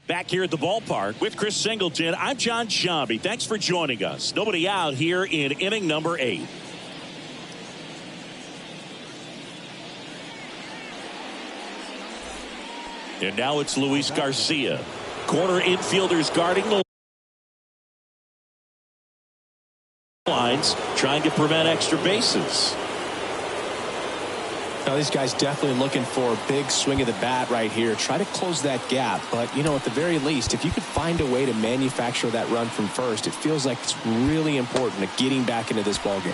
Back here at the ballpark with Chris Singleton, I'm John Shambi. Thanks for joining us. Nobody out here in inning number 8. And now it's Luis Garcia. Corner infielders guarding the lines, trying to prevent extra bases. Now, these guys definitely looking for a big swing of the bat right here. Try to close that gap. But, you know, at the very least, if you could find a way to manufacture that run from first, it feels like it's really important to getting back into this ball game.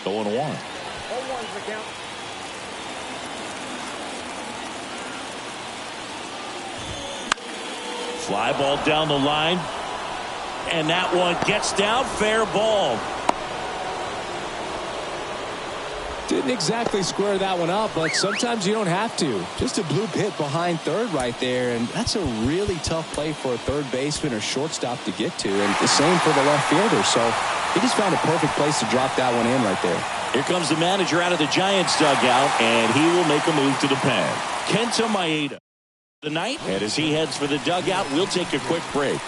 Going 1. 0-1's the count. Fly ball down the line. And that one gets down. Fair ball. Didn't exactly square that one up, but sometimes you don't have to. Just a bloop hit behind third right there, and that's a really tough play for a third baseman or shortstop to get to, and the same for the left fielder. So he just found a perfect place to drop that one in right there. Here comes the manager out of the Giants dugout, and he will make a move to the pen. Kenta Maeda tonight, and as he heads for the dugout, we'll take a quick break.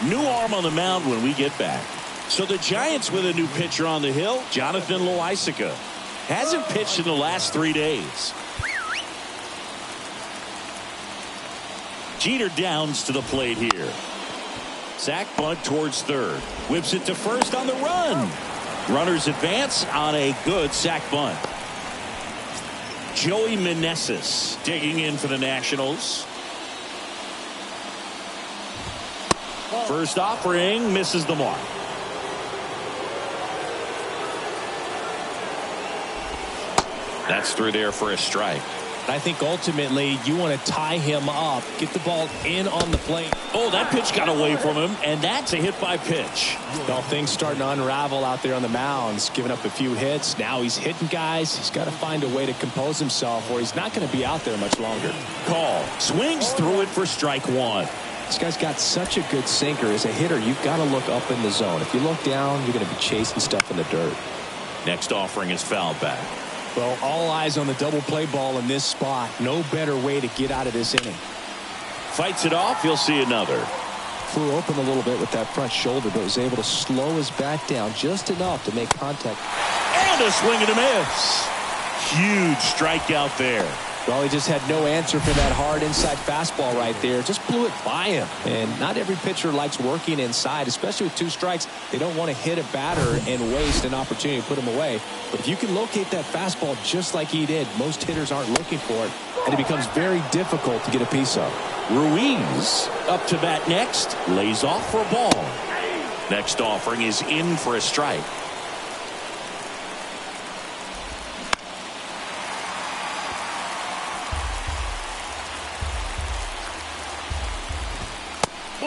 New arm on the mound when we get back. So the Giants with a new pitcher on the hill, Jonathan Loaisiga. Hasn't pitched in the last 3 days. Jeter Downs to the plate here. Sack bunt towards third. Whips it to first on the run. Runners advance on a good sack bunt. Joey Meneses digging in for the Nationals. First offering misses the mark. That's through there for a strike. I think ultimately you want to tie him up, get the ball in on the plate. Oh, that pitch got away from him, and that's a hit by pitch. Well, things starting to unravel out there on the mounds, giving up a few hits. Now he's hitting guys. He's got to find a way to compose himself, or he's not going to be out there much longer. Call. Swings through it for strike 1. This guy's got such a good sinker. As a hitter, you've got to look up in the zone. If you look down, you're going to be chasing stuff in the dirt. Next offering is fouled back. Well, all eyes on the double play ball in this spot. No better way to get out of this inning. Fights it off. You'll see another. Flew open a little bit with that front shoulder, but was able to slow his back down just enough to make contact. And a swing and a miss. Huge strikeout there. Well, he just had no answer for that hard inside fastball right there. Just blew it by him. And not every pitcher likes working inside, especially with 2 strikes. They don't want to hit a batter and waste an opportunity to put him away. But if you can locate that fastball just like he did, most hitters aren't looking for it, and it becomes very difficult to get a piece of. Ruiz up to bat next. Lays off for a ball. Next offering is in for a strike.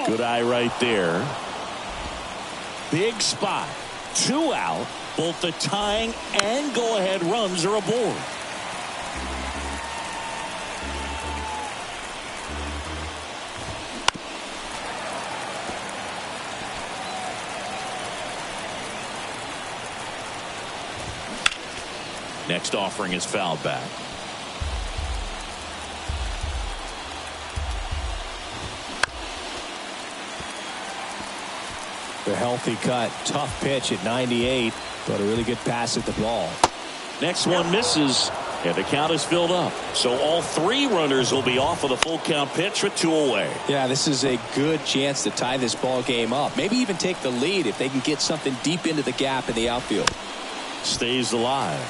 Good eye right there. Big spot. 2 out. Both the tying and go-ahead runs are aboard. Next offering is fouled back. The healthy cut. Tough pitch at 98, but a really good pass at the ball. Next one misses, and the count is filled up. So all 3 runners will be off of the full count pitch with 2 away. Yeah, this is a good chance to tie this ball game up. Maybe even take the lead if they can get something deep into the gap in the outfield. Stays alive.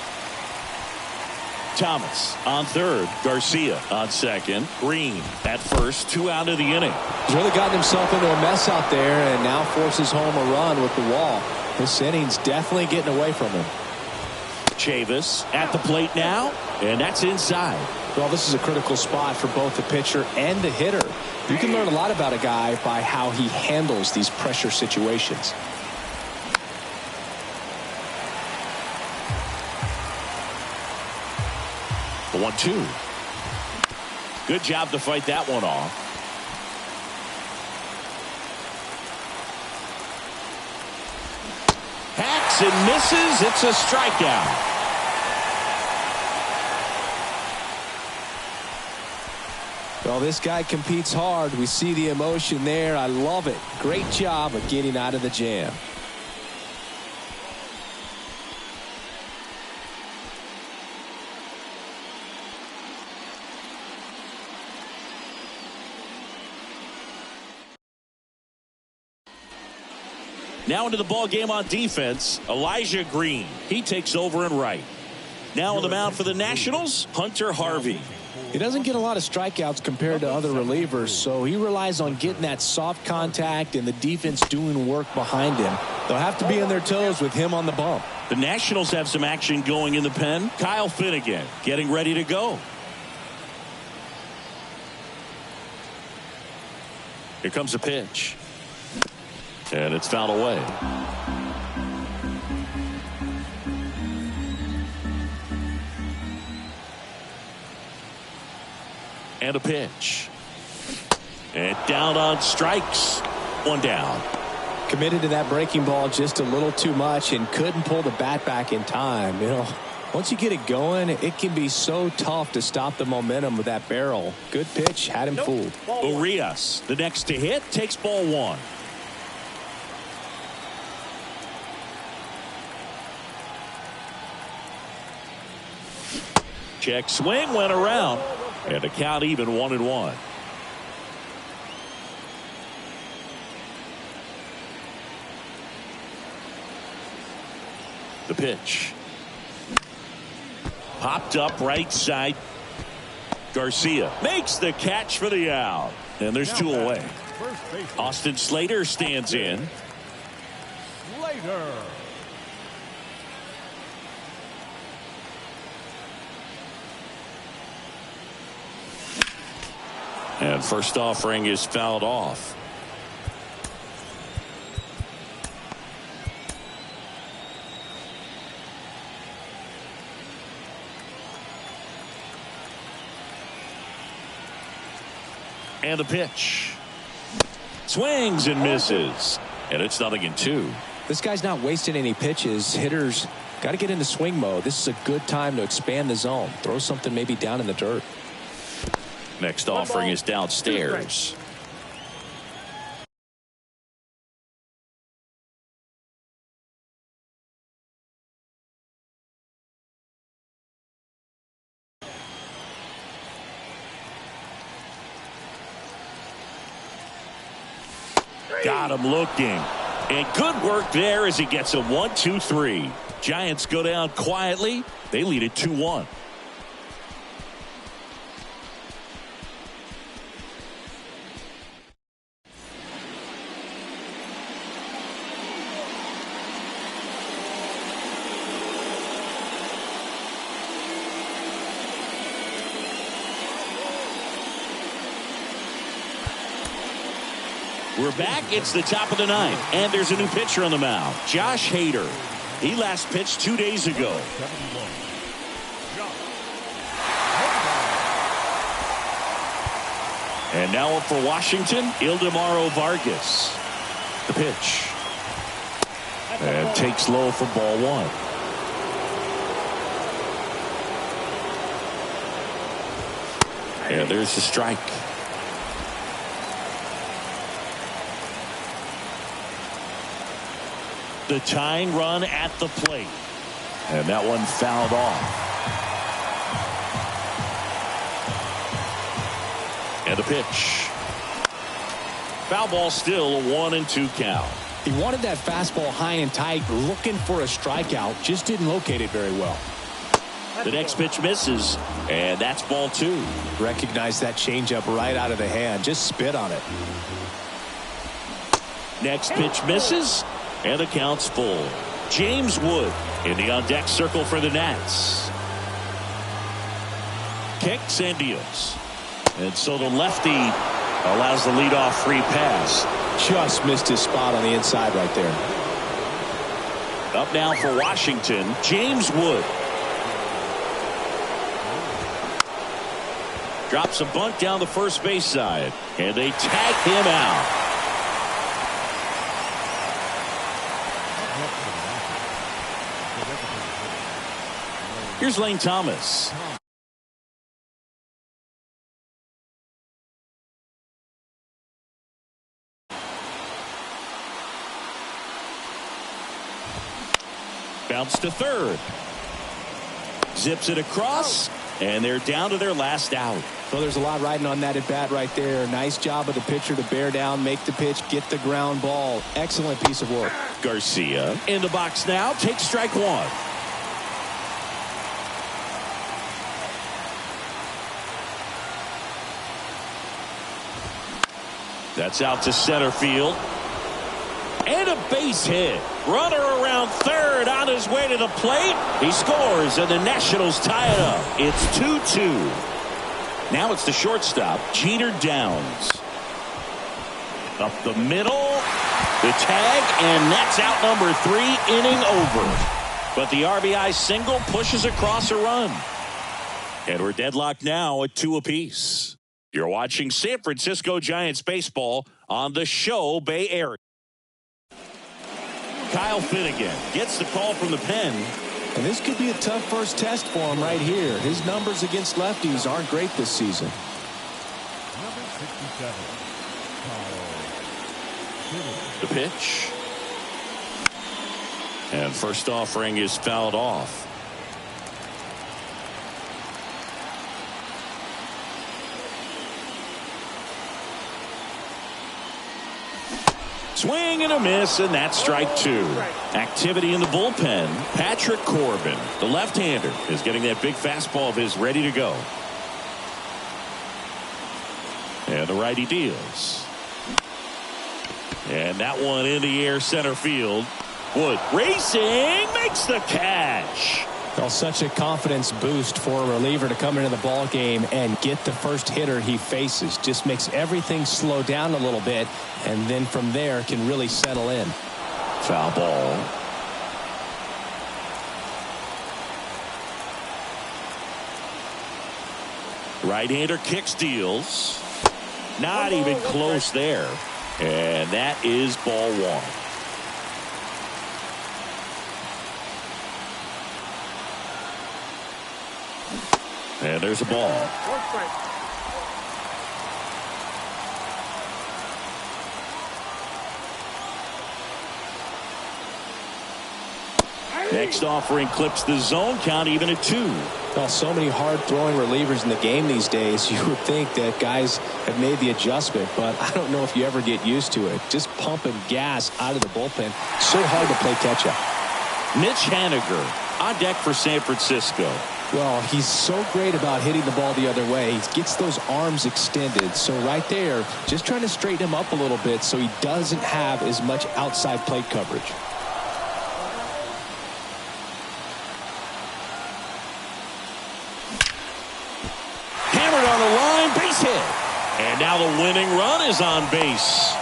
Thomas on third. Garcia on second. Green at first. 2 out of the inning. He's really gotten himself into a mess out there and now forces home a run with the wall. This inning's definitely getting away from him. Chavis at the plate now, and that's inside. Well, this is a critical spot for both the pitcher and the hitter. You can learn a lot about a guy by how he handles these pressure situations. The 1-2. Good job to fight that one off. Hacks and misses. It's a strikeout. Well, this guy competes hard. We see the emotion there. I love it. Great job of getting out of the jam. Now into the ball game on defense, Elijah Green. He takes over in right. Now on the mound for the Nationals, Hunter Harvey. He doesn't get a lot of strikeouts compared to other relievers, so he relies on getting that soft contact and the defense doing work behind him. They'll have to be on their toes with him on the bump. The Nationals have some action going in the pen. Kyle Finnegan getting ready to go. Here comes a pitch. And it's fouled away. And a pitch. And down on strikes. 1 down. Committed to that breaking ball just a little too much and couldn't pull the bat back in time. You know, once you get it going, it can be so tough to stop the momentum with that barrel. Good pitch, had him fooled. Urias, the next to hit, takes ball 1. Check swing went around, and the count even 1-1. The pitch. Popped up right side. Garcia makes the catch for the out. And there's 2 away. Austin Slater stands in. Slater. And first offering is fouled off. And the pitch. Swings and misses. And it's 0-2. This guy's not wasting any pitches. Hitters got to get into swing mode. This is a good time to expand the zone. Throw something maybe down in the dirt. Next offering is downstairs. Got him looking. And good work there as he gets a 1-2-3. Giants go down quietly. They lead it 2-1. We're back. It's the top of the 9th, and there's a new pitcher on the mound, Josh Hader. He last pitched 2 days ago. And now up for Washington, Ildemaro Vargas. The pitch. And takes low for ball 1. And there's the strike. The tying run at the plate. And that one fouled off. And the pitch. Foul ball, still a 1-2 count. He wanted that fastball high and tight, looking for a strikeout. Just didn't locate it very well. The next pitch misses, and that's ball 2. Recognize that changeup right out of the hand. Just spit on it. Next pitch misses, and the count's full. James Wood in the on-deck circle for the Nats. Kicks and deals. And so the lefty allows the leadoff free pass. Just missed his spot on the inside right there. Up now for Washington, James Wood. Drops a bunt down the first base side, and they tag him out. Here's Lane Thomas. Bounce to third. Zips it across, and they're down to their last out. Well, there's a lot riding on that at bat right there. Nice job of the pitcher to bear down, make the pitch, get the ground ball. Excellent piece of work. Garcia in the box now, takes strike 1. That's out to center field. And a base hit. Runner around third on his way to the plate. He scores, and the Nationals tie it up. It's 2-2. Now it's the shortstop, Jeter Downs. Up the middle. The tag, and that's out number 3, inning over. But the RBI single pushes across a run. And we're deadlocked now at 2 apiece. You're watching San Francisco Giants baseball on the Show Bay Area. Kyle Finnegan gets the call from the pen. And this could be a tough first test for him right here. His numbers against lefties aren't great this season. Number 67, Kyle. The pitch. And first offering is fouled off. Swing and a miss, and that's strike 2. Activity in the bullpen. Patrick Corbin, the left-hander, is getting that big fastball of his ready to go. And the righty deals. And that one in the air center field. Wood racing, makes the catch. Well, such a confidence boost for a reliever to come into the ball game and get the first hitter he faces. Just makes everything slow down a little bit, and then from there can really settle in. Foul ball. Right-hander kicks, deals. Not even close there. And that is ball 1. And there's a ball. Next offering clips the zone count even at 2. Well, so many hard-throwing relievers in the game these days, you would think that guys have made the adjustment, but I don't know if you ever get used to it. Just pumping gas out of the bullpen. So hard to play catch-up. Mitch Haniger on deck for San Francisco. Well, he's so great about hitting the ball the other way. He gets those arms extended. So right there, just trying to straighten him up a little bit so he doesn't have as much outside plate coverage. Hammered on the line, base hit. And now the winning run is on base.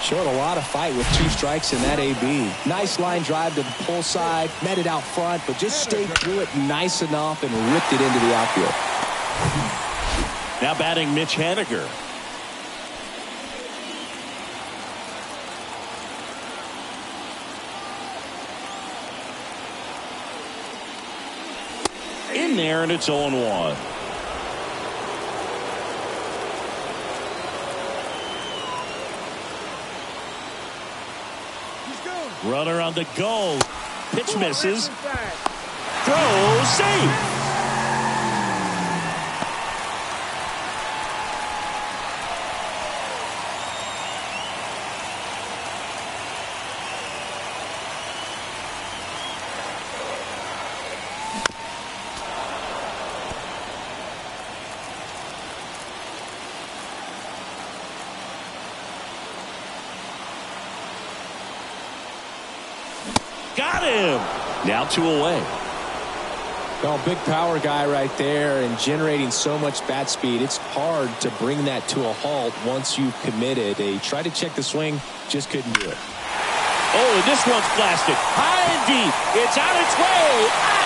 Showed a lot of fight with 2 strikes in that AB. Nice line drive to the pull side, met it out front, but just stayed through it nice enough and ripped it into the outfield. Now batting Mitch Haniger. In there, and it's 0-1. Runner on the go. Pitch misses. Throw safe. got him. Now 2 away. Well, big power guy right there and generating so much bat speed. It's hard to bring that to a halt once you've committed. They tried to check the swing, just couldn't do it. Oh, and this one's blasted. High and deep. It's on its way.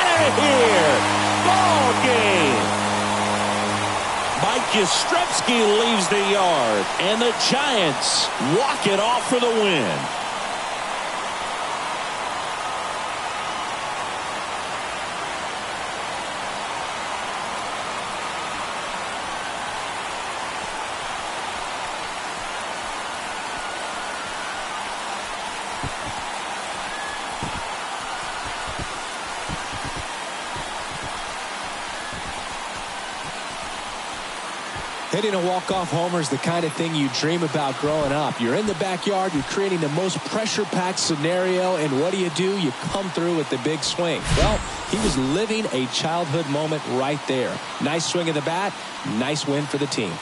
Out of here. Ball game. Mike Yastrzemski leaves the yard. And the Giants walk it off for the win. Hitting a walk-off homer is the kind of thing you dream about growing up. You're in the backyard, you're creating the most pressure-packed scenario, and what do? You come through with the big swing. Well, he was living a childhood moment right there. Nice swing of the bat, nice win for the team.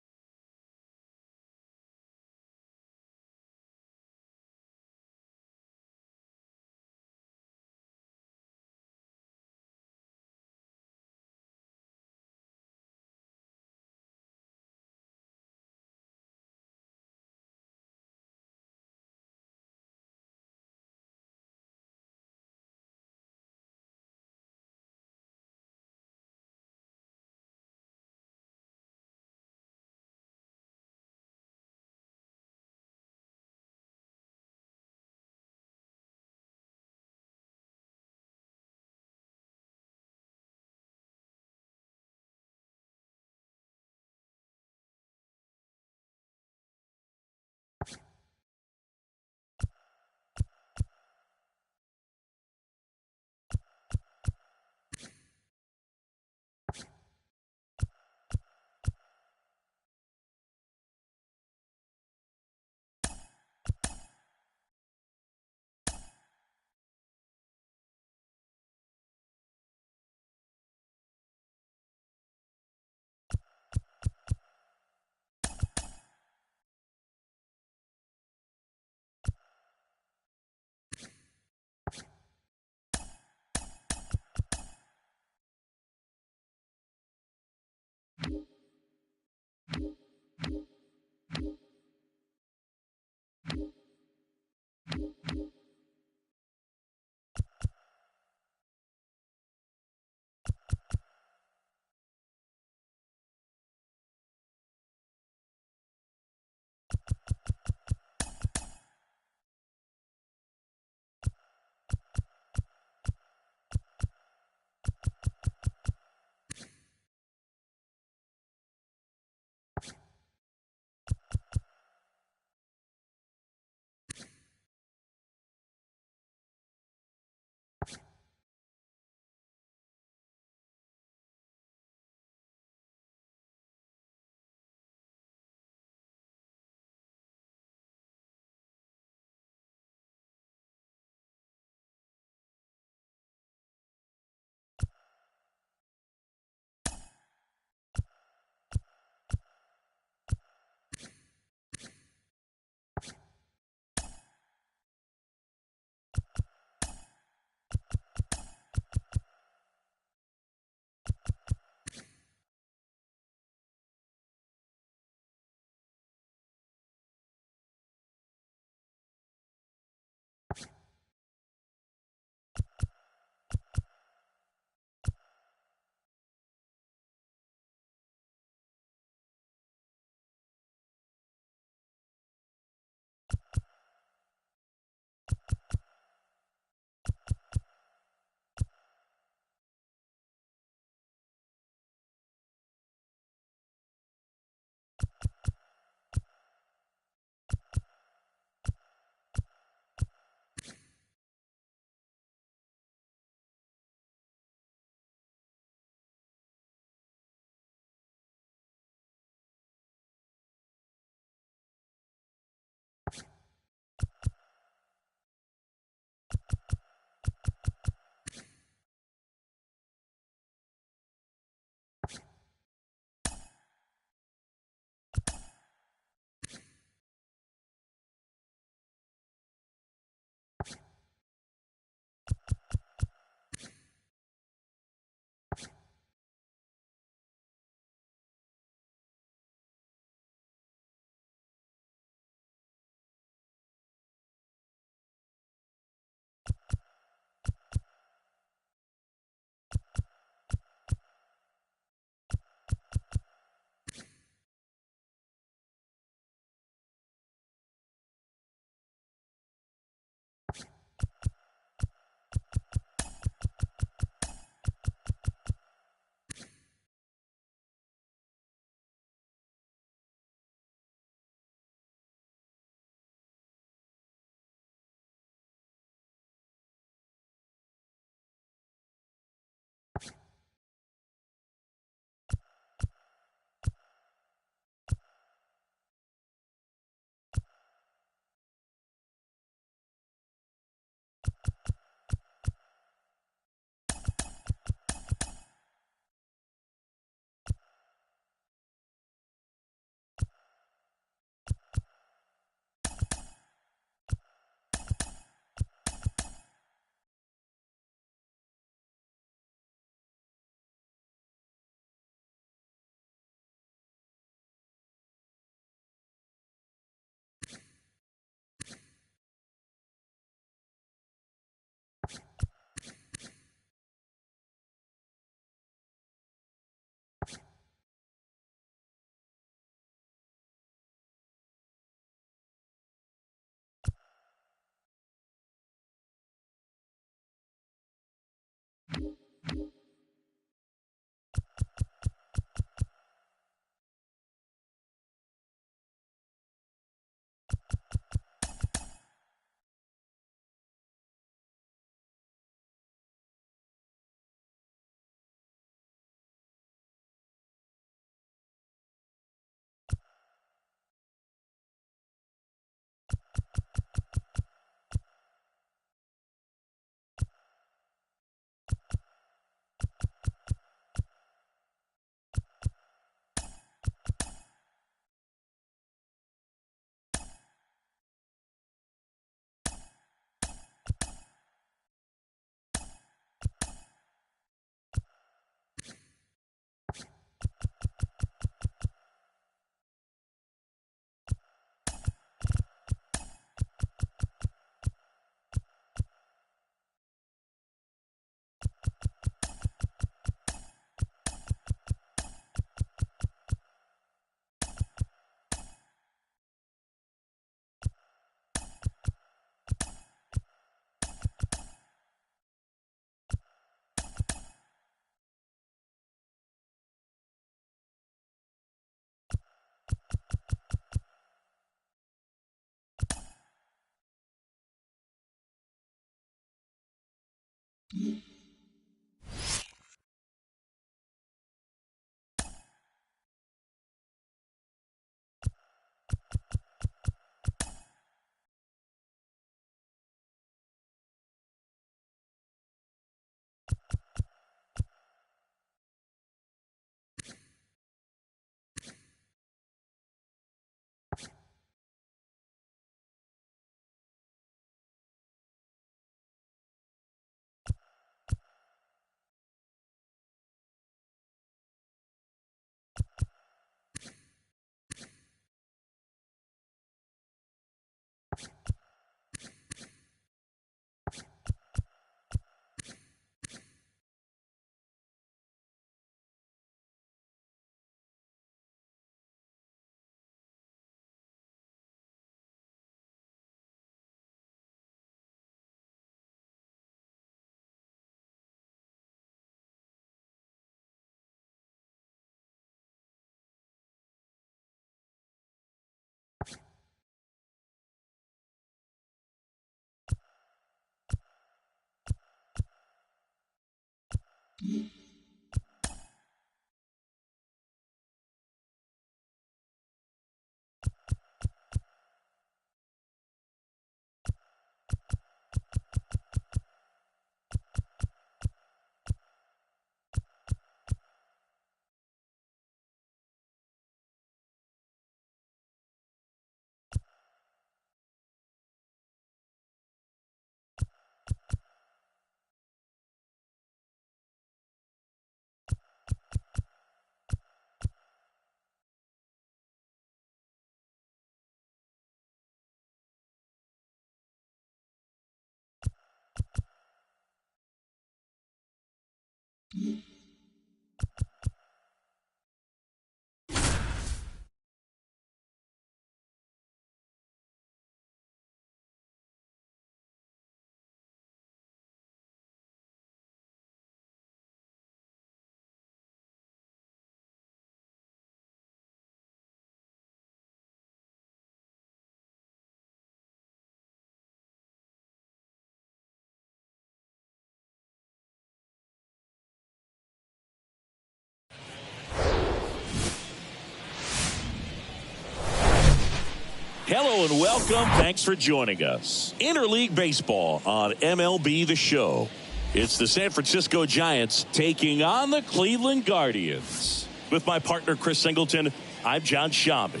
Hello and welcome. Thanks for joining us. Interleague Baseball on MLB The Show. It's the San Francisco Giants taking on the Cleveland Guardians. With my partner Chris Singleton, I'm John Shambi.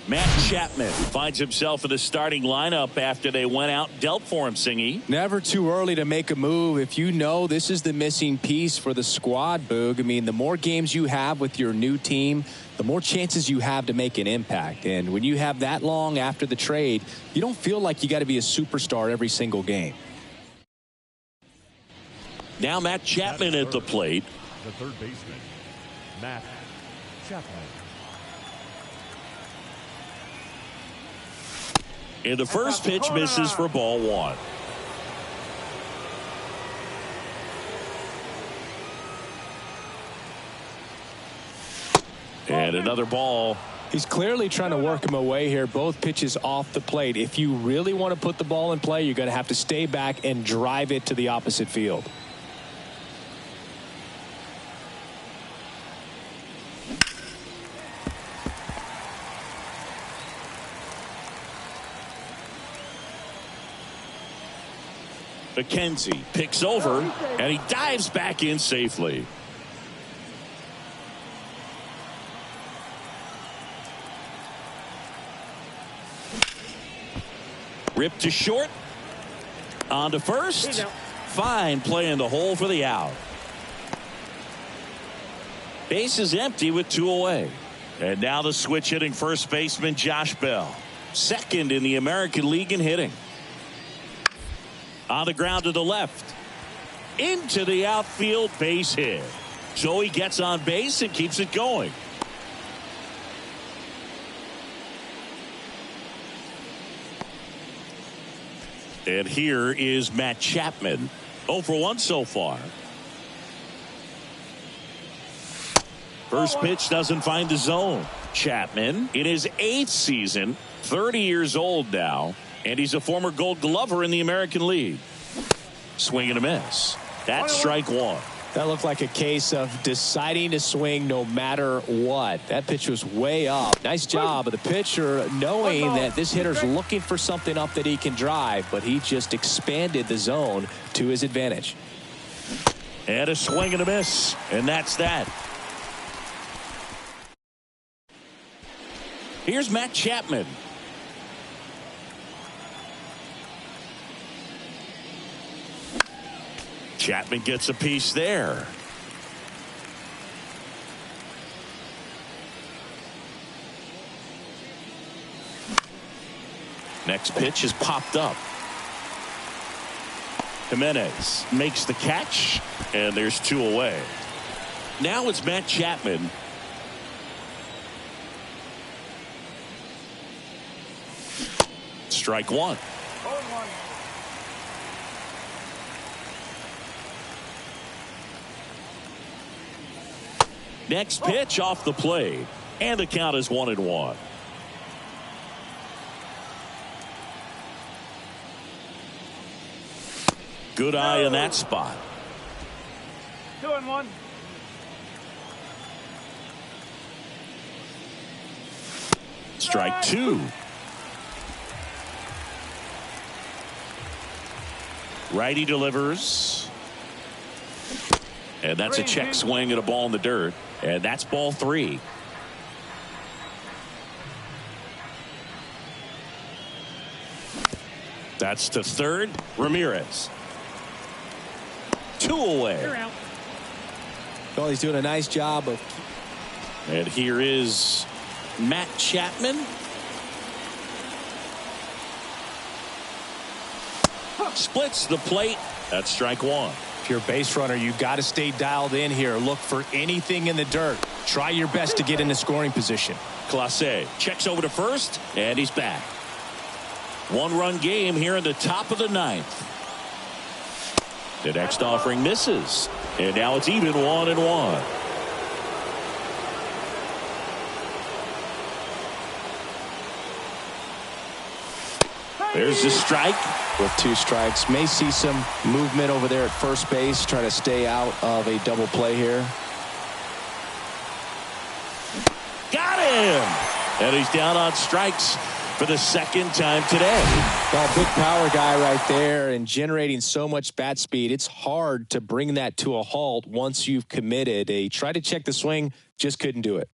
Matt Chapman finds himself in the starting lineup after they went out and dealt for him, Singy. Never too early to make a move. If you know this is the missing piece for the squad, Boog. I mean, the more games you have with your new team, the more chances you have to make an impact. And when you have that long after the trade, you don't feel like you got to be a superstar every single game. Now Matt Chapman at the plate. The third baseman, Matt Chapman. And the first pitch misses for ball one. And another ball. He's clearly trying to work him away here. Both pitches off the plate. If you really want to put the ball in play, you're going to have to stay back and drive it to the opposite field. McKenzie picks over, and he dives back in safely. Ripped to short. On to first. Fine play in the hole for the out. Base is empty with 2 away. And now the switch hitting first baseman Josh Bell. Second in the American League in hitting. On the ground to the left. Into the outfield, base hit. So he gets on base and keeps it going. And here is Matt Chapman. 0 for 1 so far. First pitch doesn't find the zone. Chapman in his 8th season, 30 years old now, and he's a former Gold Glover in the American League. Swing and a miss. That's strike one. That looked like a case of deciding to swing no matter what. That pitch was way up. Nice job of the pitcher knowing that this hitter's looking for something up that he can drive, but he just expanded the zone to his advantage. And a swing and a miss, and that's that. Here's Matt Chapman. Chapman gets a piece there. Next pitch is popped up. Jimenez makes the catch, and there's two away. Now it's Matt Chapman. Strike one. Next pitch off the plate, and the count is 1-1. Good eye in that spot. 2-1. Strike two. Righty delivers. And that's a check swing and a ball in the dirt. And that's ball three. That's to third. Ramirez. Two away. Well, he's doing a nice job of. And here is Matt Chapman. Splits the plate. That's strike one. If you're a base runner, you've got to stay dialed in here. Look for anything in the dirt. Try your best to get into scoring position. Clase checks over to first, and he's back. One-run game here in the top of the ninth. The next offering misses, and now it's even 1-1. There's the strike. With two strikes, may see some movement over there at first base, trying to stay out of a double play here. Got him! And he's down on strikes for the second time today. Well, big power guy right there and generating so much bat speed. It's hard to bring that to a halt once you've committed. He tried to check the swing, just couldn't do it.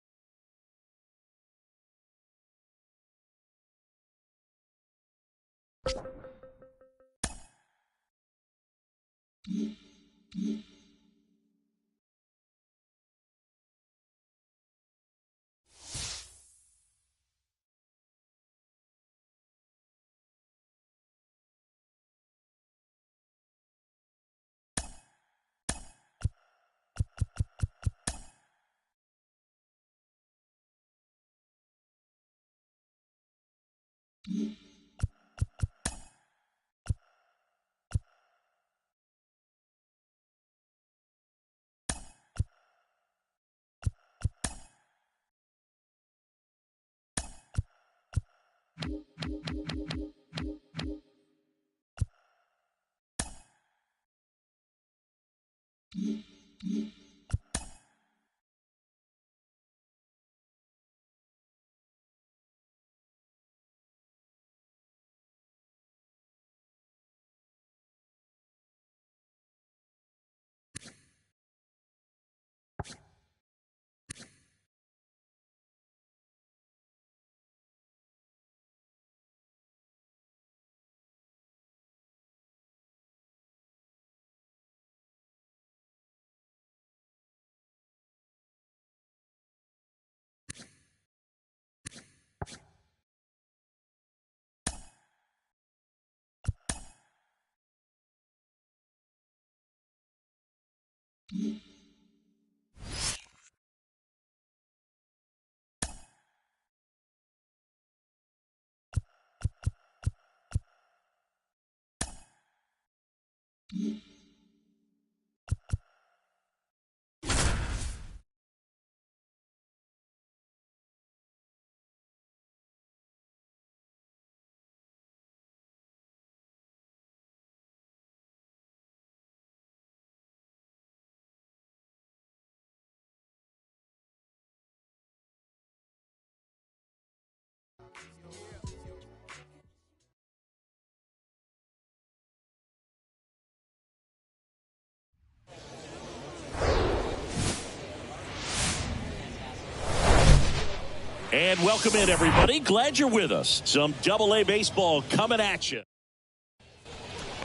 And welcome in, everybody. Glad you're with us. Some Double-A baseball coming at you.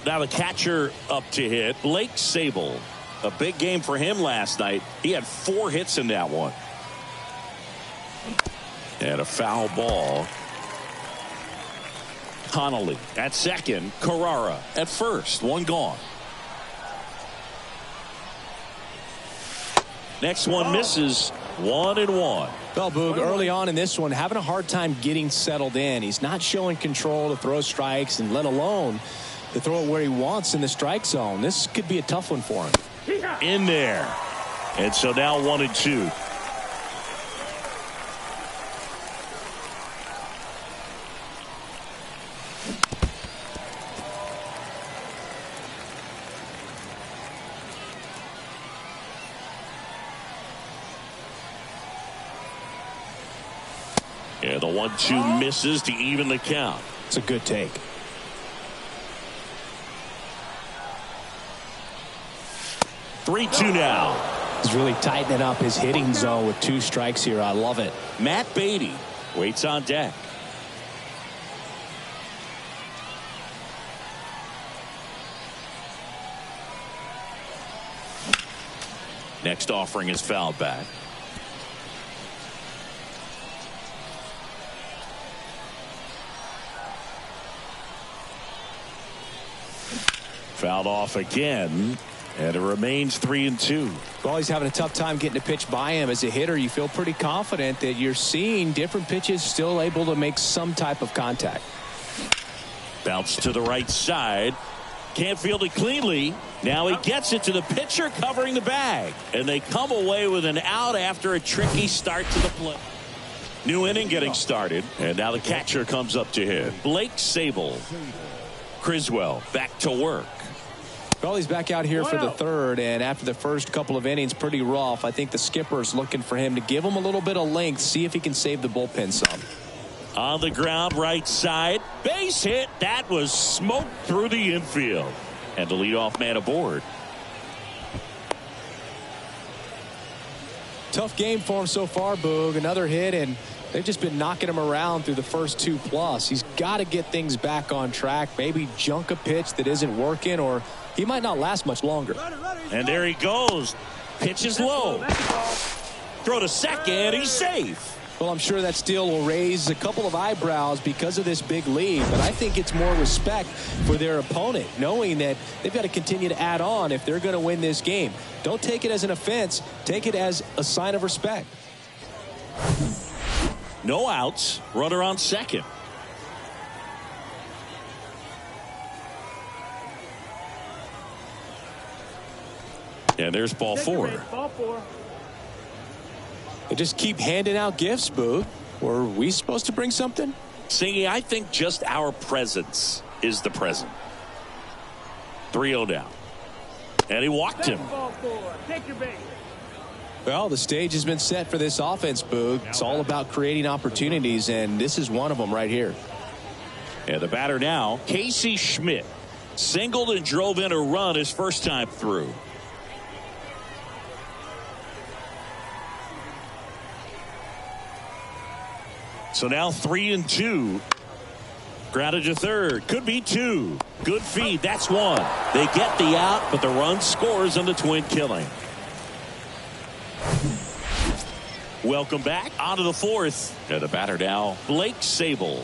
Now the catcher up to hit, Blake Sabol. A big game for him last night. He had 4 hits in that one. And a foul ball. Connolly at second. Carrara at first. 1 gone. Next one misses. 1-1. Well, Boog, early on in this one, having a hard time getting settled in. He's not showing control to throw strikes, and let alone to throw it where he wants in the strike zone. This could be a tough one for him. In there. And so now 1-2. Yeah, the 1-2 misses to even the count. It's a good take. Three-two now. He's really tightening up his hitting zone with 2 strikes here. I love it. Matt Beatty waits on deck. Next offering is fouled back. Fouled off again, and it remains 3-2. Well, he's having a tough time getting a pitch by him. As a hitter, you feel pretty confident that you're seeing different pitches still able to make some type of contact. Bounce to the right side. Can't field it cleanly. Now he gets it to the pitcher covering the bag. And they come away with an out after a tricky start to the play. New inning getting started. And now the catcher comes up to hit. Blake Sabol. Criswell back to work. Well, he's back out here for the third, and after the first couple of innings, pretty rough. I think the skipper's looking for him to give him a little bit of length, see if he can save the bullpen some. On the ground, right side, base hit. That was smoked through the infield. And the leadoff man aboard. Tough game for him so far, Boog. Another hit, and they've just been knocking him around through the first 2+. He's got to get things back on track. Maybe junk a pitch that isn't working, or he might not last much longer. And there he goes. Pitch is low. Throw to second. He's safe. Well, I'm sure that steal will raise a couple of eyebrows because of this big lead, but I think it's more respect for their opponent, knowing that they've got to continue to add on if they're going to win this game. Don't take it as an offense. Take it as a sign of respect. No outs. Runner on second. And there's ball 4. They just keep handing out gifts, Boo. Were we supposed to bring something? See, I think just our presence is the present. 3-0 down. And he walked him. Well, the stage has been set for this offense, Boo. It's all about creating opportunities, and this is one of them right here. And the batter now, Casey Schmidt. Singled and drove in a run his first time through. So now 3-2. Grounded to third. Could be 2. Good feed. That's 1. They get the out, but the run scores on the twin killing. Welcome back. On to the 4th. And the batter now, Blake Sabol.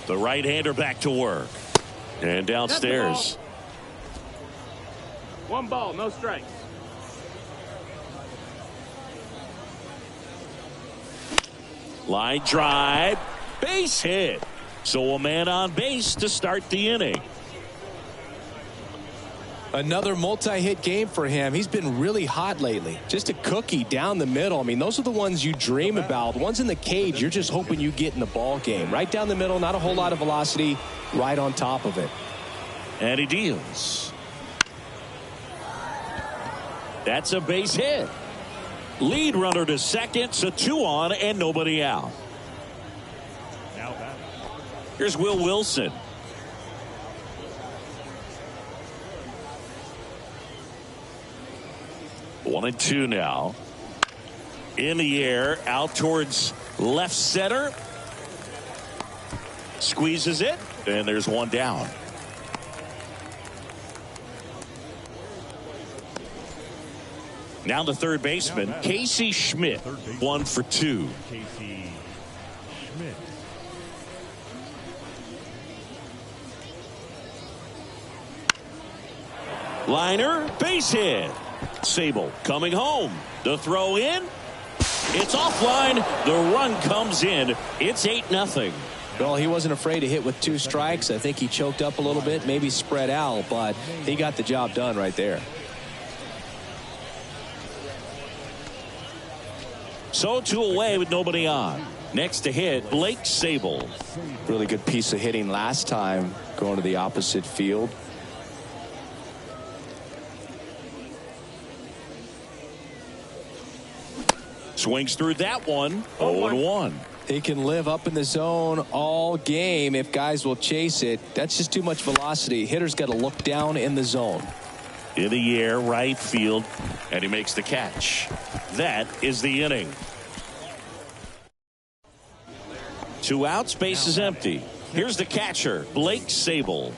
The right-hander back to work. And downstairs. 1 ball, no strikes. Line drive, base hit. So a man on base to start the inning. Another multi-hit game for him. He's been really hot lately. Just a cookie down the middle. I mean, those are the ones you dream about. The ones in the cage, you're just hoping you get in the ball game. Right down the middle, not a whole lot of velocity, right on top of it. And he deals. That's a base hit. Lead runner to second, so 2 on and nobody out. Here's Will Wilson. One and 2 now. In the air, out towards left center. Squeezes it, and there's one down. Now the third baseman, Casey Schmidt, 1 for 2. Casey Schmidt. Liner, base hit. Sable coming home. The throw in. It's offline. The run comes in. It's 8-0. Well, he wasn't afraid to hit with 2 strikes. I think he choked up a little bit, maybe spread out, but he got the job done right there. So 2 away with nobody on. Next to hit, Blake Sable. Really good piece of hitting last time, going to the opposite field. Swings through that one. 0-1. He can live up in the zone all game if guys will chase it. That's just too much velocity. Hitter's got to look down in the zone. In the air, right field, and he makes the catch. That is the inning. 2 outs, base is empty. Here's the catcher, Blake Sable.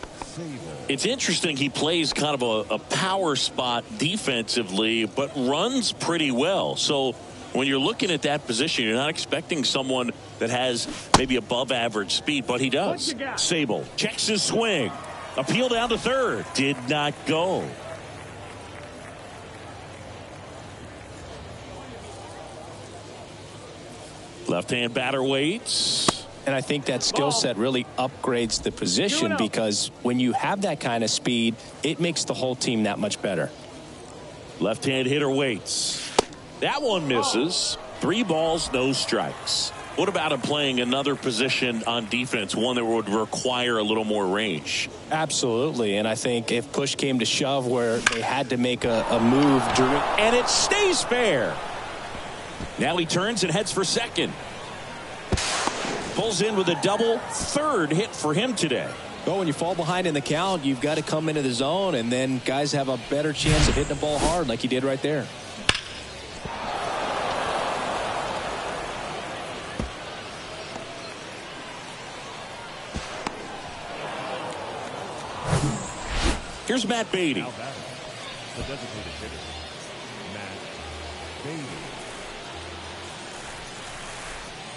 It's interesting, he plays kind of a power spot defensively, but runs pretty well. So when you're looking at that position, you're not expecting someone that has maybe above average speed, but he does. Sable checks his swing. Appeal down to third. Did not go. Left-hand batter waits. And I think that skill set really upgrades the position because when you have that kind of speed, it makes the whole team that much better. Left-hand hitter waits. That one misses. 3 balls, no strikes. What about him playing another position on defense, one that would require a little more range? Absolutely, and I think if push came to shove where they had to make a move during, and it stays fair. Now he turns and heads for second. Pulls in with a double. 3rd hit for him today. Well, when you fall behind in the count, you've got to come into the zone, and then guys have a better chance of hitting the ball hard like he did right there. Here's Matt Beatty. The designated hitter, Matt Beatty.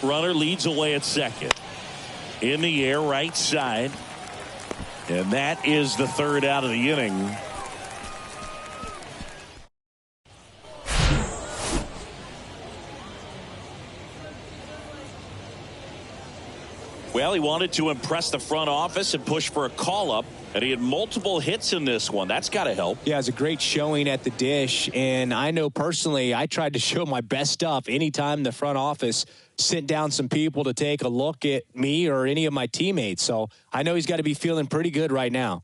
Runner leads away at second. In the air, right side. And that is the 3rd out of the inning. Well, he wanted to impress the front office and push for a call-up, and he had multiple hits in this one. That's got to help. Yeah, it was a great showing at the dish, and I know personally I tried to show my best stuff anytime the front office sent down some people to take a look at me or any of my teammates. So I know he's got to be feeling pretty good right now.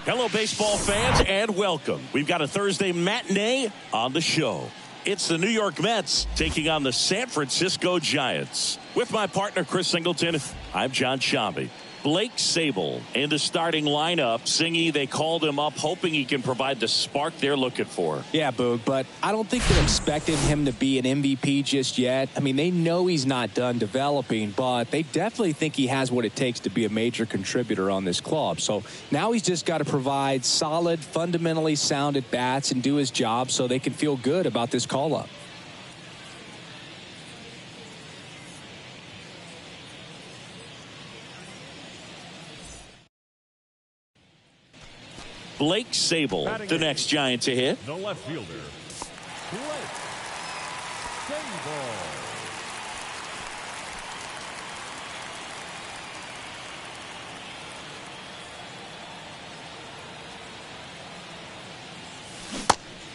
Hello, baseball fans, and welcome. We've got a Thursday matinee on the show. It's the New York Mets taking on the San Francisco Giants. With my partner, Chris Singleton, I'm John Shambi. Blake Sabol in the starting lineup. Singy, they called him up hoping he can provide the spark they're looking for. Yeah, Boog, but I don't think they're expecting him to be an MVP just yet. I mean, they know he's not done developing, but they definitely think he has what it takes to be a major contributor on this club. So now he's just got to provide solid, fundamentally sound at bats and do his job so they can feel good about this call-up. Blake Sabol, the next Giant to hit. The left fielder, Blake Sabol.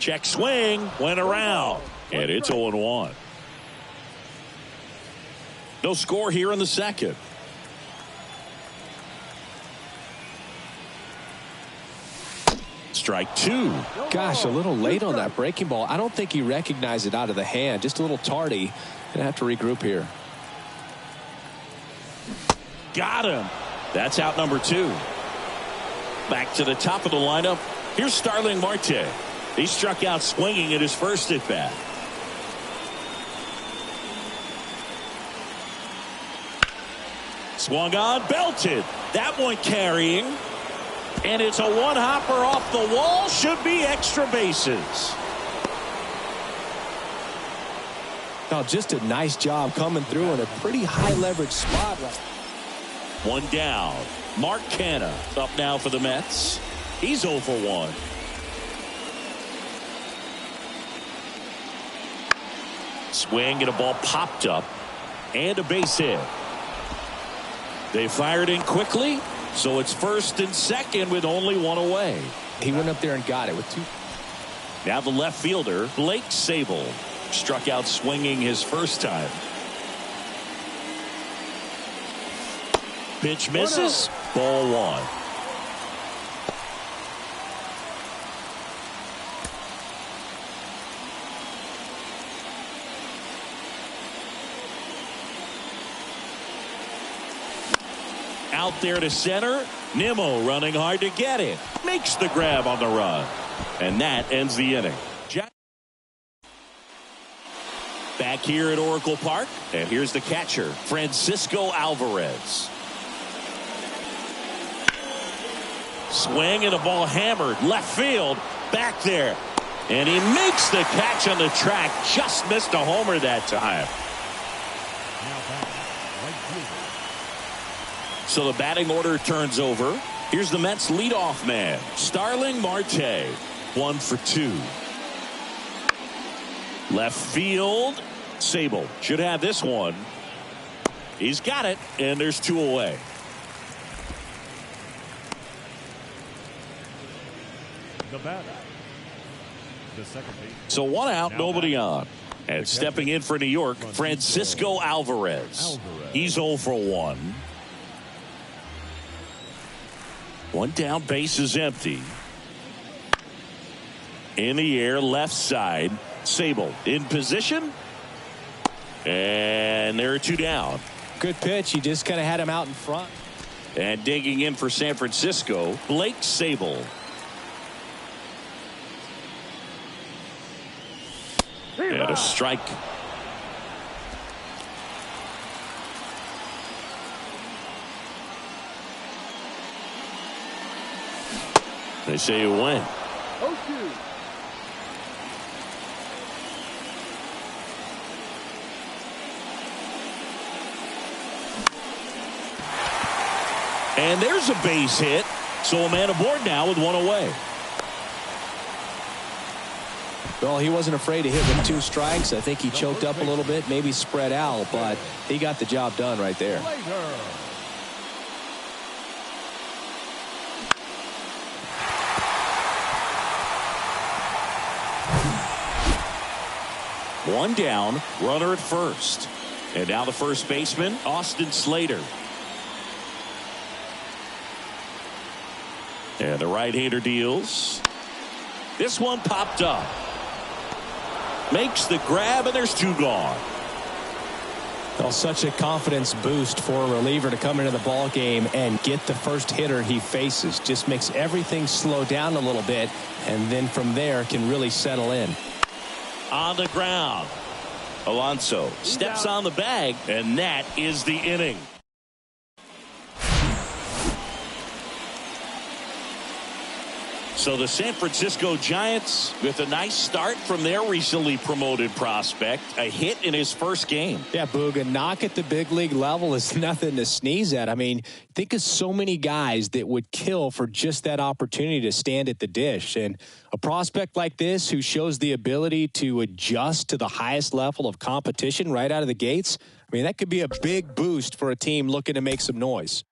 Check swing, went around, and it's 0-1. No score here in the second. Strike two. Gosh, a little late on that breaking ball. I don't think he recognized it out of the hand. Just a little tardy. Gonna have to regroup here. Got him. That's out number two. Back to the top of the lineup. Here's Starling Marte. He struck out swinging at his first at bat. Swung on, belted. That one carrying. And it's a one-hopper off the wall. Should be extra bases. Oh, just a nice job coming through in a pretty high-leverage spot. One down. Mark Canha up now for the Mets. He's 0 for 1. Swing and a ball popped up. And a base hit. They fired in quickly. So it's first and second with only one away. He went up there and got it with two. Now the left fielder, Blake Sabol, struck out swinging his first time. Pitch misses. Ball one. Out there to center. Nimmo running hard to get it. Makes the grab on the run. And that ends the inning. Back here at Oracle Park. And here's the catcher, Francisco Alvarez. Swing and a ball hammered. Left field. Back there. And he makes the catch on the track. Just missed a homer that time. So the batting order turns over. Here's the Mets leadoff man, Starling Marte. 1 for 2. Left field. Sabol should have this one. He's got it, and there's 2 away. The batter, the second base. So 1 out, nobody on. And stepping in for New York, Francisco Alvarez. He's 0 for 1. 1 down, base is empty. In the air, left side. Sabol in position. And there are 2 down. Good pitch. He just kind of had him out in front. And digging in for San Francisco, Blake Sabol. And a strike. They say it went. And there's a base hit. So a man aboard now with 1 away. Well, he wasn't afraid to hit with 2 strikes. I think he choked up a little bit, maybe spread out, but he got the job done right there. One down, runner at first. And now the first baseman, Austin Slater. And the right-hander deals. This one popped up. Makes the grab, and there's 2 gone. Well, such a confidence boost for a reliever to come into the ball game and get the first hitter he faces. Just makes everything slow down a little bit, and then from there can really settle in. On the ground. Alonso steps on the bag, and that is the inning. So the San Francisco Giants with a nice start from their recently promoted prospect. A hit in his first game. Yeah, Boog, a knock at the big league level is nothing to sneeze at. I mean, think of so many guys that would kill for just that opportunity to stand at the dish. And a prospect like this who shows the ability to adjust to the highest level of competition right out of the gates, I mean, that could be a big boost for a team looking to make some noise.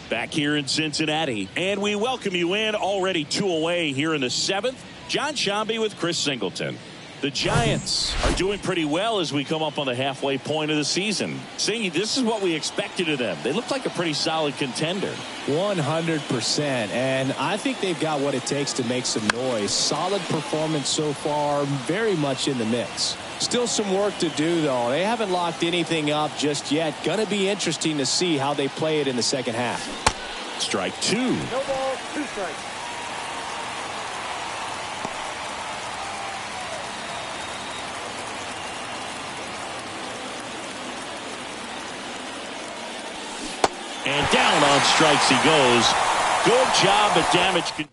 Back here in Cincinnati, and we welcome you in. Already 2 away here in the 7th. John Shambi with Chris Singleton. The Giants are doing pretty well as we come up on the halfway point of the season. Singy, this is what we expected of them. They look like a pretty solid contender. 100%. And I think they've got what it takes to make some noise. Solid performance so far, very much in the mix. Still some work to do, though. They haven't locked anything up just yet. Gonna be interesting to see how they play it in the second half. Strike 2. No ball, 2 strikes. And down on strikes he goes. Good job, but damage.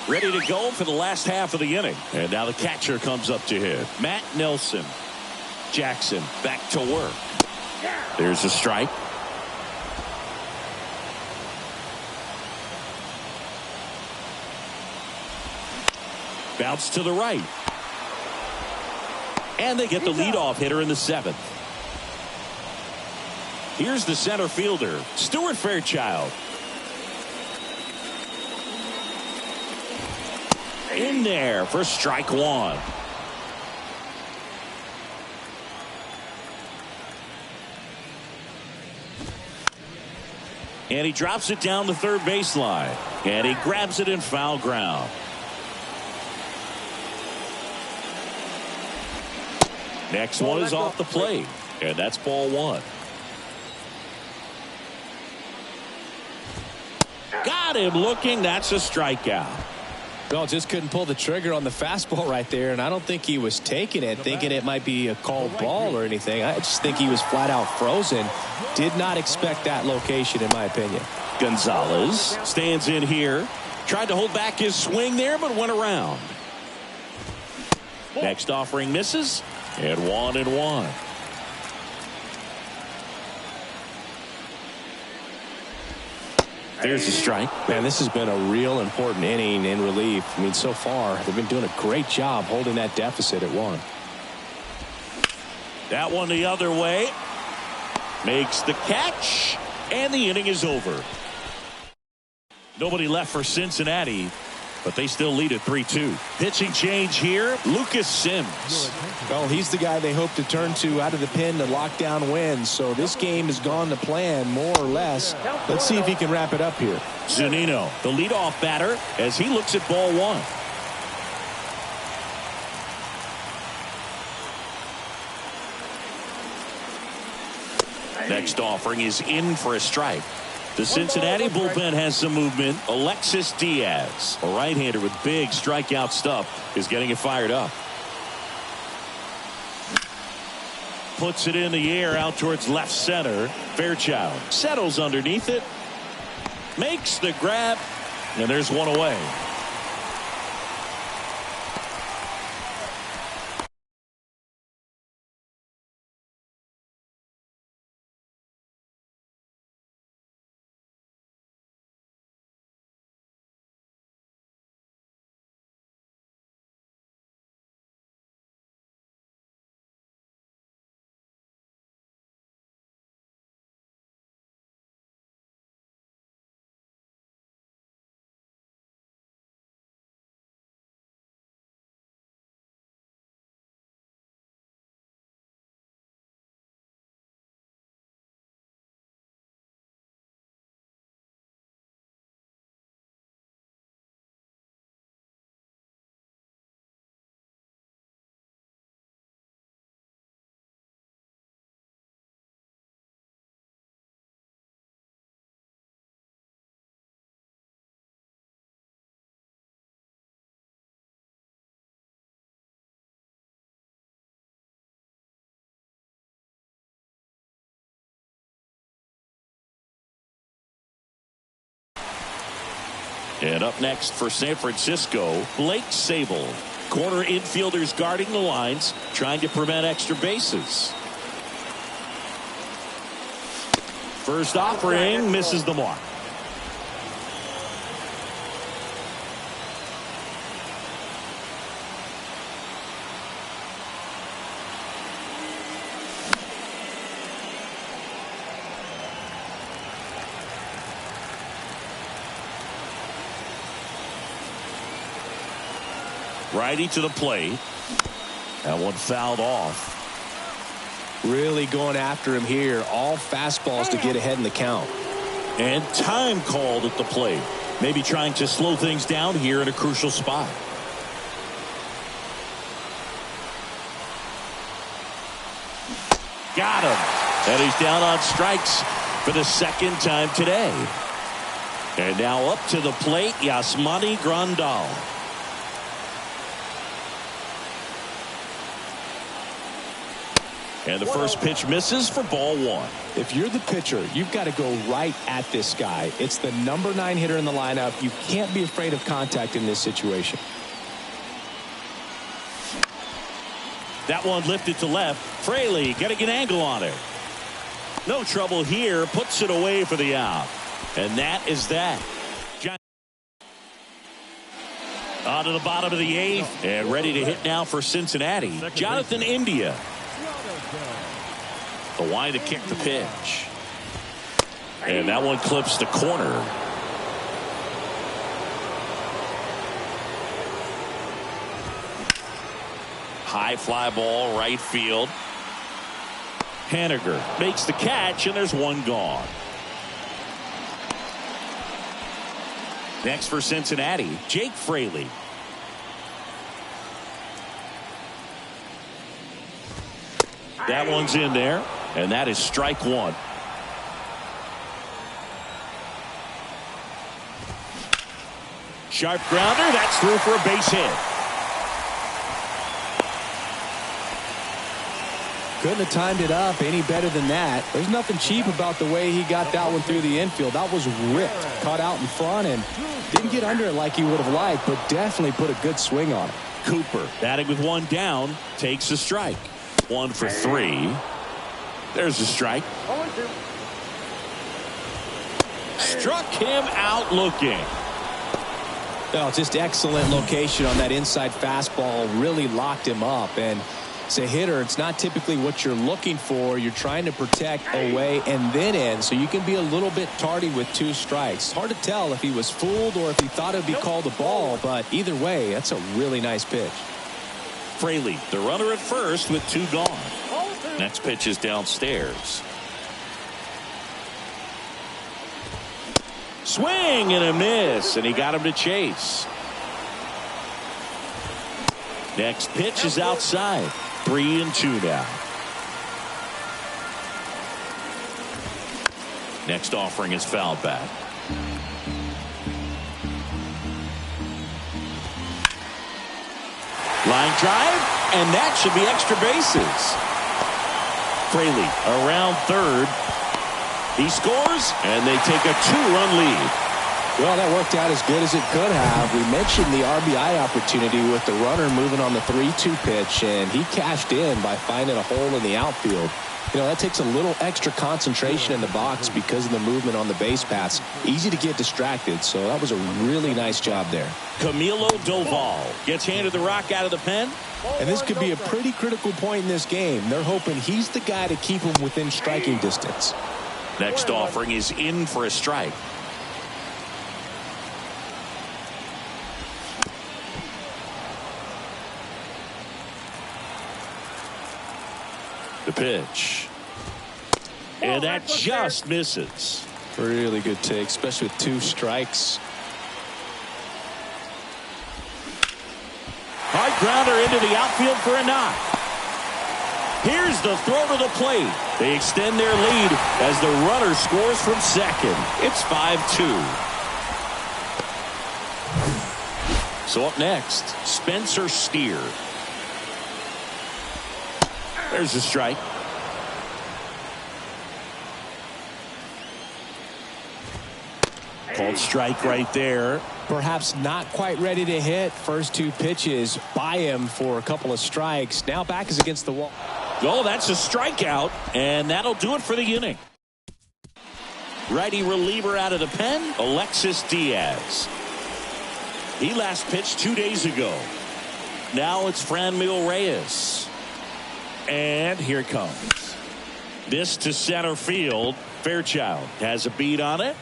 Ready to go for the last half of the inning. And now the catcher comes up to hit. Matt Nelson. Jackson back to work. There's a strike. Bounce to the right. And they get the leadoff hitter in the 7th. Here's the center fielder, Stuart Fairchild. In there for strike 1. And he drops it down the third baseline. And he grabs it in foul ground. Next one is off the plate. And that's ball one. Got him looking. That's a strikeout. Well, just couldn't pull the trigger on the fastball right there, and I don't think he was taking it, thinking it might be a called ball or anything. I just think he was flat out frozen. Did not expect that location, in my opinion. Gonzalez stands in here. Tried to hold back his swing there, but went around. Next offering misses, and 1-1. There's a strike. Man, this has been a real important inning in relief. I mean, so far, they've been doing a great job holding that deficit at 1. That one the other way. Makes the catch, and the inning is over. Nobody left for Cincinnati, but they still lead at 3-2. Pitching change here, Lucas Sims. Well, he's the guy they hope to turn to out of the pen to lock down wins. So this game has gone to plan, more or less. Let's see if he can wrap it up here. Zunino, the leadoff batter, as he looks at ball one. Next offering is in for a strike. The Cincinnati bullpen has some movement. Alexis Diaz, a right-hander with big strikeout stuff, is getting it fired up. Puts it in the air out towards left center. Fairchild settles underneath it. Makes the grab. And there's one away. And up next for San Francisco, Blake Sabol. Corner infielders guarding the lines, trying to prevent extra bases. First offering misses the mark. Righty to the plate. That one fouled off. Really going after him here. All fastballs to get ahead in the count. And time called at the plate. Maybe trying to slow things down here in a crucial spot. Got him. And he's down on strikes for the second time today. And now up to the plate, Yasmani Grandal. And the first pitch misses for ball one. If you're the pitcher, you've got to go right at this guy. It's the number 9 hitter in the lineup. You can't be afraid of contact in this situation. That one lifted to left. Fraley getting an angle on it. No trouble here. Puts it away for the out. And that is that. On to the bottom of the 8th. And ready to hit now for Cincinnati. Jonathan India. The line to kick the pitch. And that one clips the corner. High fly ball, right field. Haniger makes the catch, and there's one gone. Next for Cincinnati, Jake Fraley. That one's in there, and that is strike one. Sharp grounder, that's through for a base hit. Couldn't have timed it up any better than that. There's nothing cheap about the way he got that one through the infield. That was ripped, caught out in front, and didn't get under it like he would have liked, but definitely put a good swing on it. Cooper, batting with one down, takes a strike. 1 for 3. There's a strike. Struck him out looking. Oh, just excellent location on that inside fastball. Really locked him up. And as a hitter, it's not typically what you're looking for. You're trying to protect away and then in, so you can be a little bit tardy with 2 strikes. It's hard to tell if he was fooled or if he thought it would be called a ball, but either way, that's a really nice pitch. Fraley, the runner at first with 2 gone. Next pitch is downstairs. Swing and a miss, and he got him to chase. Next pitch is outside. 3-2 now. Next offering is fouled back. Line drive, and that should be extra bases. Fraley around third. He scores, and they take a 2-run lead. Well, that worked out as good as it could have. We mentioned the RBI opportunity with the runner moving on the 3-2 pitch, and he cashed in by finding a hole in the outfield. You know, that takes a little extra concentration in the box because of the movement on the base paths. Easy to get distracted, so that was a really nice job there. Camilo Doval gets handed the rock out of the pen. And this could be a pretty critical point in this game. They're hoping he's the guy to keep him within striking distance. Next offering is in for a strike. The pitch. And that just misses. Really good take, especially with 2 strikes. Hard grounder into the outfield for a knock. Here's the throw to the plate. They extend their lead as the runner scores from second. It's 5-2. So up next, Spencer Steer. There's a strike. Called strike right there. Perhaps not quite ready to hit. First 2 pitches by him for a couple of strikes. Now back is against the wall. Oh, that's a strikeout, and that'll do it for the inning. Righty reliever out of the pen, Alexis Diaz. He last pitched 2 days ago. Now it's Franmil Reyes. And here it comes. This to center field. Fairchild has a beat on it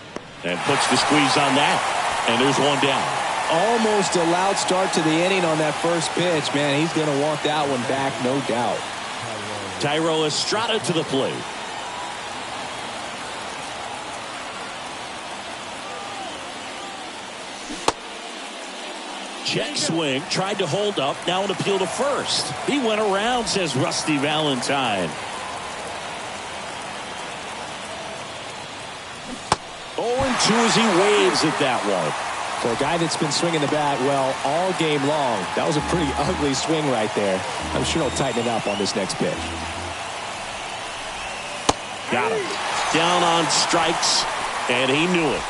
and puts the squeeze on that. And there's one down. Almost a loud start to the inning on that first pitch. Man, he's going to want that one back, no doubt. Tyro Estrada to the plate. Check swing, tried to hold up, now an appeal to first. He went around, says Rusty Valentine. 0-2 as he waves at that one. For a guy that's been swinging the bat, well, all game long, that was a pretty ugly swing right there. I'm sure he'll tighten it up on this next pitch. Got him. Down on strikes, and he knew it.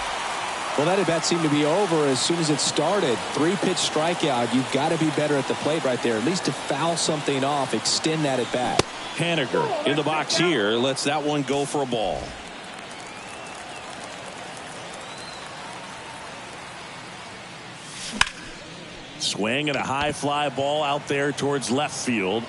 Well, that at bat seemed to be over as soon as it started. 3-pitch strikeout. You've got to be better at the plate right there, at least to foul something off, extend that at bat. Haniger in the box here, lets that one go for a ball. Swing and a high fly ball out there towards left field.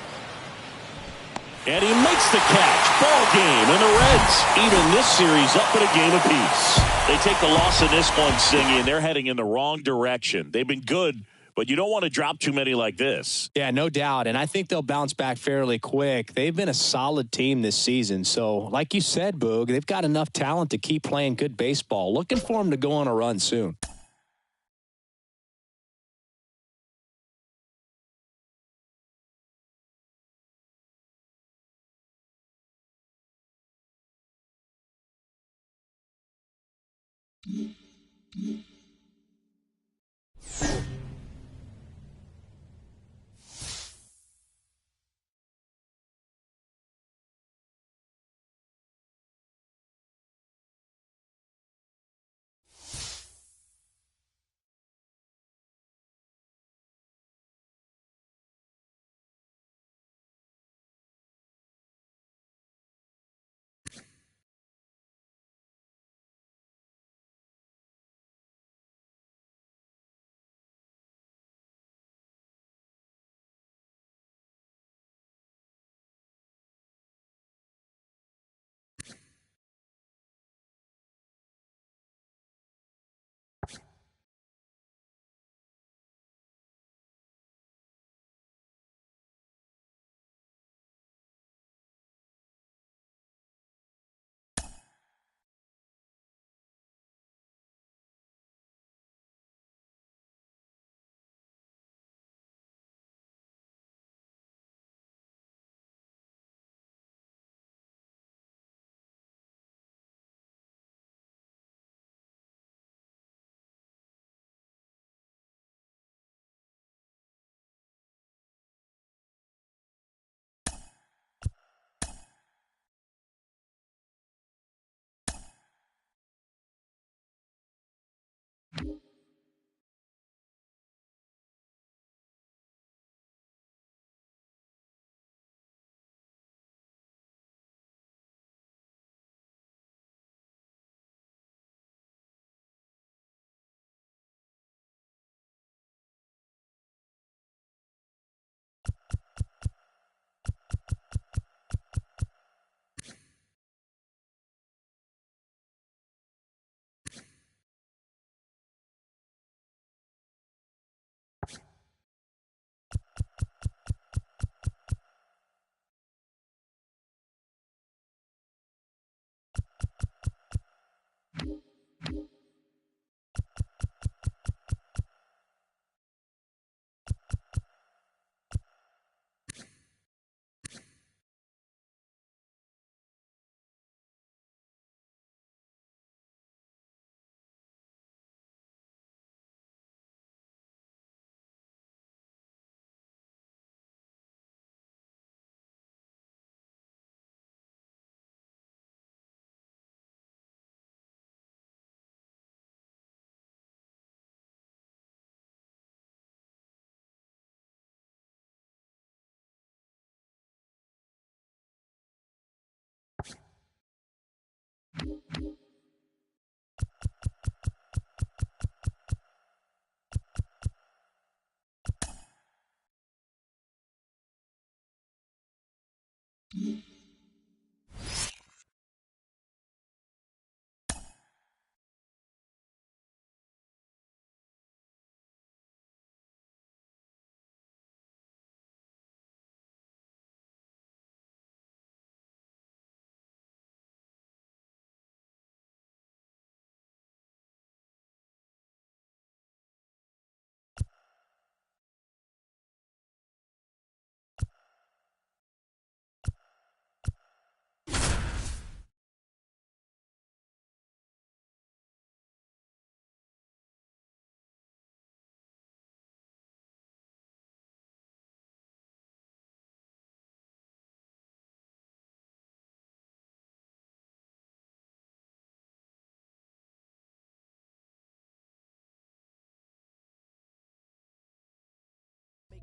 And he makes the catch. Ball game. And the Reds even this series up at a game apiece. They take the loss in this one, Singy, and they're heading in the wrong direction. They've been good, but you don't want to drop too many like this. Yeah, no doubt. And I think they'll bounce back fairly quick. They've been a solid team this season. So, like you said, Boog, they've got enough talent to keep playing good baseball. Looking for them to go on a run soon.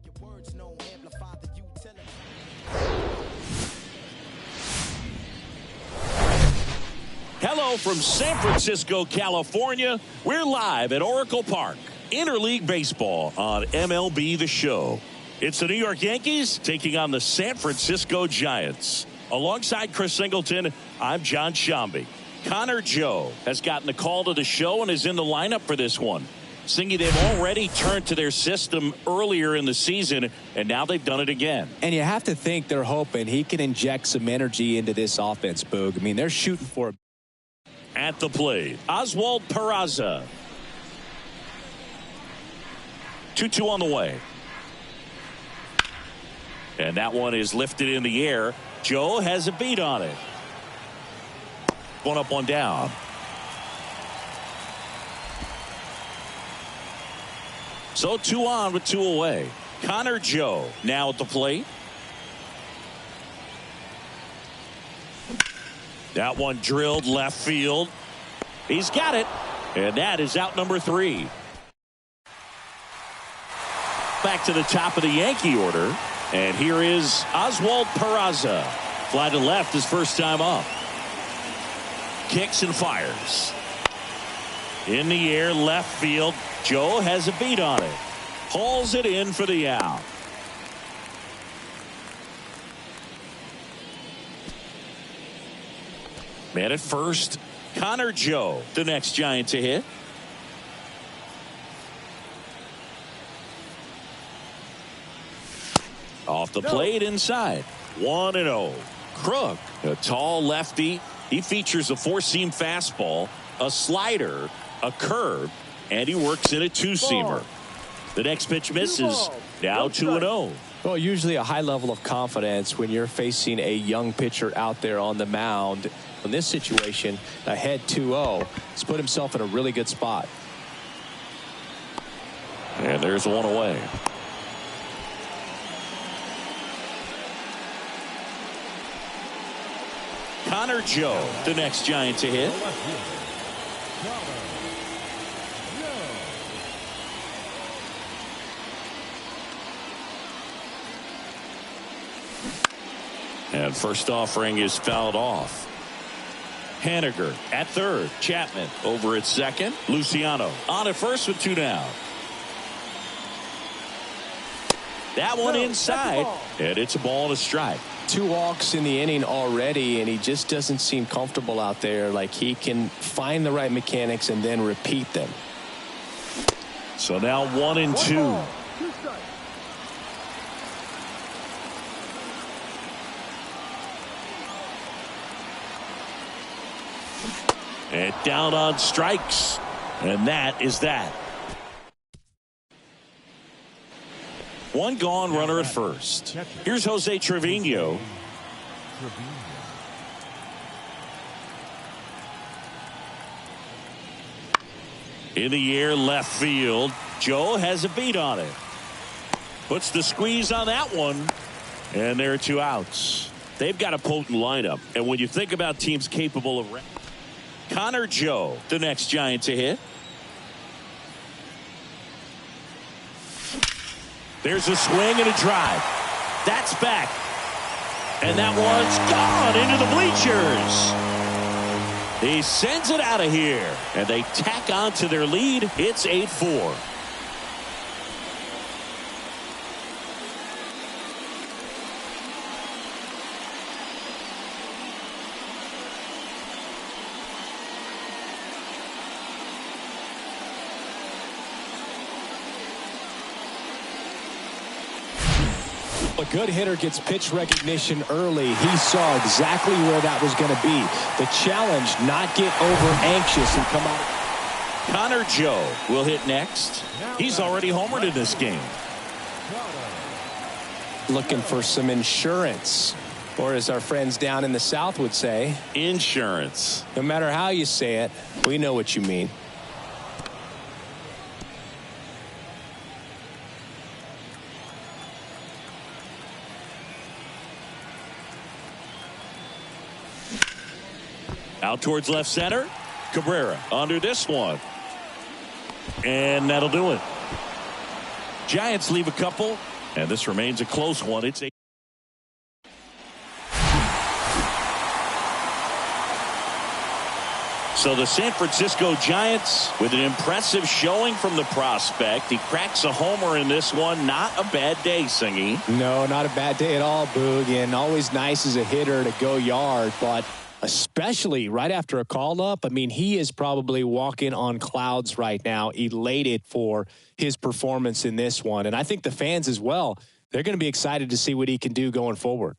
Your words no amplify the utility. Hello from San Francisco, California. We're live at Oracle Park. Interleague Baseball on MLB The Show. It's the New York Yankees taking on the San Francisco Giants. Alongside Chris Singleton, I'm John Shambi. Connor Joe has gotten the call to the show and is in the lineup for this one. Singy, they've already turned to their system earlier in the season, and now they've done it again. And you have to think they're hoping he can inject some energy into this offense, Boog. I mean, they're shooting for it. At the plate, Oswald Peraza. 2-2 on the way. And that one is lifted in the air. Joe has a beat on it. One up, one down. So 2 on with 2 away. Connor Joe now at the plate. That one drilled left field. He's got it. And that is out number 3. Back to the top of the Yankee order. And here is Oswald Peraza. Fly to left his first time up. Kicks and fires. In the air, left field. Joe has a beat on it. Hauls it in for the out. Man at first, Connor Joe, the next Giant to hit. Off the plate inside. 1-0. Crook, a tall lefty. He features a 4-seam fastball, a slider, a curve, and he works in a 2-seamer. The next pitch misses. Now 2-0. Well, usually a high level of confidence when you're facing a young pitcher out there on the mound. In this situation, ahead 2-0, he's put himself in a really good spot. And there's 1 away. Connor Joe, the next Giant to hit. And first offering is fouled off. Haniger at third. Chapman over at second. Luciano on at first with 2 down. That one inside. And it's a ball and a strike. 2 walks in the inning already, and he just doesn't seem comfortable out there. Like he can find the right mechanics and then repeat them. So now 1-2. And down on strikes. And that is that. 1 gone, runner at first. Here's Jose Trevino. In the air, left field. Joe has a beat on it. Puts the squeeze on that one. And there are 2 outs. They've got a potent lineup. And when you think about teams capable of... Connor Joe, the next Giant to hit. There's a swing and a drive. That's back. And that one's gone into the bleachers. He sends it out of here. And they tack on to their lead. It's 8-4. A good hitter gets pitch recognition early. He saw exactly where that was going to be. The challenge, not get over anxious and come out. Connor Joe will hit next. He's already homered in this game. Looking for some insurance, or as our friends down in the South would say, insurance. No matter how you say it, we know what you mean. Out towards left center. Cabrera under this one. And that'll do it. Giants leave a couple, and this remains a close one. It's a So the San Francisco Giants with an impressive showing from the prospect. He cracks a homer in this one. Not a bad day, Singy. No, not a bad day at all, Boog. And always nice as a hitter to go yard, but especially right after a call up. I mean, he is probably walking on clouds right now, elated for his performance in this one. And I think the fans as well, they're going to be excited to see what he can do going forward.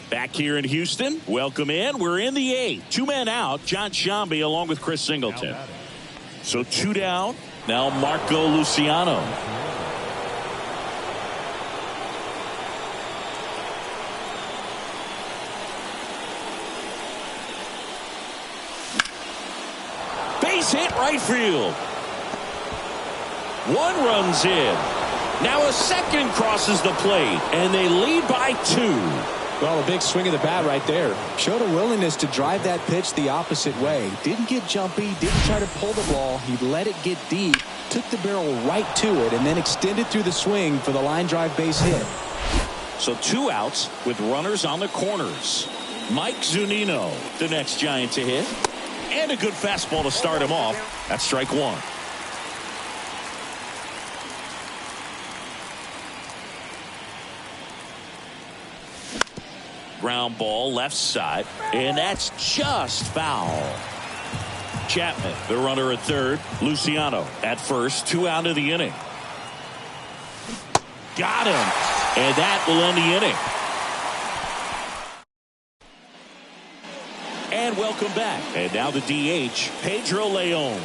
Back here in Houston, welcome in. We're in the eighth. 2 men out. John Sciambi along with Chris Singleton. So 2 down. Now Marco Luciano. Base hit right field. 1 runs in. Now a second crosses the plate, and they lead by 2. Well, a big swing of the bat right there. Showed a willingness to drive that pitch the opposite way. Didn't get jumpy, didn't try to pull the ball. He let it get deep, took the barrel right to it, and then extended through the swing for the line drive base hit. So 2 outs with runners on the corners. Mike Zunino, the next Giant to hit. And a good fastball to start him off. That's strike 1. Ground ball left side, and that's just foul. Chapman, the runner at third. Luciano at first. 2 out of the inning. Got him, and that will end the inning. And welcome back. And now the DH, Pedro Leon.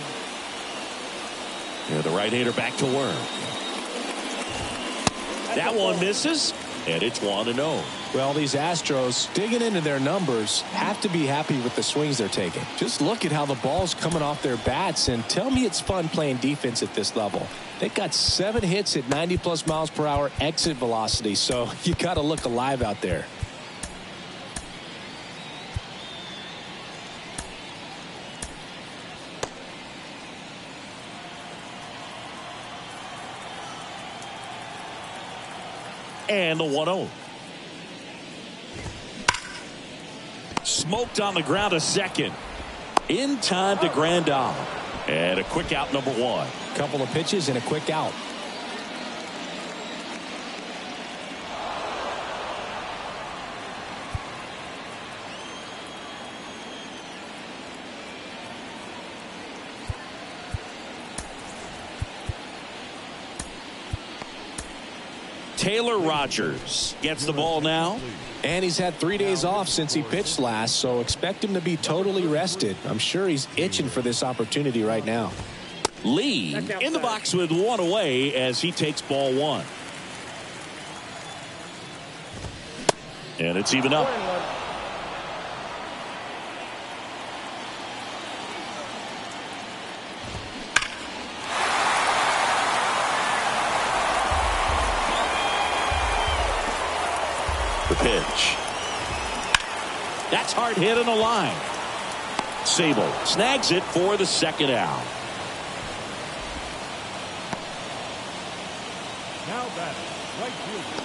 Yeah, the right-hander back to work. That one misses, and it's 1-0. Well, these Astros, digging into their numbers, have to be happy with the swings they're taking. Just look at how the ball's coming off their bats, and tell me it's fun playing defense at this level. They've got 7 hits at 90+ miles per hour exit velocity, so you got to look alive out there. And the 1-0. Smoked on the ground a second. In time to Grandal. And a quick out, number 1. Couple of pitches and a quick out. Taylor Rogers gets the ball now. And he's had 3 days off since he pitched last, so expect him to be totally rested. I'm sure he's itching for this opportunity right now. Lee in the box with 1 away as he takes ball 1. And it's even up. The pitch. That's hard hit on the line. Sable snags it for the second out. Now batting, right fielder,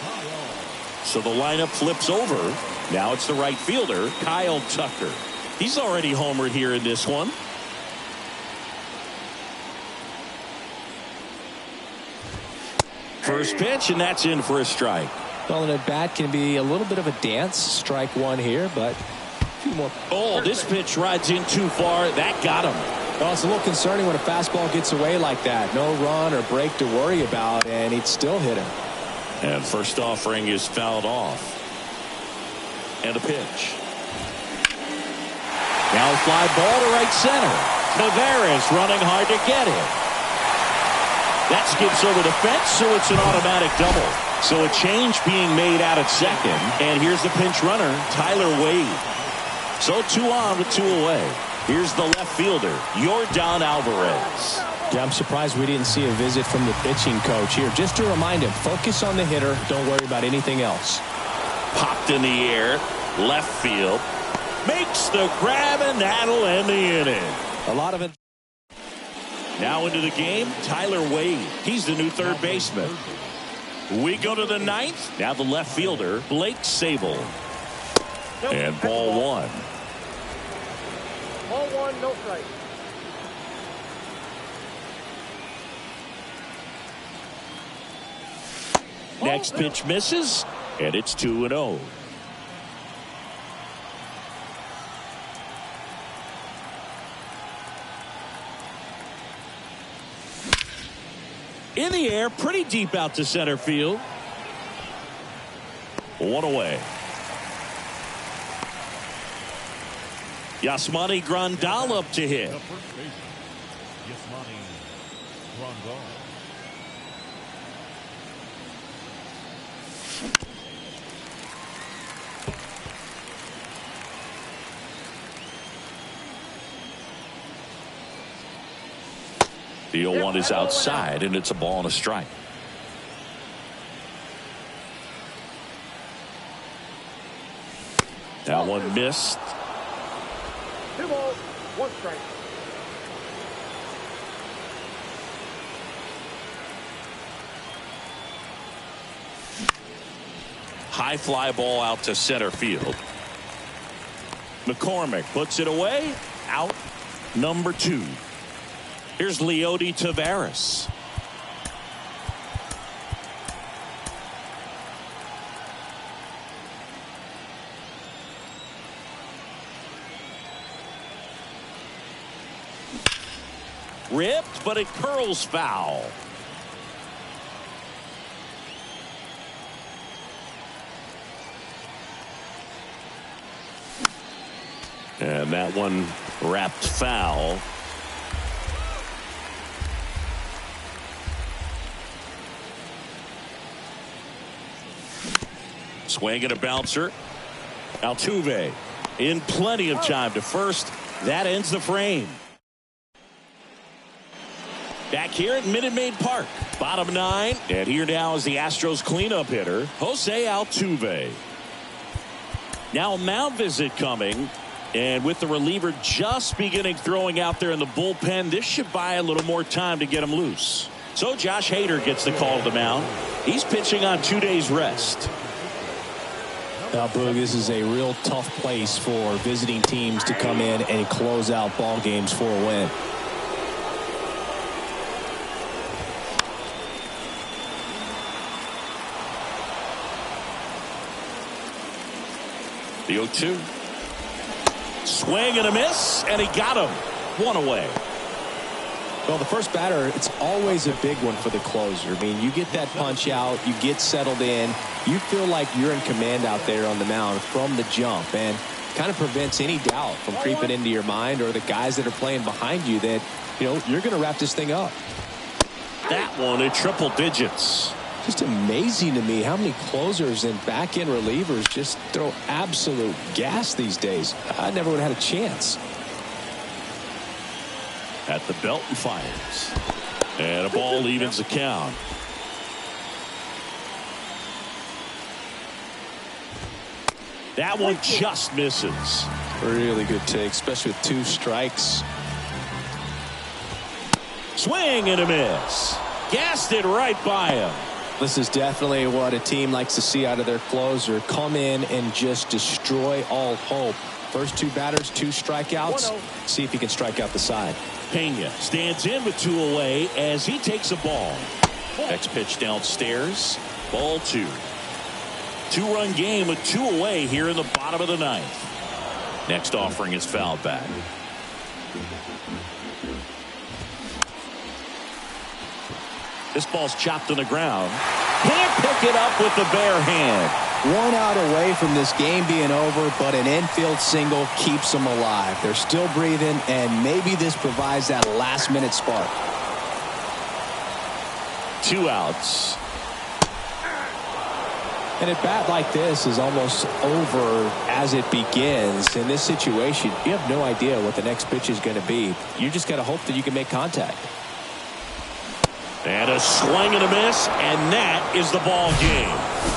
Kyle. So the lineup flips over. Now it's the right fielder, Kyle Tucker. He's already homered here in this one. First pitch, and that's in for a strike. Well, an at-bat can be a little bit of a dance. Strike one here, but a few more. Oh, this pitch rides in too far. That got him. Well, it's a little concerning when a fastball gets away like that. No run or break to worry about, and he'd still hit him. And first offering is fouled off. And a pitch. Now a fly ball to right center. Tavares running hard to get it. That skips over the fence, so it's an automatic double. So a change being made out at second. And here's the pinch runner, Tyler Wade. So 2 on with 2 away. Here's the left fielder, Yordan Alvarez. Yeah, I'm surprised we didn't see a visit from the pitching coach here. Just to remind him, focus on the hitter. Don't worry about anything else. Popped in the air, left field. Makes the grab, and that'll end the inning. A lot of it. Now into the game, Tyler Wade. He's the new third baseman. We go to the 9th. Now the left fielder, Blake Sable. And ball 1. Ball 1, no strike. Next pitch misses, and it's 2-0. In the air, pretty deep out to center field. 1 away. Yasmani Grandal up to hit. The first baseman, Yasmani Grandal. The 0-1 is outside, and it's a ball and a strike. That one missed. 2 balls, 1 strike. High fly ball out to center field. McCormick puts it away. Out number 2. Here's Leody Taveras. Ripped, but it curls foul. And that one wrapped foul. Swing and a bouncer. Altuve in plenty of time to first. That ends the frame. Back here at Minute Maid Park, bottom 9, and here now is the Astros cleanup hitter, Jose Altuve. Now a mound visit coming, and with the reliever just beginning throwing out there in the bullpen, this should buy a little more time to get him loose. So Josh Hader gets the call to the mound. He's pitching on 2 days rest. Now, Boog, this is a real tough place for visiting teams to come in and close out ball games for a win. The 0-2. Swing and a miss, and he got him. 1 away. Well, the first batter, it's always a big one for the closer. I mean, you get that punch out, you get settled in, you feel like you're in command out there on the mound from the jump, and kind of prevents any doubt from creeping into your mind or the guys that are playing behind you that, you know, you're going to wrap this thing up. That one in triple digits. Just amazing to me how many closers and back-end relievers just throw absolute gas these days. I never would have had a chance. At the belt and fires. And a ball evens the count. That one just misses. Really good take, especially with 2 strikes. Swing and a miss. Gassed it right by him. This is definitely what a team likes to see out of their closer. Come in and just destroy all hope. First 2 batters, 2 strikeouts. See if he can strike out the side. Pena stands in with 2 away as he takes a ball. Next pitch downstairs. Ball 2. Two-run game with 2 away here in the bottom of the 9th. Next offering is fouled back. This ball's chopped on the ground. Can't pick it up with the bare hand. 1 out away from this game being over, but an infield single keeps them alive. They're still breathing, and maybe this provides that last-minute spark. 2 outs. And a bat like this is almost over as it begins. In this situation, you have no idea what the next pitch is going to be. You just got to hope that you can make contact. And a swing and a miss, and that is the ball game.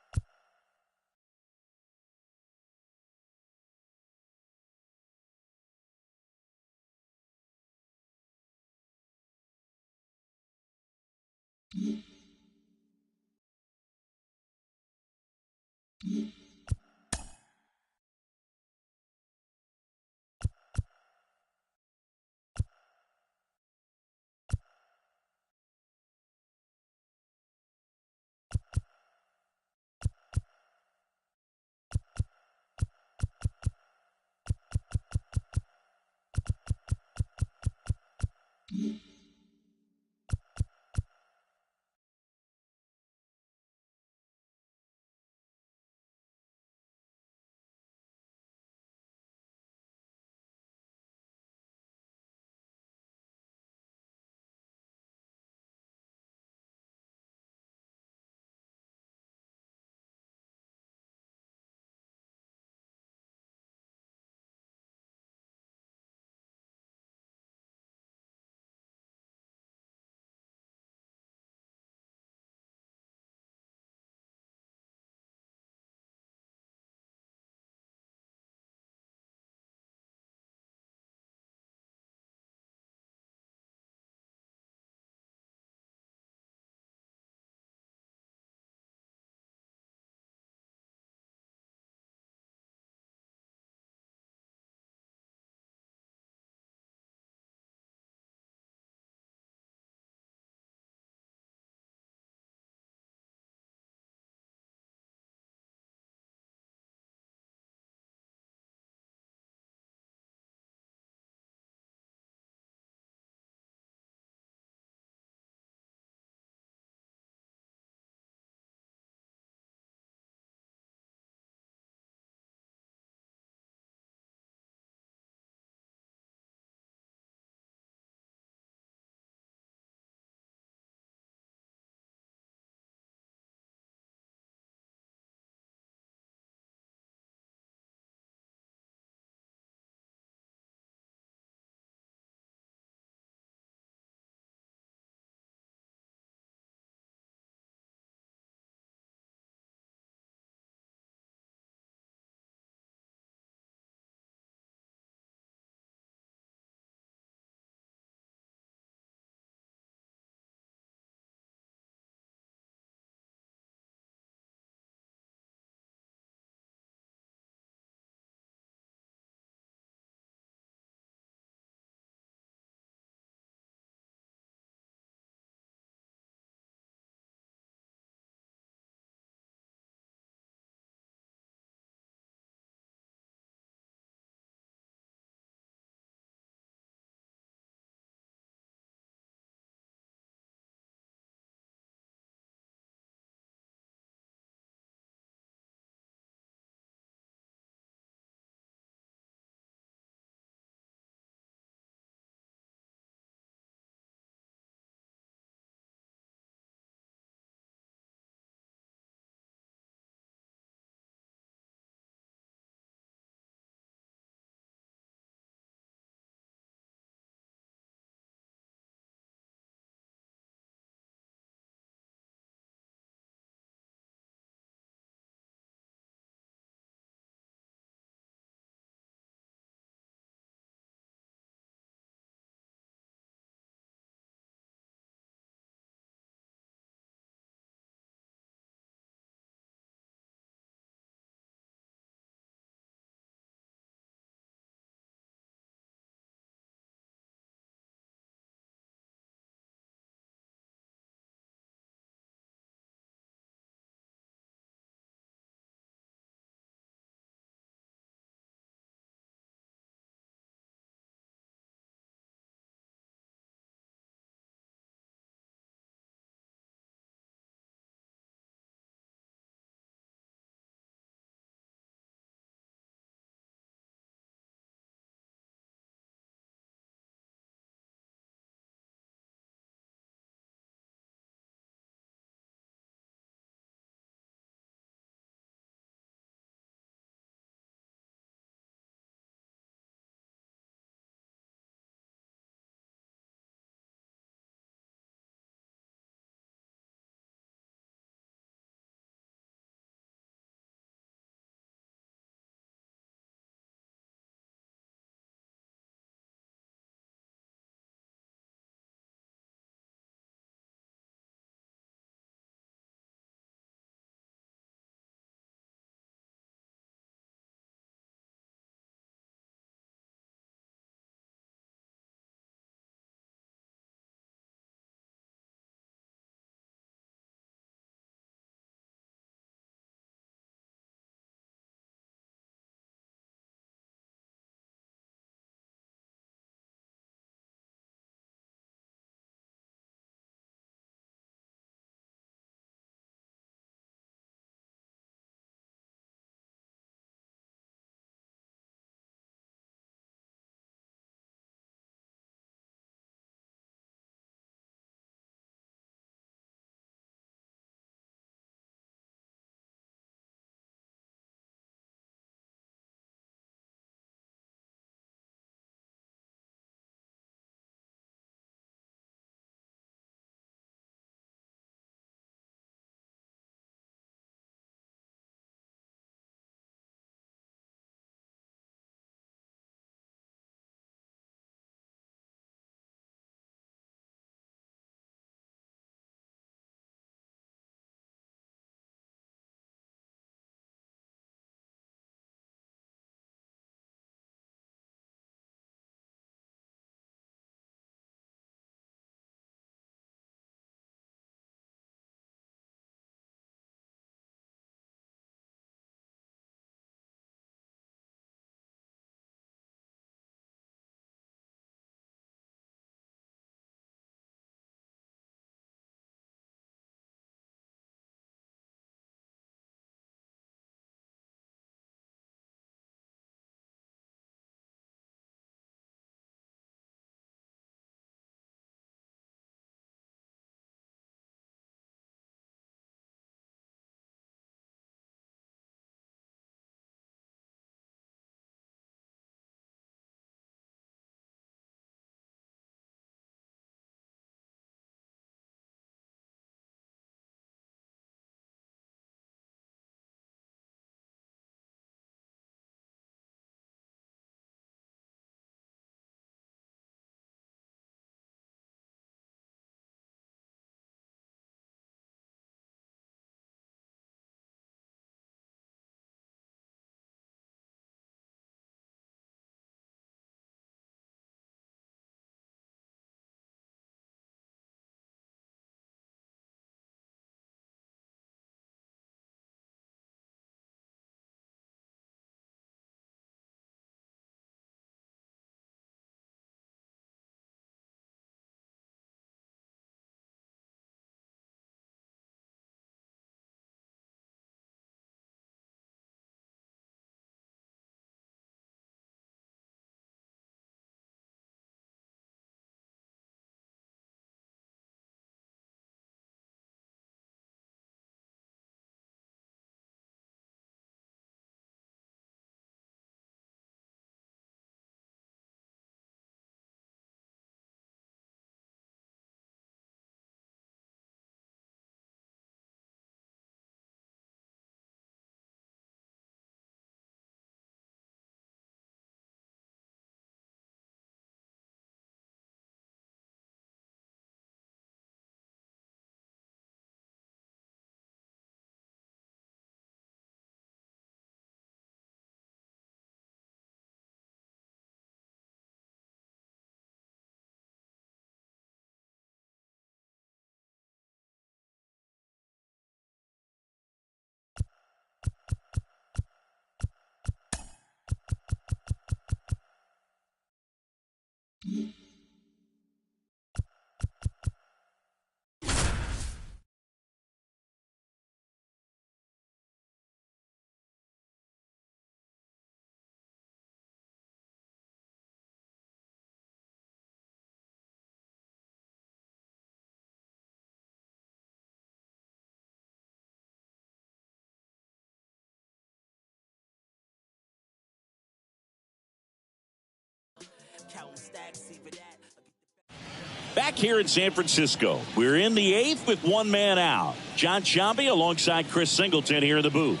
Back here in San Francisco, we're in the 8th with one man out. John Sciambi alongside Chris Singleton here in the booth.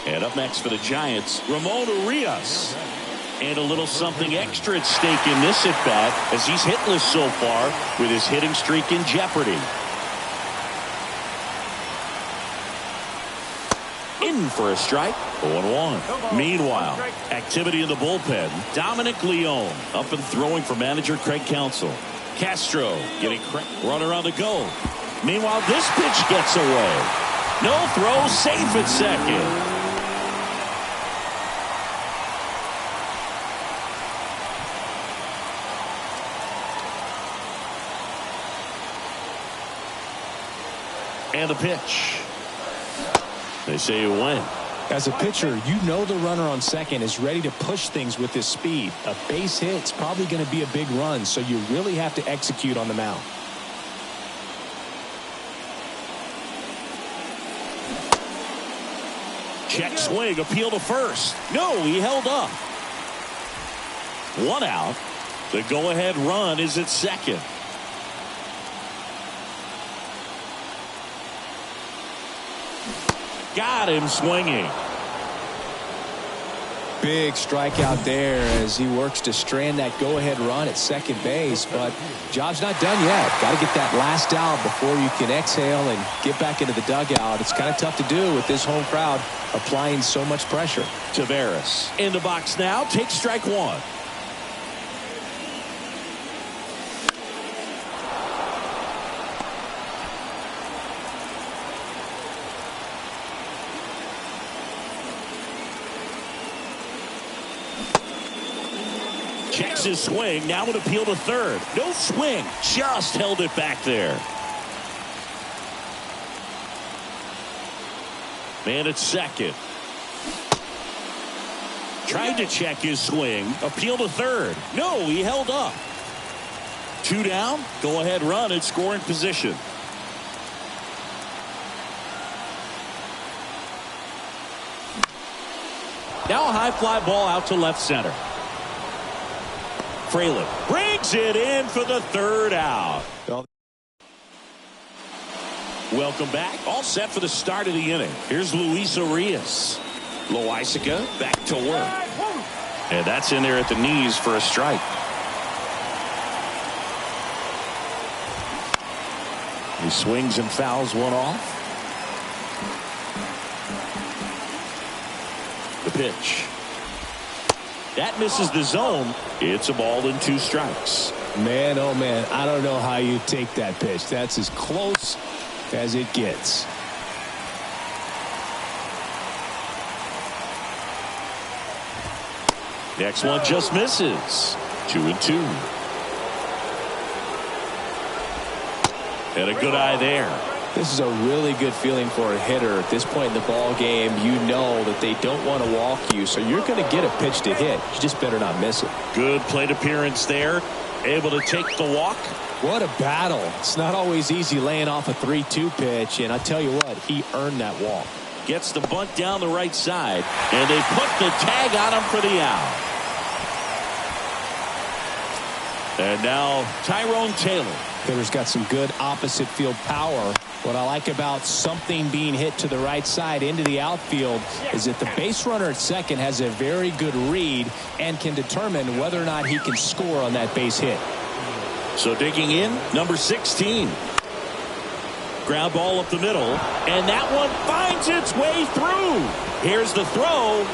And up next for the Giants, Ramon Urias. And a little something extra at stake in this at-bat as he's hitless so far with his hitting streak in jeopardy. In for a strike, 0-1. Meanwhile, activity in the bullpen. Dominic Leone up and throwing for manager Craig Counsell. Castro getting runner on the go. Meanwhile, this pitch gets away. No throw, safe at second. And the pitch. They say you win. As a pitcher, you know the runner on second is ready to push things with his speed. A base hit's probably going to be a big run, so you really have to execute on the mound. Check swing, appeal to first. No, he held up. One out. The go-ahead run is at second. Got him swinging. Big strikeout there as he works to strand that go-ahead run at second base, but job's not done yet. Got to get that last out before you can exhale and get back into the dugout. It's kind of tough to do with this home crowd applying so much pressure. Taveras in the box now, takes strike one. Checks his swing, now an appeal to third. No swing, just held it back there. Man at second. Tried to check his swing, appeal to third. No, he held up. Two down, go ahead run in scoring position. Now a high fly ball out to left center. Fraley brings it in for the third out. Welcome back. All set for the start of the inning. Here's Luis Urias. Loaisiga back to work. And that's in there at the knees for a strike. He swings and fouls one off. The pitch. That misses the zone. It's a ball and two strikes. Man, oh man, I don't know how you take that pitch. That's as close as it gets. Next one just misses. 2-2. And a good eye there. This is a really good feeling for a hitter at this point in the ball game. You know that they don't want to walk you, so you're going to get a pitch to hit. You just better not miss it. Good plate appearance there. Able to take the walk. What a battle. It's not always easy laying off a 3-2 pitch, and I tell you what, he earned that walk. Gets the bunt down the right side, and they put the tag on him for the out. And now Tyrone Taylor. Hitter's got some good opposite field power. What I like about something being hit to the right side into the outfield is that the base runner at second has a very good read and can determine whether or not he can score on that base hit. So digging in, number 16. Ground ball up the middle, and that one finds its way through. Here's the throw.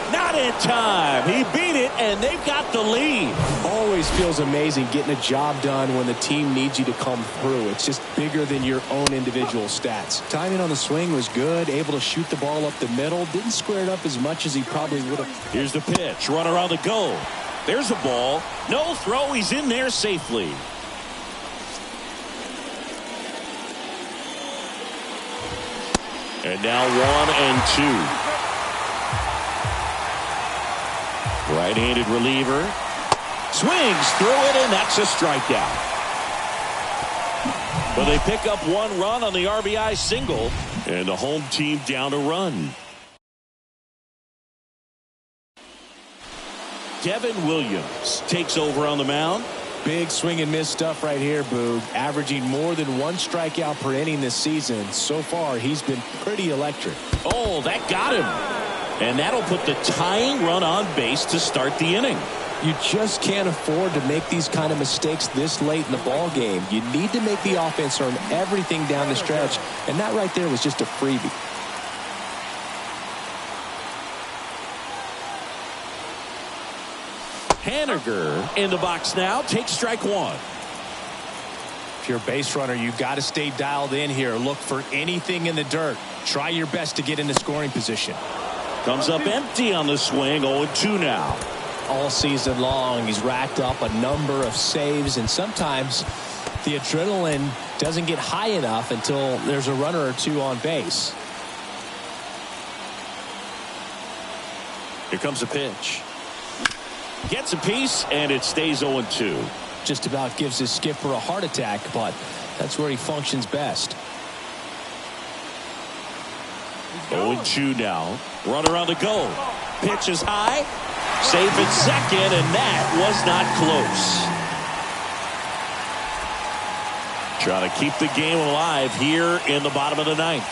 Not in time. He beat it, and they've got the lead. Always feels amazing getting a job done when the team needs you to come through. It's just bigger than your own individual stats. Timing on the swing was good, able to shoot the ball up the middle. Didn't square it up as much as he probably would have. Here's the pitch. Runner on the go. There's the ball. No throw. He's in there safely. And now 1-2. Right-handed reliever. Swings through it, and that's a strikeout. But they pick up one run on the RBI single. And the home team down a run. Devin Williams takes over on the mound. Big swing and miss stuff right here, Boog. Averaging more than 1 strikeout per inning this season. So far, he's been pretty electric. Oh, that got him. And that'll put the tying run on base to start the inning. You just can't afford to make these kind of mistakes this late in the ball game. You need to make the offense earn everything down the stretch, and that right there was just a freebie. Haniger in the box now. Takes strike 1. If you're a base runner, you've got to stay dialed in here. Look for anything in the dirt. Try your best to get into scoring position. Comes up empty on the swing. 0-2 now. All season long, he's racked up a number of saves, and sometimes the adrenaline doesn't get high enough until there's a runner or two on base. Here comes a pitch. Gets a piece, and it stays 0-2. Just about gives his skipper a heart attack, but that's where he functions best. 0-2 now. Runner on the go. Pitch is high. Safe at second, and that was not close. Trying to keep the game alive here in the bottom of the 9th.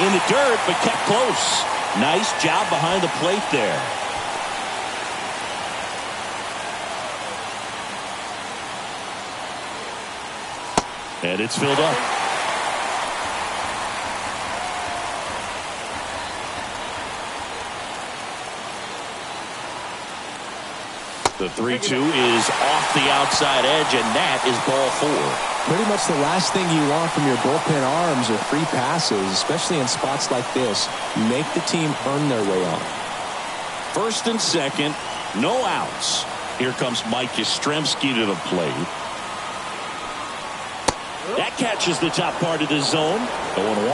In the dirt, but kept close. Nice job behind the plate there. And it's filled up. The 3-2 is off the outside edge, and that is ball 4. Pretty much the last thing you want from your bullpen arms are free passes, especially in spots like this. Make the team earn their way on. First and second, no outs. Here comes Mike Yastrzemski to the plate. That catches the top part of the zone. 0-1.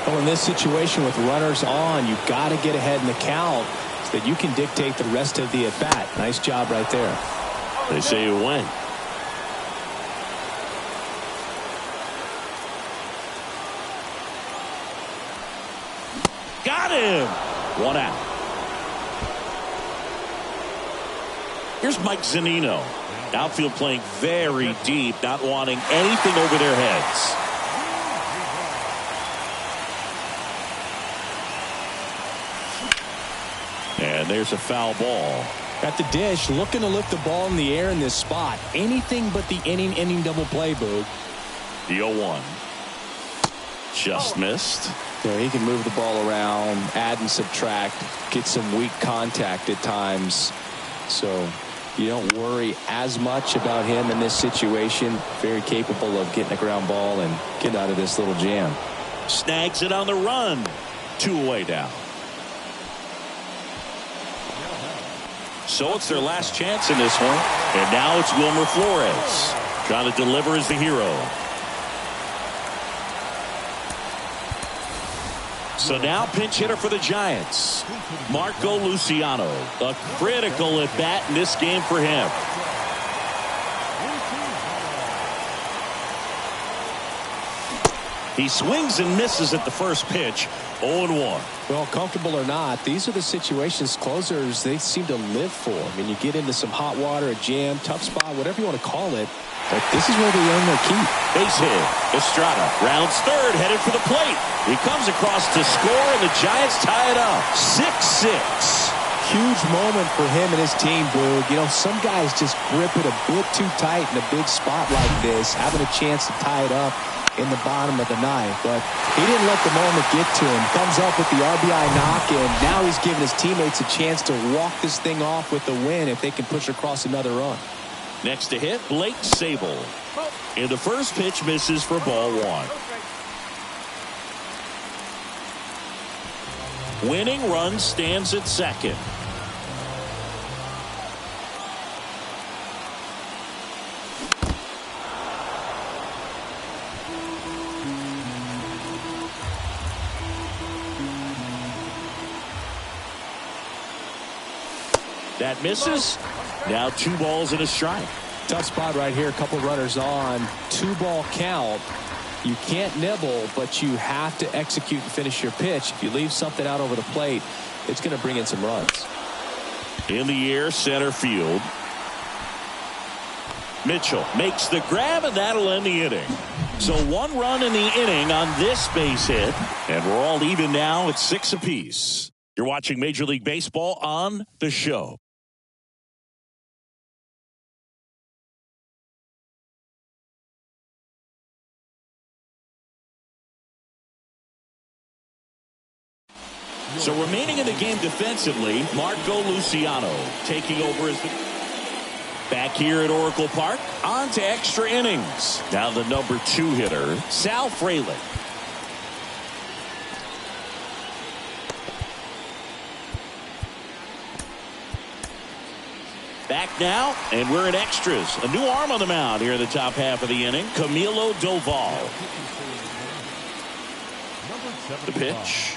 Well, in this situation with runners on, you've got to get ahead in the count so that you can dictate the rest of the at-bat. Nice job right there. They say it went. Got him. 1 out. Here's Mike Zunino. Outfield playing very deep, not wanting anything over their heads. And there's a foul ball. At the dish, looking to lift the ball in the air in this spot. Anything but the inning double play, Boog. The 0-1. Just missed. Yeah, he can move the ball around, add and subtract, get some weak contact at times. So you don't worry as much about him in this situation. Very capable of getting a ground ball and getting out of this little jam. Snags it on the run. 2 away now. So it's their last chance in this one. And now it's Wilmer Flores. Trying to deliver as the hero. So now pinch hitter for the Giants, Marco Luciano. A critical at bat in this game for him. He swings and misses at the first pitch. 0-1. Well, comfortable or not, these are the situations closers they seem to live for. I mean, you get into some hot water, a jam, tough spot, whatever you want to call it. But this is where they earn their keep. Base hit. Estrada rounds third, headed for the plate. He comes across to score, and the Giants tie it up. 6-6. Huge moment for him and his team, Boog. You know, some guys just grip it a bit too tight in a big spot like this, having a chance to tie it up in the bottom of the 9th. But he didn't let the moment get to him. Thumbs up with the RBI knock, and now he's giving his teammates a chance to walk this thing off with the win if they can push across another run. Next to hit, Blake Sable. And the first pitch misses for ball 1. Winning run stands at second. That misses. Now 2 balls and a strike. Tough spot right here. A couple runners on. 2-ball count. You can't nibble, but you have to execute and finish your pitch. If you leave something out over the plate, it's going to bring in some runs. In the air, center field. Mitchell makes the grab, and that'll end the inning. So 1 run in the inning on this base hit, and we're all even now at 6 apiece. You're watching Major League Baseball on The Show. So remaining in the game defensively, Marco Luciano taking over as the back here at Oracle Park. On to extra innings. Now the number 2 hitter, Sal Frelick. Back now, and we're at extras. A new arm on the mound here in the top half of the inning, Camilo Doval. The pitch.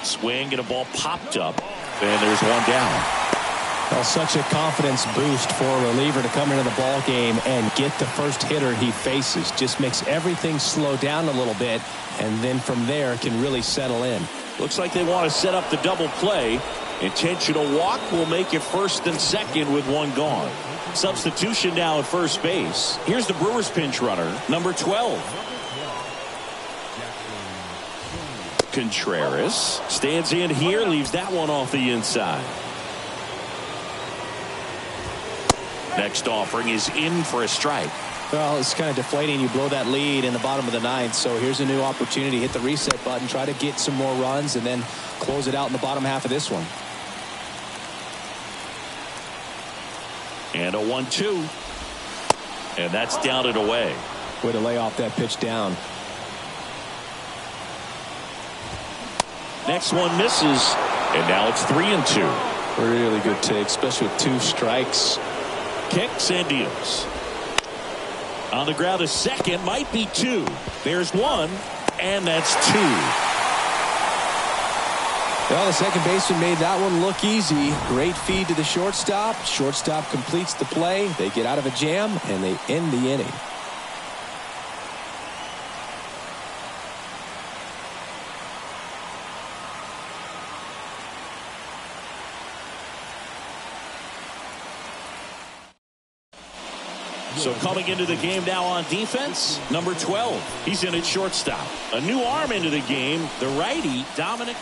Swing and a ball popped up, and there's one down. Well, such a confidence boost for a reliever to come into the ball game and get the first hitter he faces. Just makes everything slow down a little bit, and then from there can really settle in. Looks like they want to set up the double play. Intentional walk will make it first and second with 1 gone. Substitution now at first base. Here's the Brewers pinch runner, number 12. Contreras stands in here, leaves that one off the inside. Next offering is in for a strike. Well, it's kind of deflating. You blow that lead in the bottom of the 9th, so here's a new opportunity. Hit the reset button, try to get some more runs, and then close it out in the bottom half of this one. And a 1-2. And that's down and away. Way to lay off that pitch down. Next one misses, and now it's 3-2. Really good take, especially with 2 strikes. Kicks and deals. On the ground, a second, might be 2. There's 1, and that's 2. Well, the second baseman made that one look easy. Great feed to the shortstop. Shortstop completes the play. They get out of a jam, and they end the inning. So coming into the game now on defense, number 12. He's in at shortstop. A new arm into the game, the righty, Dominic.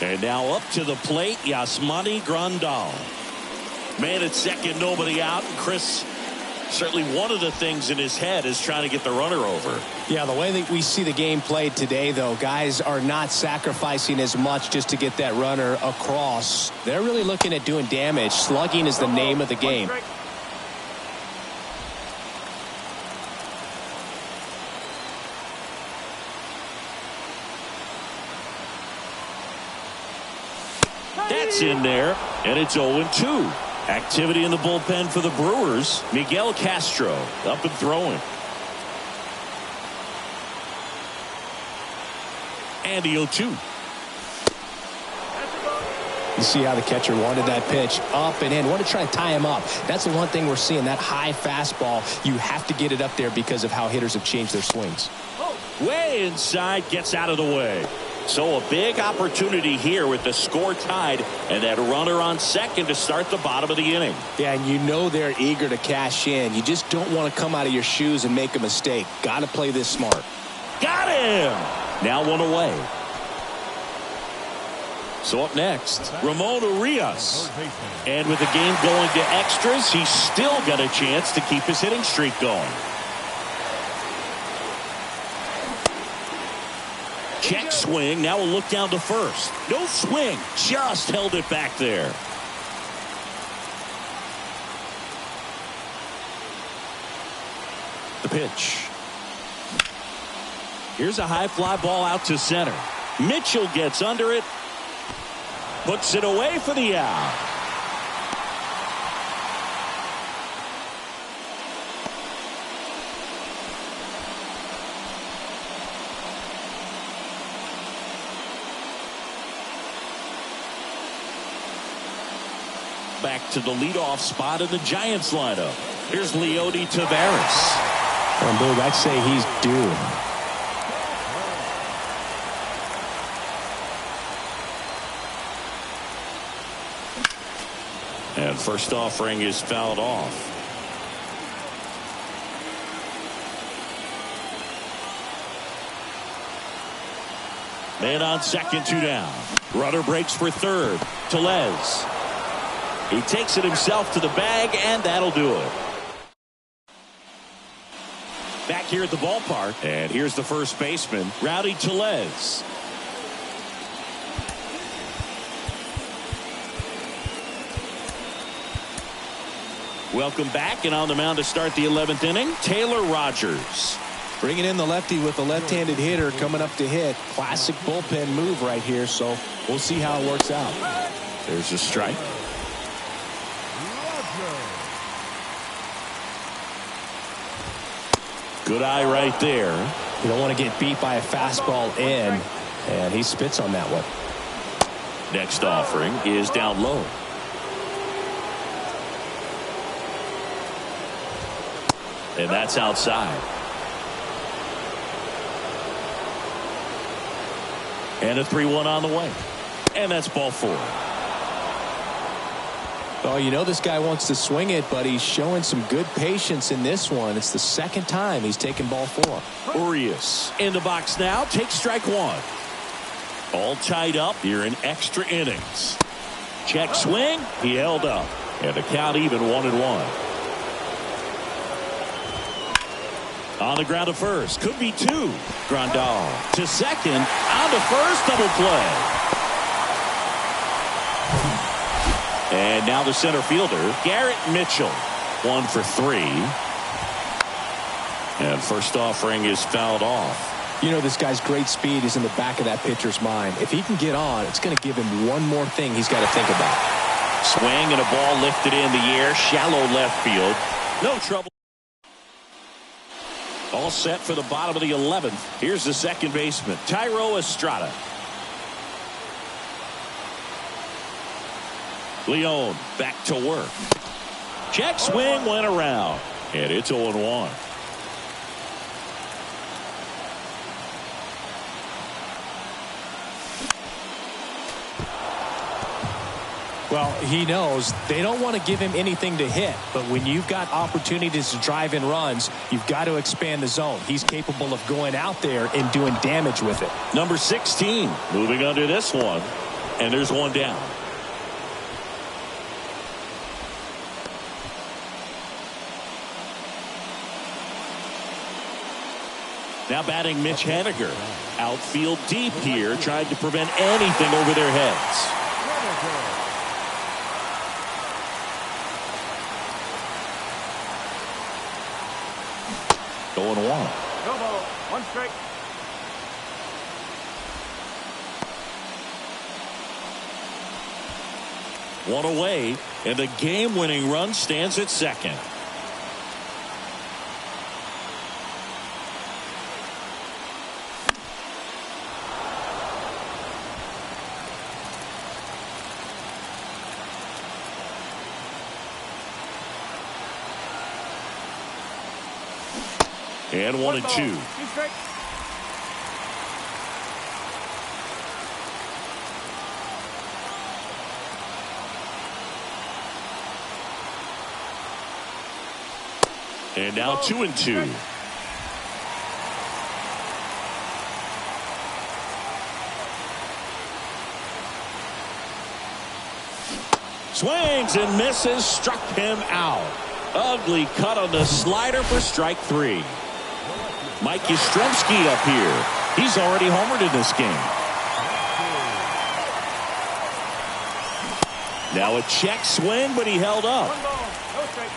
And now up to the plate, Yasmani Grandal. Man at second, nobody out. Chris, certainly one of the things in his head is trying to get the runner over. Yeah, the way that we see the game played today, though, guys are not sacrificing as much just to get that runner across. They're really looking at doing damage. Slugging is the name of the game. That's in there, and it's 0-2. Activity in the bullpen for the Brewers. Miguel Castro up and throwing. And the 0-2. You see how the catcher wanted that pitch up and in. Want to try and tie him up. That's the one thing we're seeing, that high fastball. You have to get it up there because of how hitters have changed their swings. Way inside, gets out of the way. So a big opportunity here with the score tied and that runner on second to start the bottom of the inning. Yeah, and you know they're eager to cash in. You just don't want to come out of your shoes and make a mistake. Got to play this smart. Got him! Now 1 away. So up next, Ramon Urias. And with the game going to extras, he's still got a chance to keep his hitting streak going. Check swing. Now we'll look down to first. No swing. Just held it back there. The pitch. Here's a high fly ball out to center. Mitchell gets under it. Puts it away for the out. back to the leadoff spot in the Giants lineup. Here's Leody Taveras. And Boog, I'd say he's due. And first offering is fouled off. Man on second, 2 down. Runner breaks for third. Tellez. He takes it himself to the bag, and that'll do it. Back here at the ballpark, and here's the first baseman, Rowdy Tellez. Welcome back, and on the mound to start the 11th inning, Taylor Rogers. Bringing in the lefty with the left-handed hitter coming up to hit. Classic bullpen move right here, so we'll see how it works out. There's a strike. Good eye right there. You don't want to get beat by a fastball in, and he spits on that one. Next offering is down low. And that's outside. And a 3-1 on the way. And that's ball 4. Oh, you know this guy wants to swing it, but he's showing some good patience in this one. It's the second time he's taken ball 4. Urias in the box now. Takes strike 1. All tied up here in extra innings. Check swing. He held up. And the count even 1-1. On the ground to first. Could be 2. Grandal to second. On to first. Double play. And now the center fielder, Garrett Mitchell. 1 for 3. And first offering is fouled off. You know this guy's great speed is in the back of that pitcher's mind. If he can get on, it's going to give him one more thing he's got to think about. Swing and a ball lifted in the air. Shallow left field. No trouble. All set for the bottom of the 11th. Here's the second baseman, Thairo Estrada. Leon back to work. Check swing went around. And it's 0-1. Well, he knows they don't want to give him anything to hit, but when you've got opportunities to drive in runs, you've got to expand the zone. He's capable of going out there and doing damage with it. Number 16 moving under this one, and there's 1 down. Now batting Mitch Haniger. Outfield deep here, trying to prevent anything over their heads. Going 1. No ball. 1 strike. One away, and the game-winning run stands at second. And 1-2. 2 strikes. And now 2-2. Swings and misses, struck him out. Ugly cut on the slider for strike 3. Mike Yastrzemski up here. He's already homered in this game. Now a check swing, but he held up. 1 ball. No strike.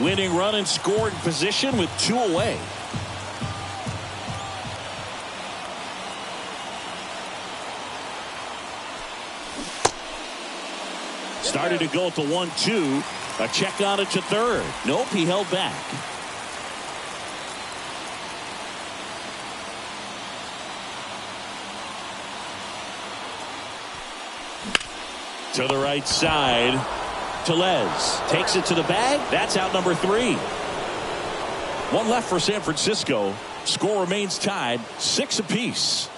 Winning run in scoring position with 2 away. Started to go at the 1-2. A check on it to third. Nope, he held back. To the right side. Tellez takes it to the bag. That's out number 3. One left for San Francisco. Score remains tied, 6 apiece.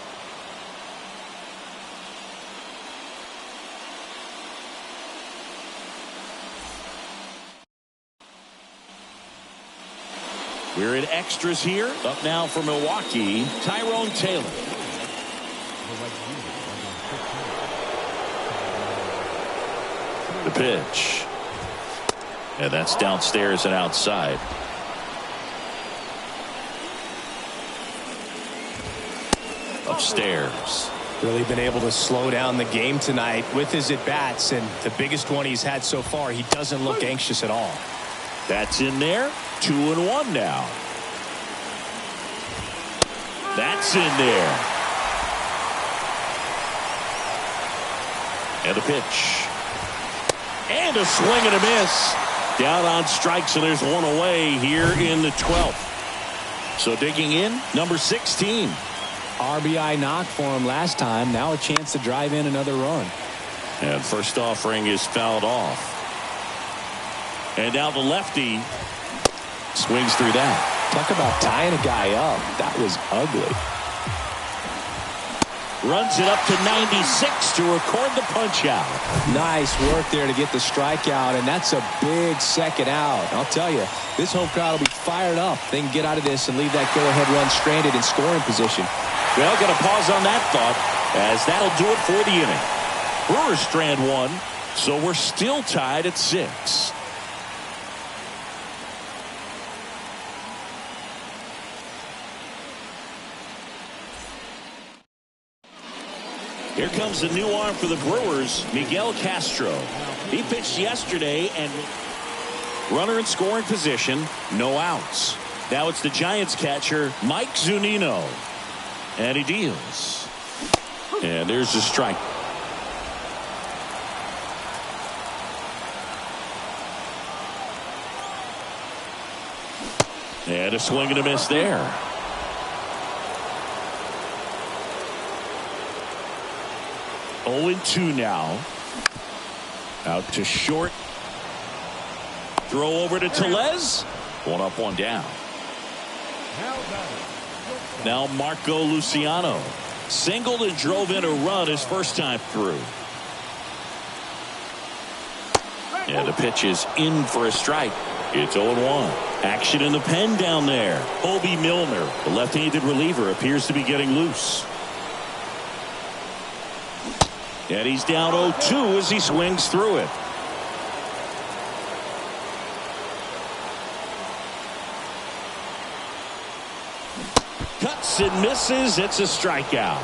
We're in extras here. Up now for Milwaukee, Tyrone Taylor. The pitch. And that's downstairs and outside. Upstairs. Really been able to slow down the game tonight with his at-bats, and the biggest one he's had so far, he doesn't look anxious at all. That's in there. 2-1 now. That's in there. And a pitch. And a swing and a miss. Down on strikes, and there's one away here in the 12th. So digging in, number 16. RBI knock for him last time. Now a chance to drive in another run. And first offering is fouled off. And now the lefty swings through that. Talk about tying a guy up. That was ugly. Runs it up to 96 to record the punch out. Nice work there to get the strikeout, and that's a big second out. I'll tell you, this home crowd will be fired up. They can get out of this and leave that go-ahead run stranded in scoring position. Well, got to pause on that thought, as that'll do it for the inning. Brewers strand 1, so we're still tied at 6. Here comes the new arm for the Brewers, Miguel Castro. He pitched yesterday, and runner in scoring position, no outs. Now it's the Giants catcher, Mike Zunino. And he deals. And there's the strike. And a swing and a miss there. Oh, 0-2 now. Out to short. Throw over to Tellez. 1 up, 1 down. Now Marco Luciano. Singled and drove in a run his first time through. And the pitch is in for a strike. It's 0-1. Action in the pen down there. Obi Milner, the left-handed reliever, appears to be getting loose. And he's down 0-2 as he swings through it. Cuts and misses. It's a strikeout.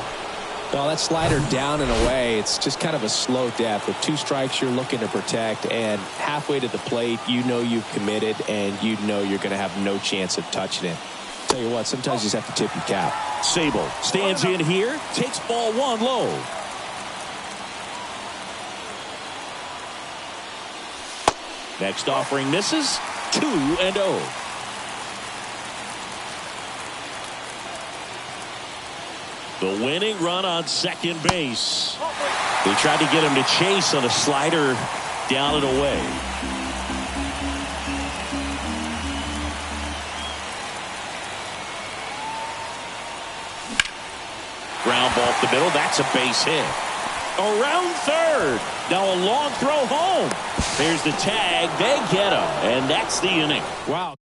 Well, that slider down and away, it's just kind of a slow death. With 2 strikes you're looking to protect, and halfway to the plate, you know you've committed, and you know you're going to have no chance of touching it. Tell you what, sometimes you just have to tip your cap. Sable stands in here, takes ball 1 low. Next offering misses. 2-0. The winning run on second base. They tried to get him to chase on a slider down and away. Ground ball up the middle. That's a base hit. Around third. Now a long throw home. There's the tag. They get him. And that's the inning. Wow.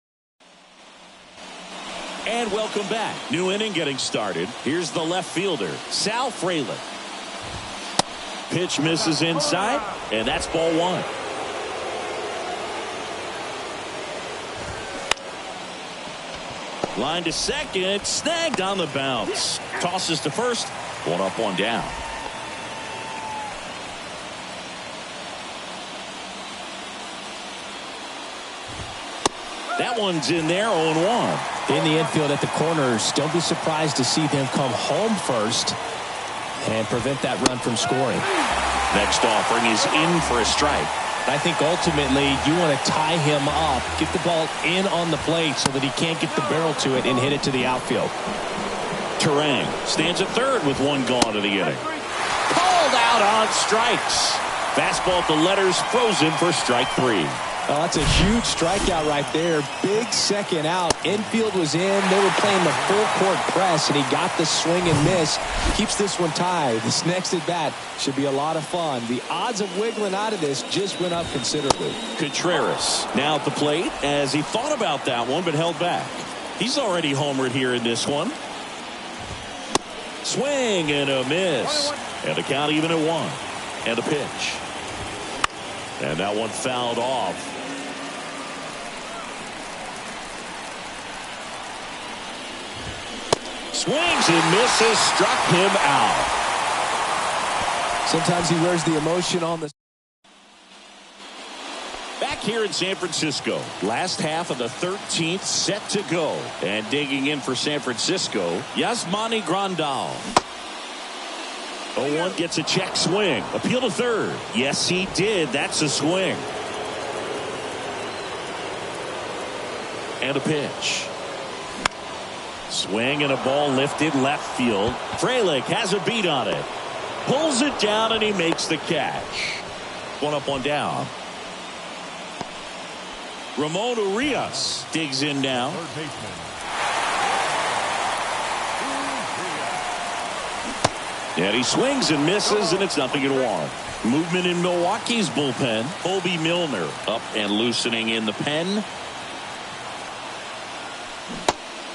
And welcome back. New inning getting started. Here's the left fielder, Sal Frelick. Pitch misses inside, and that's ball 1. Line to second, snagged on the bounce. Tosses to first, 1 up, 1 down. That one's in there, 0-1. In the infield at the corners, don't be surprised to see them come home first. and prevent that run from scoring. Next offering is in for a strike. I think ultimately you want to tie him up, get the ball in on the plate so that he can't get the barrel to it and hit it to the outfield. Terang stands at third with one gone in the inning. Called out on strikes. Fastball at the letters, frozen for strike 3. Oh, that's a huge strikeout right there. Big second out. Infield was in. They were playing the full court press, and he got the swing and miss. Keeps this one tied. This next at bat should be a lot of fun. The odds of wiggling out of this just went up considerably. Contreras now at the plate as he thought about that one but held back. He's already homered here in this one. Swing and a miss. And the count even at 1. And a pitch. And that one fouled off. Swings and misses, struck him out. Sometimes he wears the emotion on the... Back here in San Francisco, last half of the 13th set to go. And digging in for San Francisco, Yasmani Grandal. 0-1 gets a check swing. Appeal to third. Yes, he did. That's a swing. And a pitch. Swing and a ball lifted left field. Frelick has a beat on it. Pulls it down and he makes the catch. One up, one down. Ramon Urias digs in now. Third baseman. And he swings and misses, and it's 0-1. Movement in Milwaukee's bullpen. Bobby Milner up and loosening in the pen.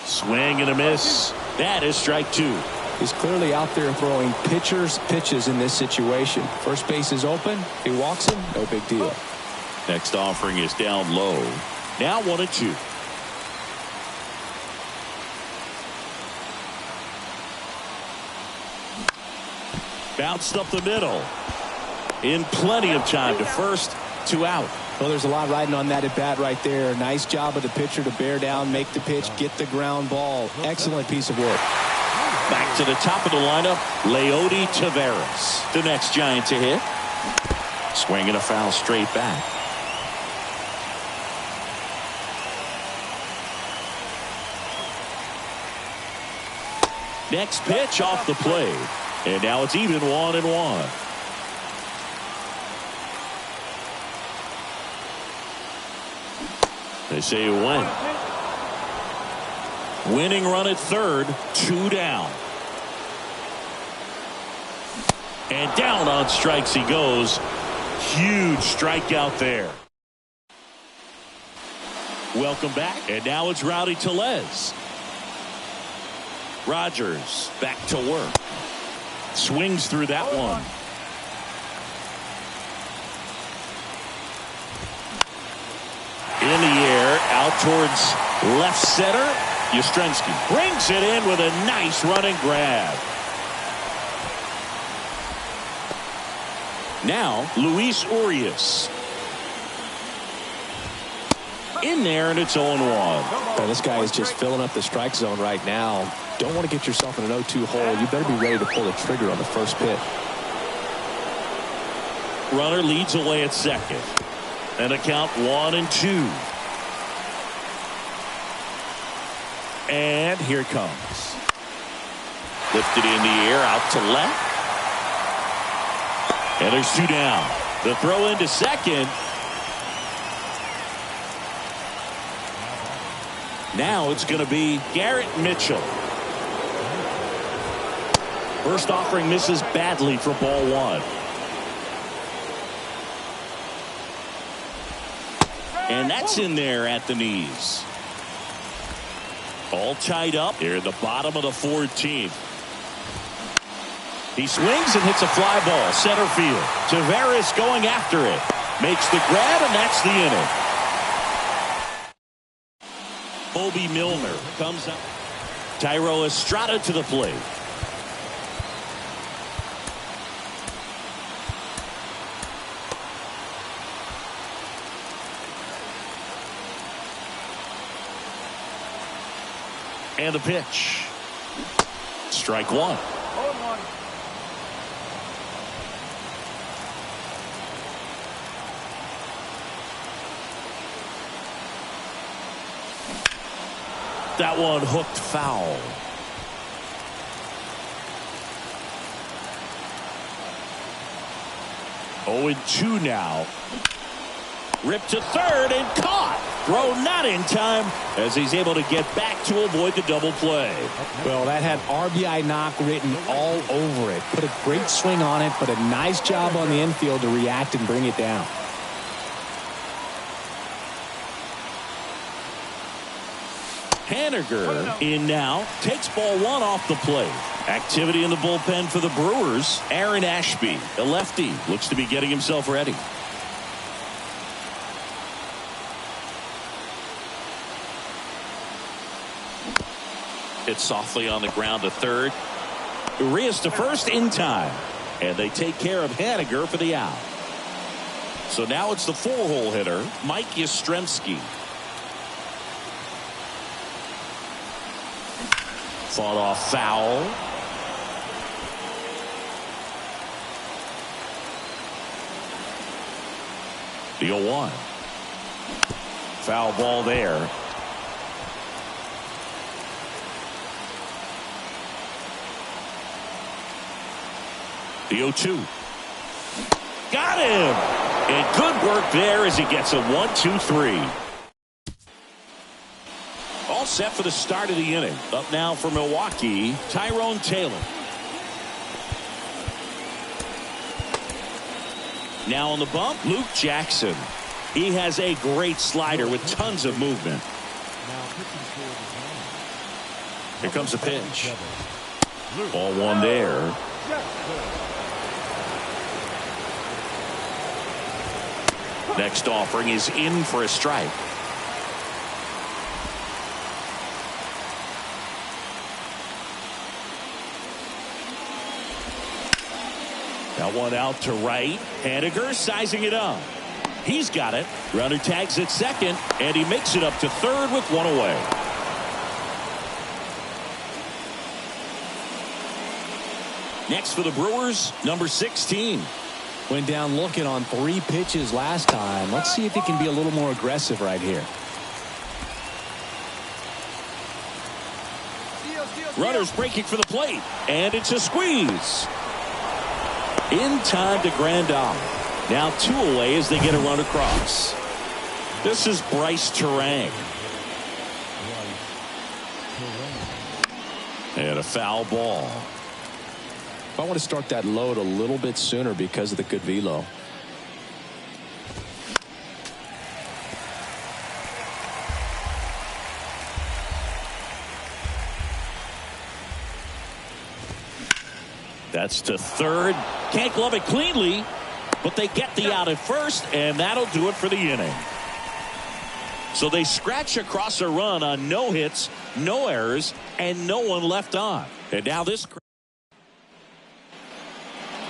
Swing and a miss. That is strike 2. He's clearly out there throwing pitchers' pitches in this situation. First base is open. He walks him. No big deal. Next offering is down low. Now 1-2. Bounced up the middle. In plenty of time to first, 2 out. Well, there's a lot riding on that at bat right there. Nice job of the pitcher to bear down, make the pitch, get the ground ball. Excellent piece of work. Back to the top of the lineup, Leody Taveras, the next Giant to hit. Swing and a foul straight back. Next pitch off the plate. And now it's even 1-1. They say you win. Winning run at third, 2 down. And down on strikes he goes. Huge strikeout there. Welcome back. And now it's Rowdy Tellez. Rogers back to work. Swings through that one. In the air, out towards left center. Yastrzemski brings it in with a nice running grab. Now, Luis Urias. In there, and it's 0-1. This guy is just filling up the strike zone right now. Don't want to get yourself in an 0-2 hole. You better be ready to pull the trigger on the first pitch. Runner leads away at second. And a count 1-2. And here it comes. Lifted in the air, out to left. And there's 2 down. The throw into second. Now it's going to be Garrett Mitchell. First offering misses badly for ball 1. And that's in there at the knees. All tied up here at the bottom of the 14th. He swings and hits a fly ball center field. Taveras going after it. Makes the grab, and that's the inning. Bobby Milner comes up. Thairo Estrada to the plate. And a pitch. Strike 1. That one hooked foul. Oh, and 2 now. Ripped to third and caught. Throw not in time as he's able to get back to avoid the double play. Well, that had RBI knock written all over it. Put a great swing on it, but a nice job on the infield to react and bring it down. Haniger in now. Takes ball 1 off the plate. Activity in the bullpen for the Brewers. Aaron Ashby, a lefty, looks to be getting himself ready. Hit softly on the ground to third. Urias to first in time. And they take care of Haniger for the out. So now it's the 4-hole hitter, Mike Yastrzemski. Fought off foul. The 0-1. Foul ball there. The 0-2. Got him! And good work there as he gets a 1-2-3. All set for the start of the inning. Up now for Milwaukee, Tyrone Taylor. Now on the bump, Luke Jackson. He has a great slider with tons of movement. Here comes a pitch. Ball 1 there. Next offering is in for a strike. That one out to right. Haniger sizing it up. He's got it. Runner tags at second, and he makes it up to third with 1 away. Next for the Brewers, number 16. Went down looking on 3 pitches last time. Let's see if he can be a little more aggressive right here. Runners breaking for the plate, and it's a squeeze. In time to grand out. Now 2 away as they get a run across. This is Bryce Terang. And a foul ball. I want to start that load a little bit sooner because of the good velo. That's to third. Can't glove it cleanly, but they get the out at first, and that'll do it for the inning. So they scratch across a run on no hits, no errors, and no one left on. And now this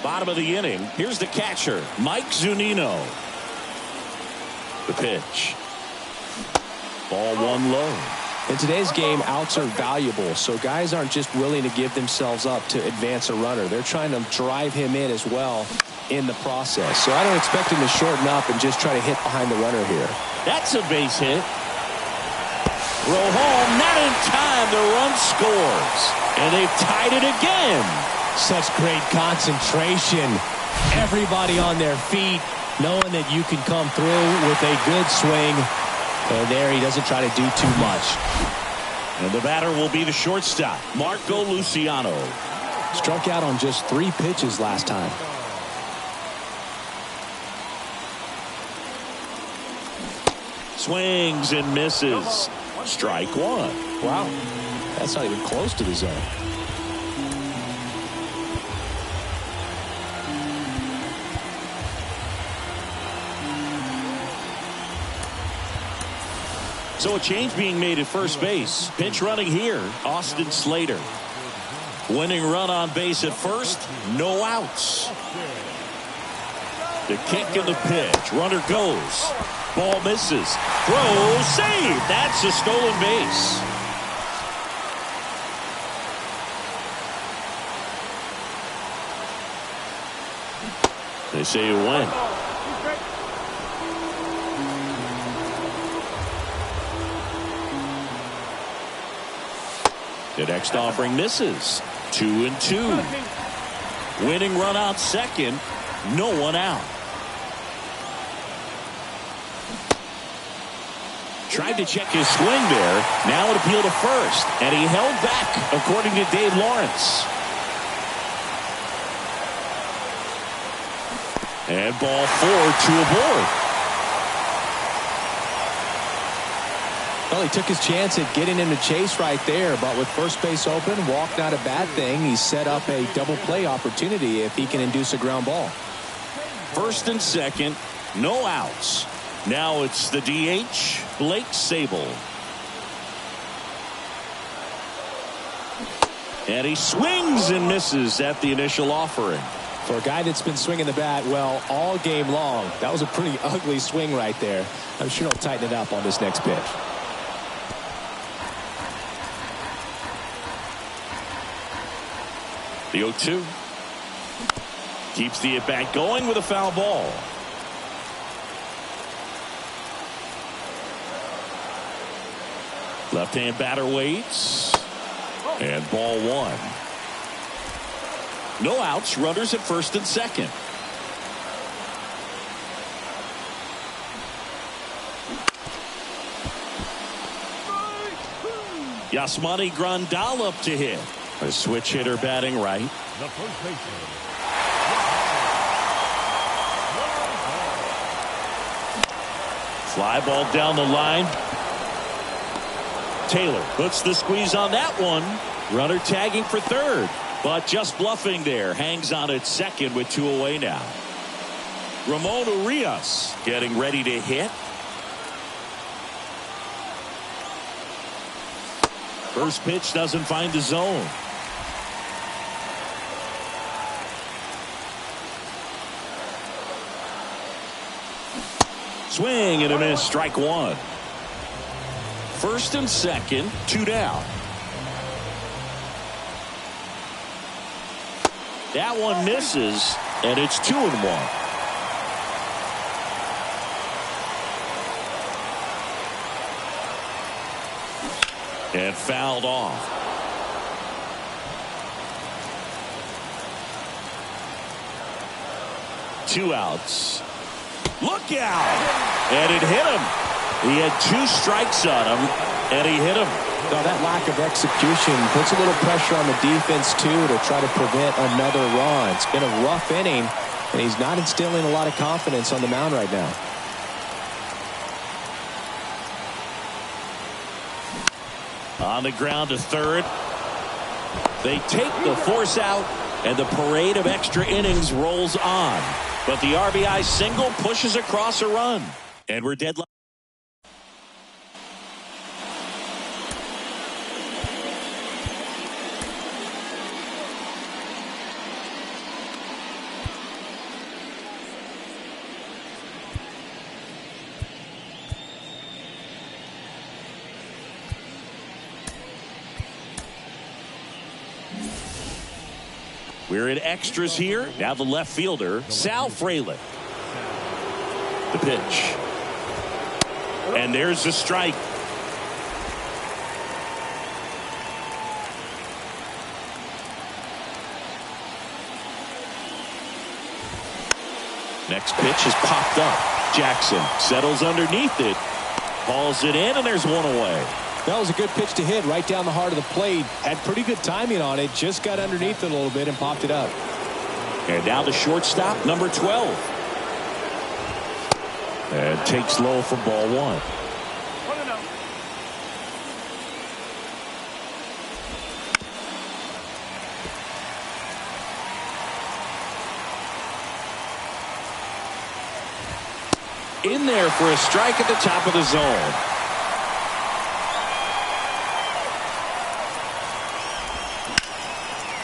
bottom of the inning. Here's the catcher, Mike Zunino. The pitch. Ball 1 low. In today's game, outs are valuable, so guys aren't just willing to give themselves up to advance a runner. They're trying to drive him in as well in the process. So I don't expect him to shorten up and just try to hit behind the runner here. That's a base hit. Roll home, not in time. The run scores. And they've tied it again. Such great concentration. Everybody on their feet, knowing that you can come through with a good swing. And there he doesn't try to do too much. And the batter will be the shortstop, Marco Luciano. Struck out on just 3 pitches last time. Swings and misses. Strike 1. Wow. That's not even close to the zone. So a change being made at first base. Pinch running here, Austin Slater. Winning run on base at first, no outs. The kick and the pitch. Runner goes. Ball misses. Throw, save. That's a stolen base. They say you win. The next offering misses. 2-2. Winning run out second. No one out. Tried to check his swing there. Now an appeal to first. And he held back, according to Dave Lawrence. And ball 4 to aboard. Well, he took his chance at getting into chase right there, but with first base open, walk not a bad thing. He set up a double play opportunity if he can induce a ground ball. First and second, no outs. Now it's the DH, Blake Sable. And he swings and misses at the initial offering. For a guy that's been swinging the bat, well, all game long, that was a pretty ugly swing right there. I'm sure he'll tighten it up on this next pitch. The 0-2. Keeps the at-bat going with a foul ball. Left-hand batter waits. And ball 1. No outs, runners at first and second. Yasmani Grandal up to hit. A switch hitter batting right. The first baseman. Fly ball down the line. Taylor puts the squeeze on that one. Runner tagging for third, but just bluffing there. Hangs on at second with 2 away now. Ramon Urias getting ready to hit. First pitch doesn't find the zone. Swing and a miss, strike 1. First and second, 2 down. That one misses, and it's 2-1. And fouled off. Two outs. Look out! And it hit him. He had 2 strikes on him, and he hit him. Now that lack of execution puts a little pressure on the defense, too, to try to prevent another run. It's been a rough inning, and he's not instilling a lot of confidence on the mound right now. On the ground to third. They take the force out, and the parade of extra innings rolls on. But the RBI single pushes across a run. And we're deadlocked. We're in extras here. Now the left fielder, Sal Frelick. The pitch. And there's the strike. Next pitch is popped up. Jackson settles underneath it. Hauls it in, and there's 1 away. That was a good pitch to hit right down the heart of the plate. Had pretty good timing on it. Just got underneath it a little bit and popped it up. And now the shortstop, number 12. And takes low for ball 1. In there for a strike at the top of the zone.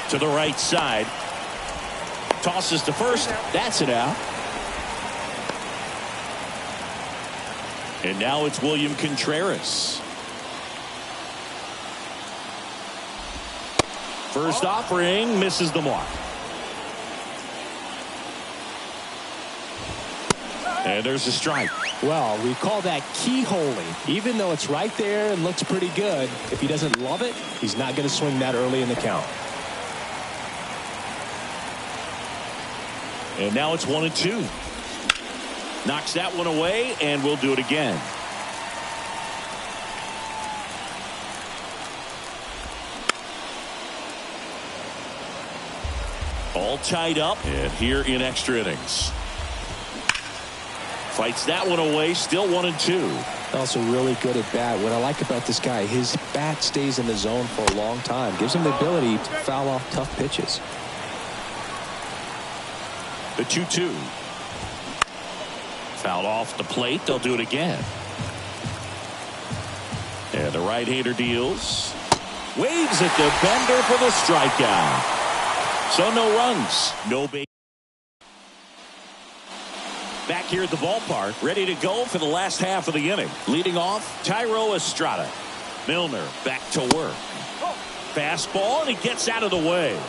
To the right side. Tosses to first. That's it out. And now it's William Contreras. First offering misses the mark. And there's a strike. Well, we call that keyholing. Even though it's right there and looks pretty good, if he doesn't love it, he's not going to swing that early in the count. And now it's 1-2. Knocks that one away, and we'll do it again. All tied up, and here in extra innings. Fights that one away, still 1-2. Also really good at bat. What I like about this guy, his bat stays in the zone for a long time. Gives him the ability to foul off tough pitches. The 2-2. Fouled off the plate. They'll do it again. And the right-hander deals. Waves at the bender for the strikeout. So no runs, no base. Back here at the ballpark, ready to go for the last half of the inning. Leading off, Thairo Estrada. Milner back to work. Fastball, and he gets out of the way.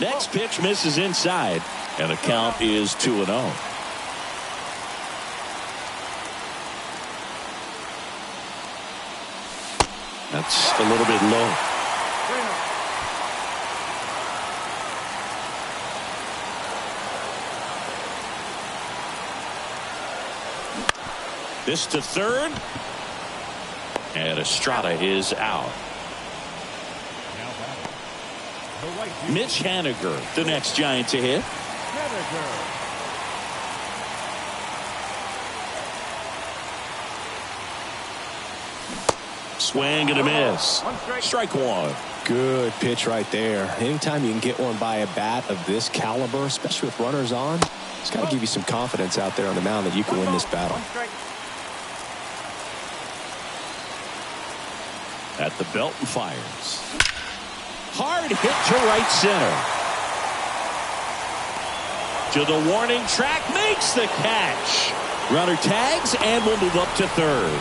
Next pitch misses inside, and the count is 2-0. That's a little bit low. This to third, and Estrada is out. Mitch Haniger, the next Giant to hit. Swing and a miss. Strike one. Good pitch right there. Anytime you can get one by a bat of this caliber, especially with runners on, it's got to give you some confidence out there on the mound that you can win this battle. At the belt and fires. Hard hit to right center. To the warning track, makes the catch. Runner tags and will move up to third.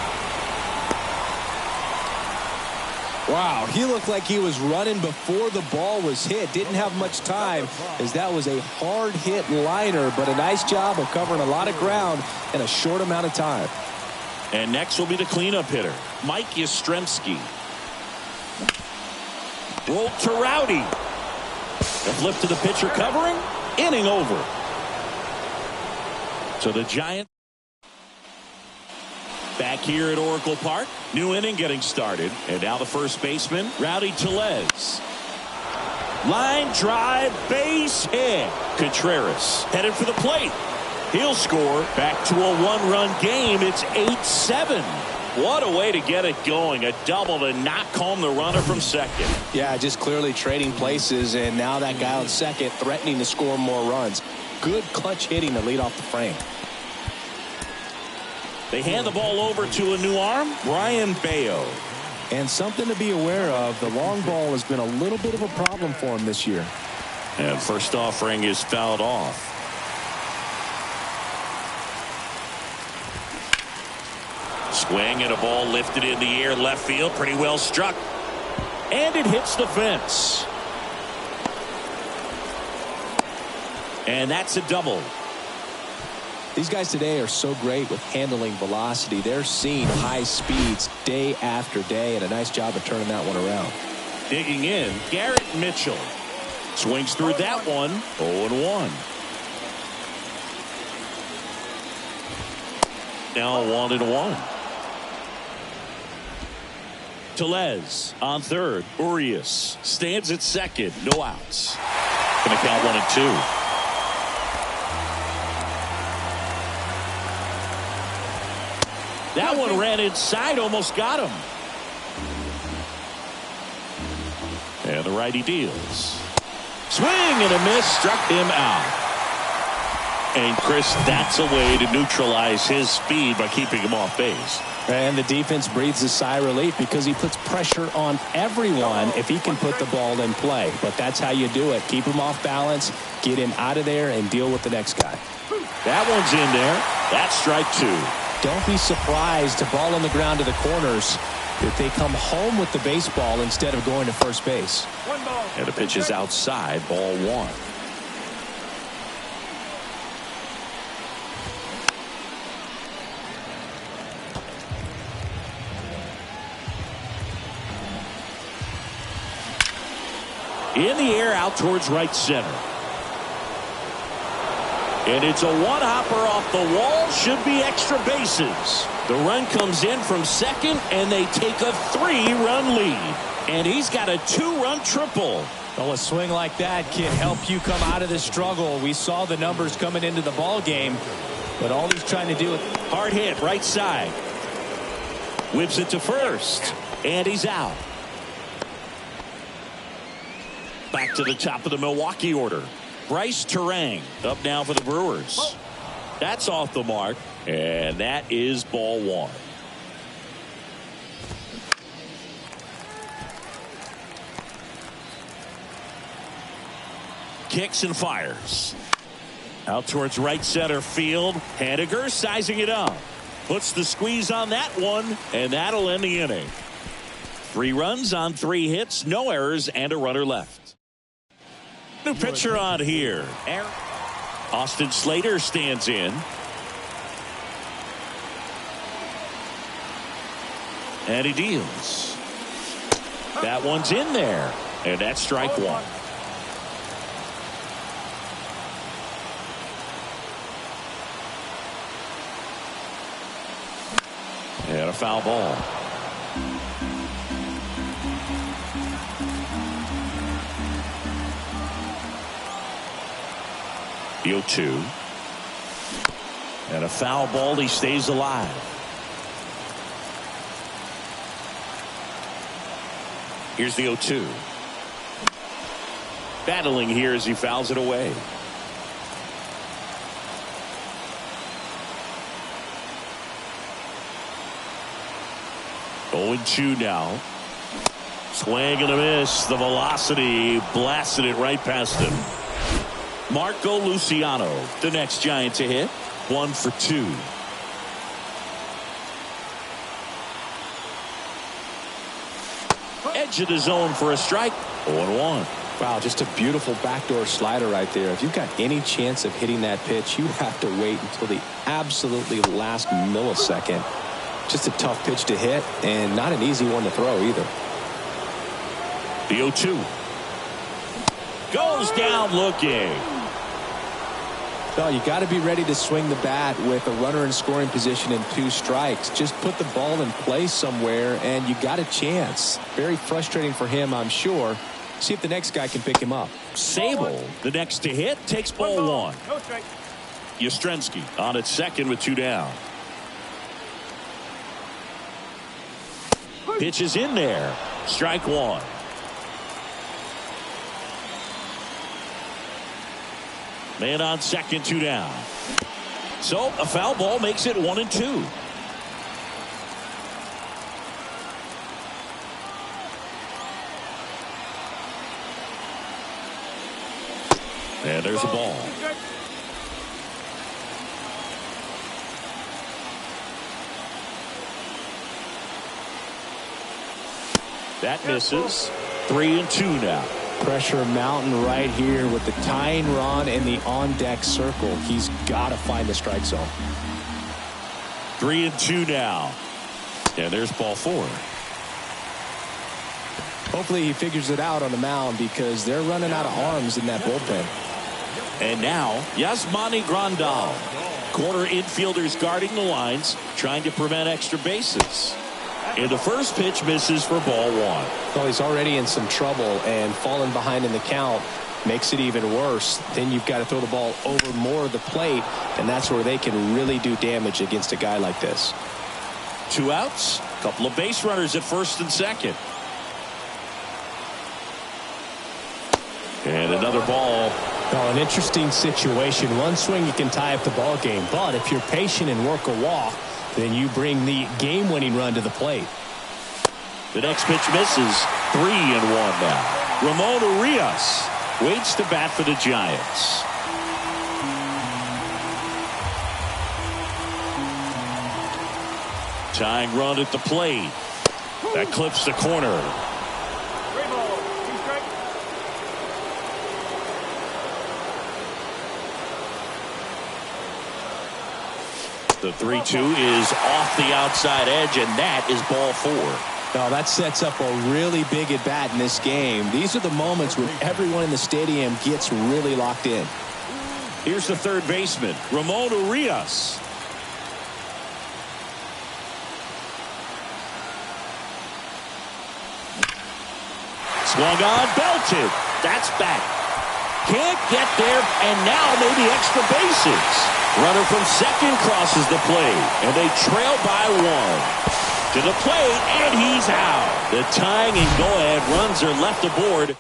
Wow, he looked like he was running before the ball was hit. Didn't have much time, as that was a hard hit liner, but a nice job of covering a lot of ground in a short amount of time. And next will be the cleanup hitter, Mike Yastrzemski. Rolled to Rowdy. The flip to the pitcher covering. Inning over. So the Giants back here at Oracle Park. New inning getting started. And now the first baseman, Rowdy Tellez. Line drive, base hit. Contreras headed for the plate. He'll score. Back to a one-run game. It's 8-7. What a way to get it going. A double to knock home the runner from second. Yeah, just clearly trading places, and now that guy on second threatening to score more runs. Good clutch hitting to lead off the frame. They hand the ball over to a new arm, Brian Bayo. And something to be aware of, the long ball has been a little bit of a problem for him this year. And first offering is fouled off. Swing and a ball lifted in the air left field. Pretty well struck. And it hits the fence. And that's a double. These guys today are so great with handling velocity. They're seeing high speeds day after day, and a nice job of turning that one around. Digging in, Garrett Mitchell. Swings through that one. 0-1. Now 1-1. Tellez on third. Urias stands at second. No outs. Gonna count 1-2. That one ran inside, almost got him. And the righty deals. Swing and a miss, struck him out. And Chris, that's a way to neutralize his speed by keeping him off base. And the defense breathes a sigh of relief because he puts pressure on everyone if he can put the ball in play. But that's how you do it. Keep him off balance, get him out of there, and deal with the next guy. That one's in there. That's strike two. Don't be surprised to ball on the ground to the corners if they come home with the baseball instead of going to first base. One ball. And the pitch is outside, ball one. In the air, out towards right center. And it's a one-hopper off the wall. Should be extra bases. The run comes in from second, and they take a 3-run lead. And he's got a 2-run triple. Well, a swing like that can help you come out of the struggle. We saw the numbers coming into the ball game, but all he's trying to do is hard hit, right side. Whips it to first, and he's out. Back to the top of the Milwaukee order. Bryce Terang up now for the Brewers. That's off the mark, and that is ball one. Kicks and fires. Out towards right center field. Haniger sizing it up. Puts the squeeze on that one, and that'll end the inning. 3 runs on 3 hits, no errors, and a runner left. New pitcher on here. Austin Slater stands in. And he deals. That one's in there. And that's strike one. And a foul ball. The 0-2. And a foul ball. He stays alive. Here's the 0-2. Battling here as he fouls it away. Oh, 2 now. Swing and a miss. The velocity blasted it right past him. Marco Luciano, the next Giant to hit. 1 for 2. Edge of the zone for a strike. 0-1. wow, just a beautiful backdoor slider right there. If you've got any chance of hitting that pitch, you have to wait until the absolutely last millisecond. Just a tough pitch to hit and not an easy one to throw either. The 0-2 goes down looking. No, you got to be ready to swing the bat with a runner in scoring position and 2 strikes. Just put the ball in place somewhere and you got a chance. Very frustrating for him, I'm sure. See if the next guy can pick him up. Sable, the next to hit, takes ball 1. No strike. Yastrzemski on at second with 2 down. Pitch is in there. Strike 1. Man on second, 2 down. So a foul ball makes it 1-2. And there's a ball. That misses. 3-2 now. Pressure mountain right here with the tying run and the on-deck circle. He's got to find the strike zone. 3-2 now. And there's ball 4. Hopefully he figures it out on the mound because they're running out of arms in that bullpen. And now Yasmani Grandal. Corner infielders guarding the lines, trying to prevent extra bases. And the first pitch misses for ball 1. Well, he's already in some trouble, and falling behind in the count makes it even worse. Then you've got to throw the ball over more of the plate, and that's where they can really do damage against a guy like this. 2 outs, a couple of base runners at first and second. And another ball. Well, an interesting situation. One swing you can tie up the ball game, but if you're patient and work a walk, then you bring the game-winning run to the plate. The next pitch misses. 3-1 now. Ramon Urias waits to bat for the Giants. Tying run at the plate. That clips the corner. 3 ball, 2 strikes. The 3-2 is off the outside edge, and that is ball 4. Now that sets up a really big at bat in this game. These are the moments when everyone in the stadium gets really locked in. Here's the third baseman, Ramon Urias. Swung on, belted. That's back. Can't get there, and now maybe extra bases. Runner from second crosses the plate, and they trail by 1. To the plate, and he's out. The tying and go-ahead runs are left aboard.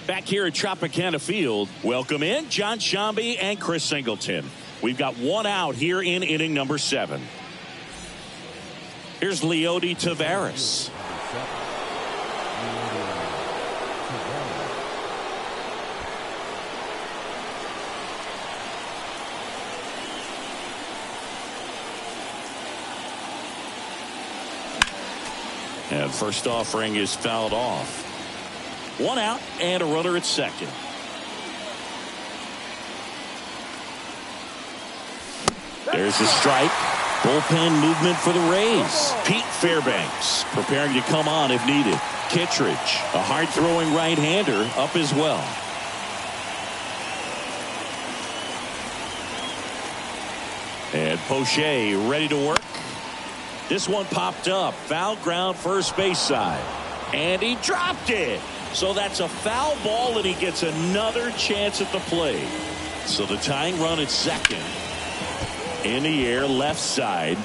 Back here at Tropicana Field, welcome in John Shambi and Chris Singleton. We've got one out here in inning number 7. Here's Leody Taveras. And first offering is fouled off. One out and a runner at second. There's a strike. Bullpen movement for the Rays. Pete Fairbanks preparing to come on if needed. Kittredge, a hard-throwing right-hander, up as well. And Poche ready to work. This one popped up. Foul ground first base side. And he dropped it. So that's a foul ball, and he gets another chance at the plate. So the tying run at second. In the air, left side.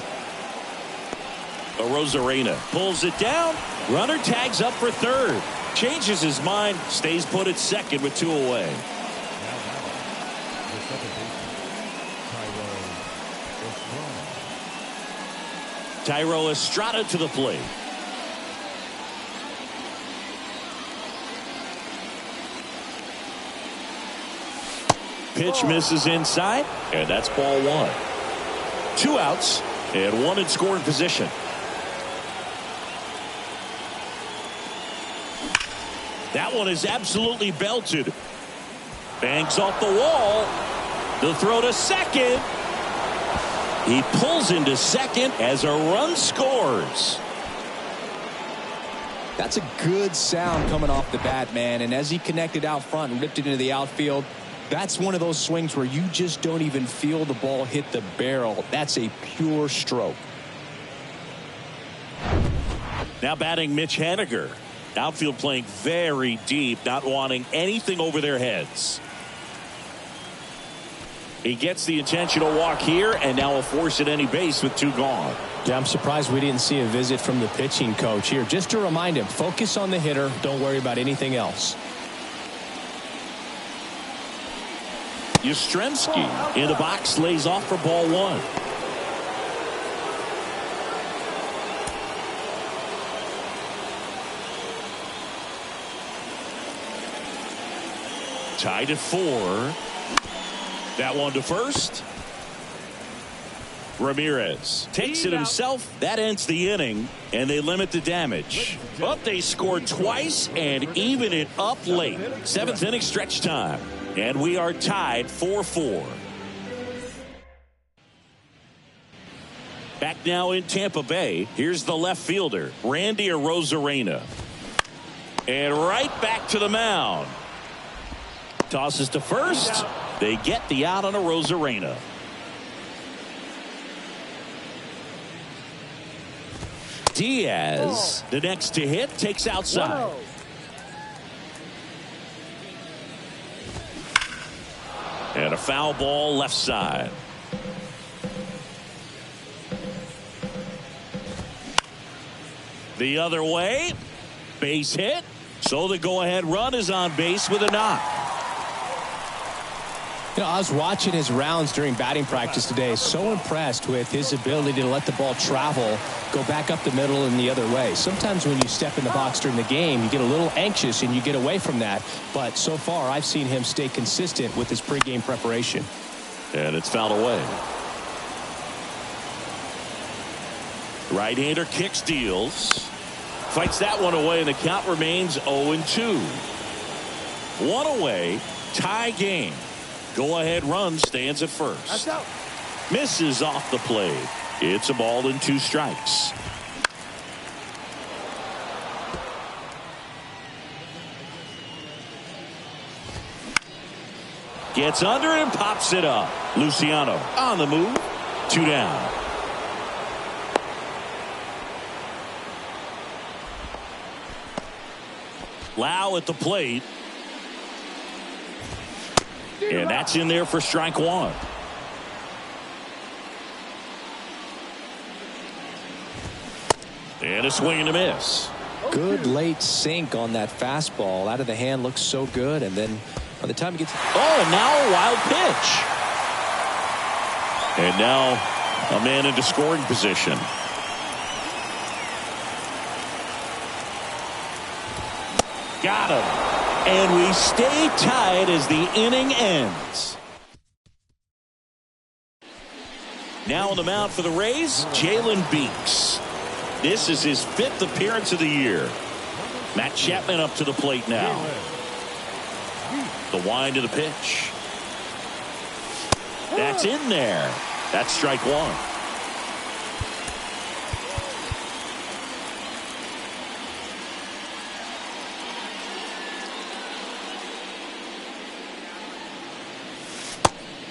Arozarena pulls it down. Runner tags up for third. Changes his mind. Stays put at second with 2 away. Thairo Estrada to the plate. pitch misses inside, and that's ball one. 2 outs and 1 in scoring position. That one is absolutely belted. Bangs off the wall. The throw to second. He pulls into second as a run scores. That's a good sound coming off the bat, man. And as he connected out front and ripped it into the outfield, that's one of those swings where you just don't even feel the ball hit the barrel. That's a pure stroke. Now batting Mitch Haniger. Outfield playing very deep, not wanting anything over their heads. He gets the intentional walk here, and now a force at any base with 2 gone. Yeah, I'm surprised we didn't see a visit from the pitching coach here, just to remind him, focus on the hitter, don't worry about anything else. Yastrzemski in the box, lays off for ball 1. Tied at 4. That one to first. Ramirez takes it himself. That ends the inning, and they limit the damage. But they scored twice and even it up late. 7th inning stretch time, and we are tied 4-4. Back now in Tampa Bay. Here's the left fielder, Randy Arozarena. And right back to the mound. Tosses to first. They get the out on Arozarena. Diaz, the next to hit, takes outside. And a foul ball left side. The other way. Base hit. So the go-ahead run is on base with a knock. You know, I was watching his rounds during batting practice today. So impressed with his ability to let the ball travel, go back up the middle and the other way. Sometimes when you step in the box during the game, you get a little anxious and you get away from that. But so far, I've seen him stay consistent with his pregame preparation. And it's fouled away. Right-hander kicks, deals. Fights that one away, and the count remains 0-2. 1 away, tie game. Go-ahead run stands at first. That's out. Misses off the plate. It's a ball and 2 strikes. Gets under and pops it up. Luciano on the move. 2 down. Lau at the plate. And that's in there for strike 1. And a swing and a miss. Good late sink on that fastball. Out of the hand, looks so good. And then by the time it gets... Oh, and now a wild pitch. And now a man into scoring position. Got him. And we stay tied as the inning ends. Now on the mound for the Rays, Jalen Beeks. This is his 5th appearance of the year. Matt Chapman up to the plate now. The wind of the pitch. That's in there. That's strike 1.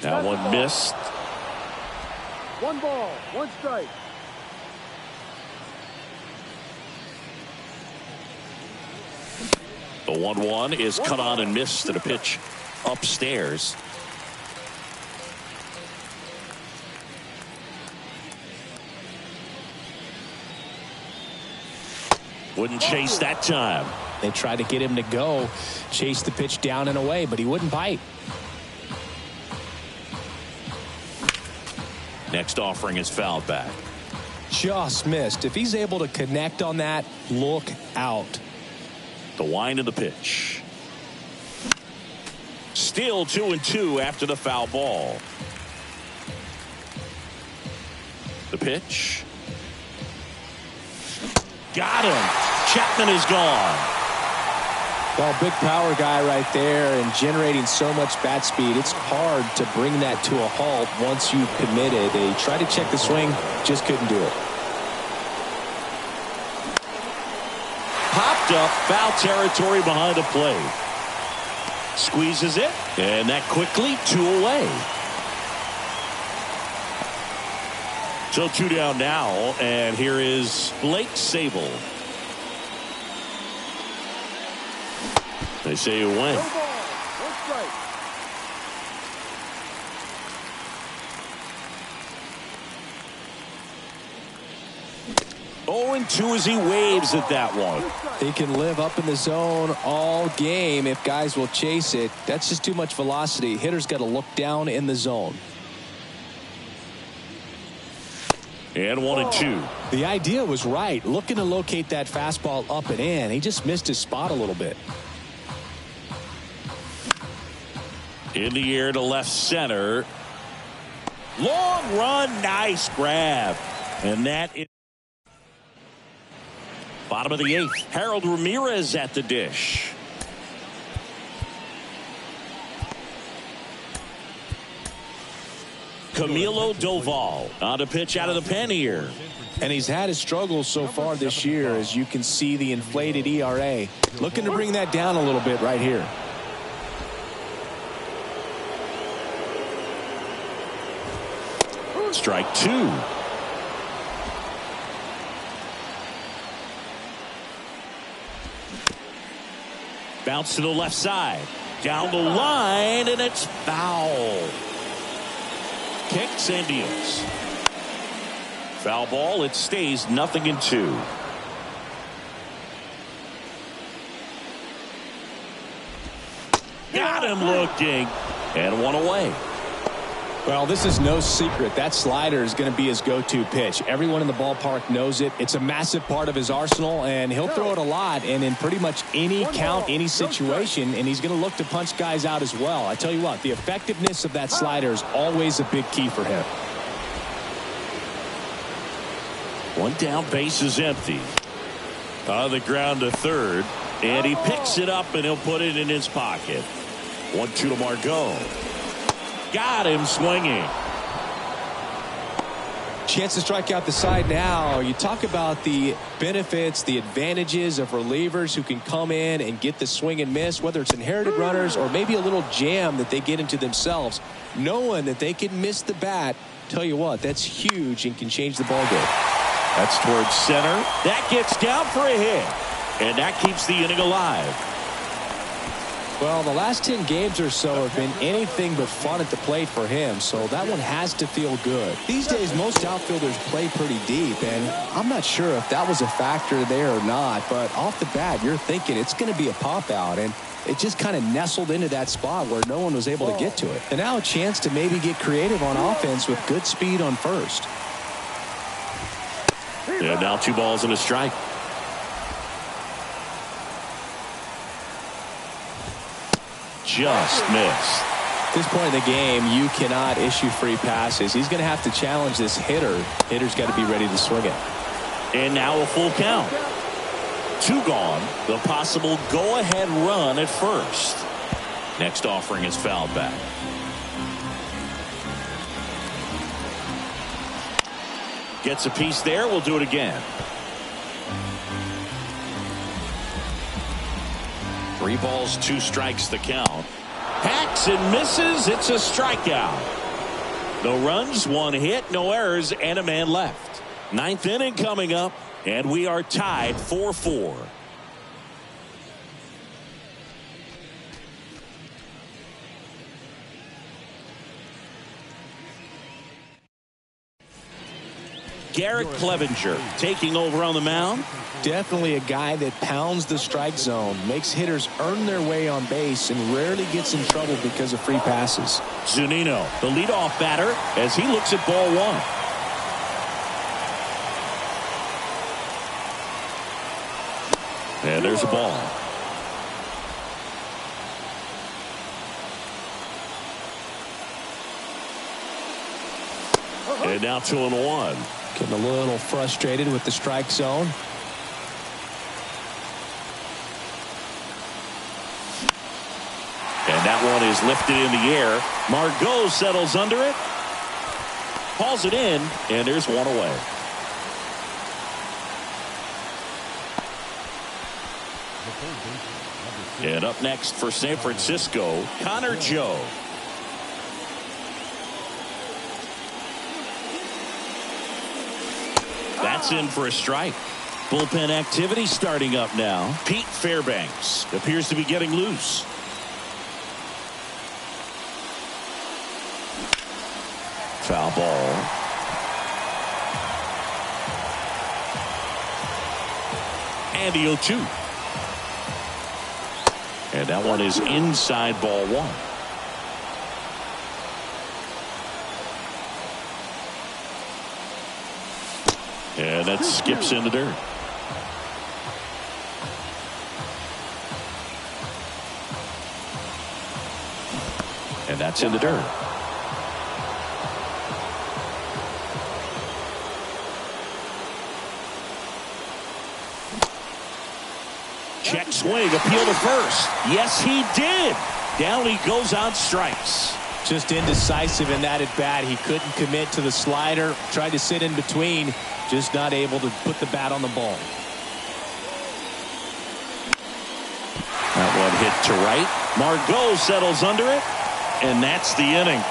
That one missed. 1 ball, 1 strike. The 1-1 is cut on and missed at a pitch upstairs. Wouldn't chase that time. They tried to get him to go, chase the pitch down and away, but he wouldn't bite. Next offering is fouled back. Just missed. If he's able to connect on that, look out. The wind of the pitch. Still 2-2 after the foul ball. The pitch. Got him. Chapman is gone. Well, big power guy right there and generating so much bat speed. It's hard to bring that to a halt once you've committed. They tried to check the swing, just couldn't do it. Popped up, foul territory behind the plate. Squeezes it, and that quickly 2 away. So 2 down now, and here is Blake Sable. They say you win. No ball. One strike. Oh, and 2 as he waves at that one. He can live up in the zone all game if guys will chase it. That's just too much velocity. Hitter's got to look down in the zone. And 1-2. The idea was right. Looking to locate that fastball up and in. He just missed his spot a little bit. In the air to left center. Long run, nice grab. And that is bottom of the 8th. Harold Ramirez at the dish. Camilo Doval on a pitch out of the pen here. And he's had his struggles so far this year, as you can see the inflated ERA. Looking to bring that down a little bit right here. Strike 2. Bounce to the left side. Down the line, and it's foul. Kicks and deals. Foul ball. It stays 0-2. Got him looking. And 1 away. Well, this is no secret. That slider is going to be his go-to pitch. Everyone in the ballpark knows it. It's a massive part of his arsenal, and he'll throw it a lot and in pretty much any count, any situation, and he's going to look to punch guys out as well. I tell you what, the effectiveness of that slider is always a big key for him. 1 down, base is empty. On the ground to third, and he picks it up, and he'll put it in his pocket. 1-2 to Margot. Got him swinging. Chance to strike out the side now. You talk about the benefits, the advantages of relievers who can come in and get the swing and miss, whether it's inherited runners or maybe a little jam that they get into themselves. Knowing that they can miss the bat, tell you what, that's huge and can change the ball game. That's towards center. That gets down for a hit, and that keeps the inning alive. Well, the last 10 games or so have been anything but fun at the plate for him, so that one has to feel good. These days, most outfielders play pretty deep, and I'm not sure if that was a factor there or not, but off the bat, you're thinking it's going to be a pop-out, and it just kind of nestled into that spot where no one was able to get to it. And now a chance to maybe get creative on offense with good speed on first. And now 2 balls and a strike. Just missed. At this point in the game, you cannot issue free passes. He's going to have to challenge this hitter. Hitter's got to be ready to swing it. And now a full count. 2 gone. The possible go-ahead run at first. Next offering is fouled back. Gets a piece there. We'll do it again. 3 balls, 2 strikes the count. Hacks and misses. It's a strikeout. No runs, 1 hit, no errors, and a man left. 9th inning coming up, and we are tied 4-4. Garrett Clevenger taking over on the mound. Definitely a guy that pounds the strike zone, makes hitters earn their way on base, and rarely gets in trouble because of free passes. Zunino, the leadoff batter, as he looks at ball 1. And there's a ball. And now 2-1. Getting a little frustrated with the strike zone. And that one is lifted in the air. Margot settles under it. Hauls it in, and there's one away. And up next for San Francisco, Connor Joe. That's in for a strike. Bullpen activity starting up now. Pete Fairbanks appears to be getting loose. Foul ball. And the 0-2. And that one is inside ball one. And that skips in the dirt. And that's in the dirt. Check swing, appeal to first. Yes, he did. Down he goes on strikes. Just indecisive in that at bat. He couldn't commit to the slider. Tried to sit in between. Just not able to put the bat on the ball. That one hit to right. Margot settles under it. And that's the inning.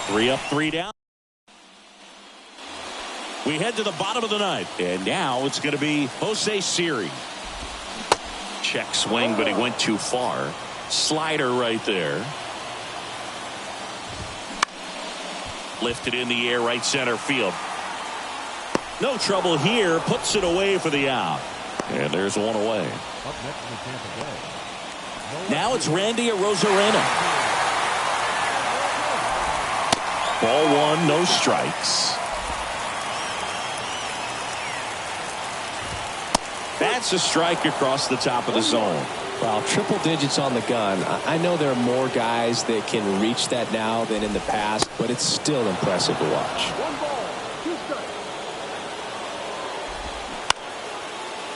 3 up, 3 down. We head to the bottom of the ninth. And now it's going to be Jose Siri. Check swing, but he went too far. Slider right there. Lifted in the air, right center field. No trouble here. Puts it away for the out. And there's one away. Now it's Randy Arozarena. Ball one, no strikes. That's a strike across the top of the zone. Well, triple digits on the gun. I know there are more guys that can reach that now than in the past, but it's still impressive to watch. 1 ball, 2 strikes.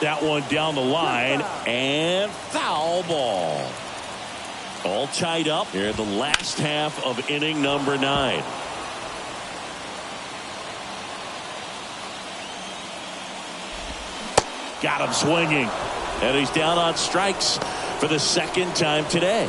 That one down the line, and foul ball. All tied up here in the last half of inning number 9. Got him swinging. And he's down on strikes for the second time today.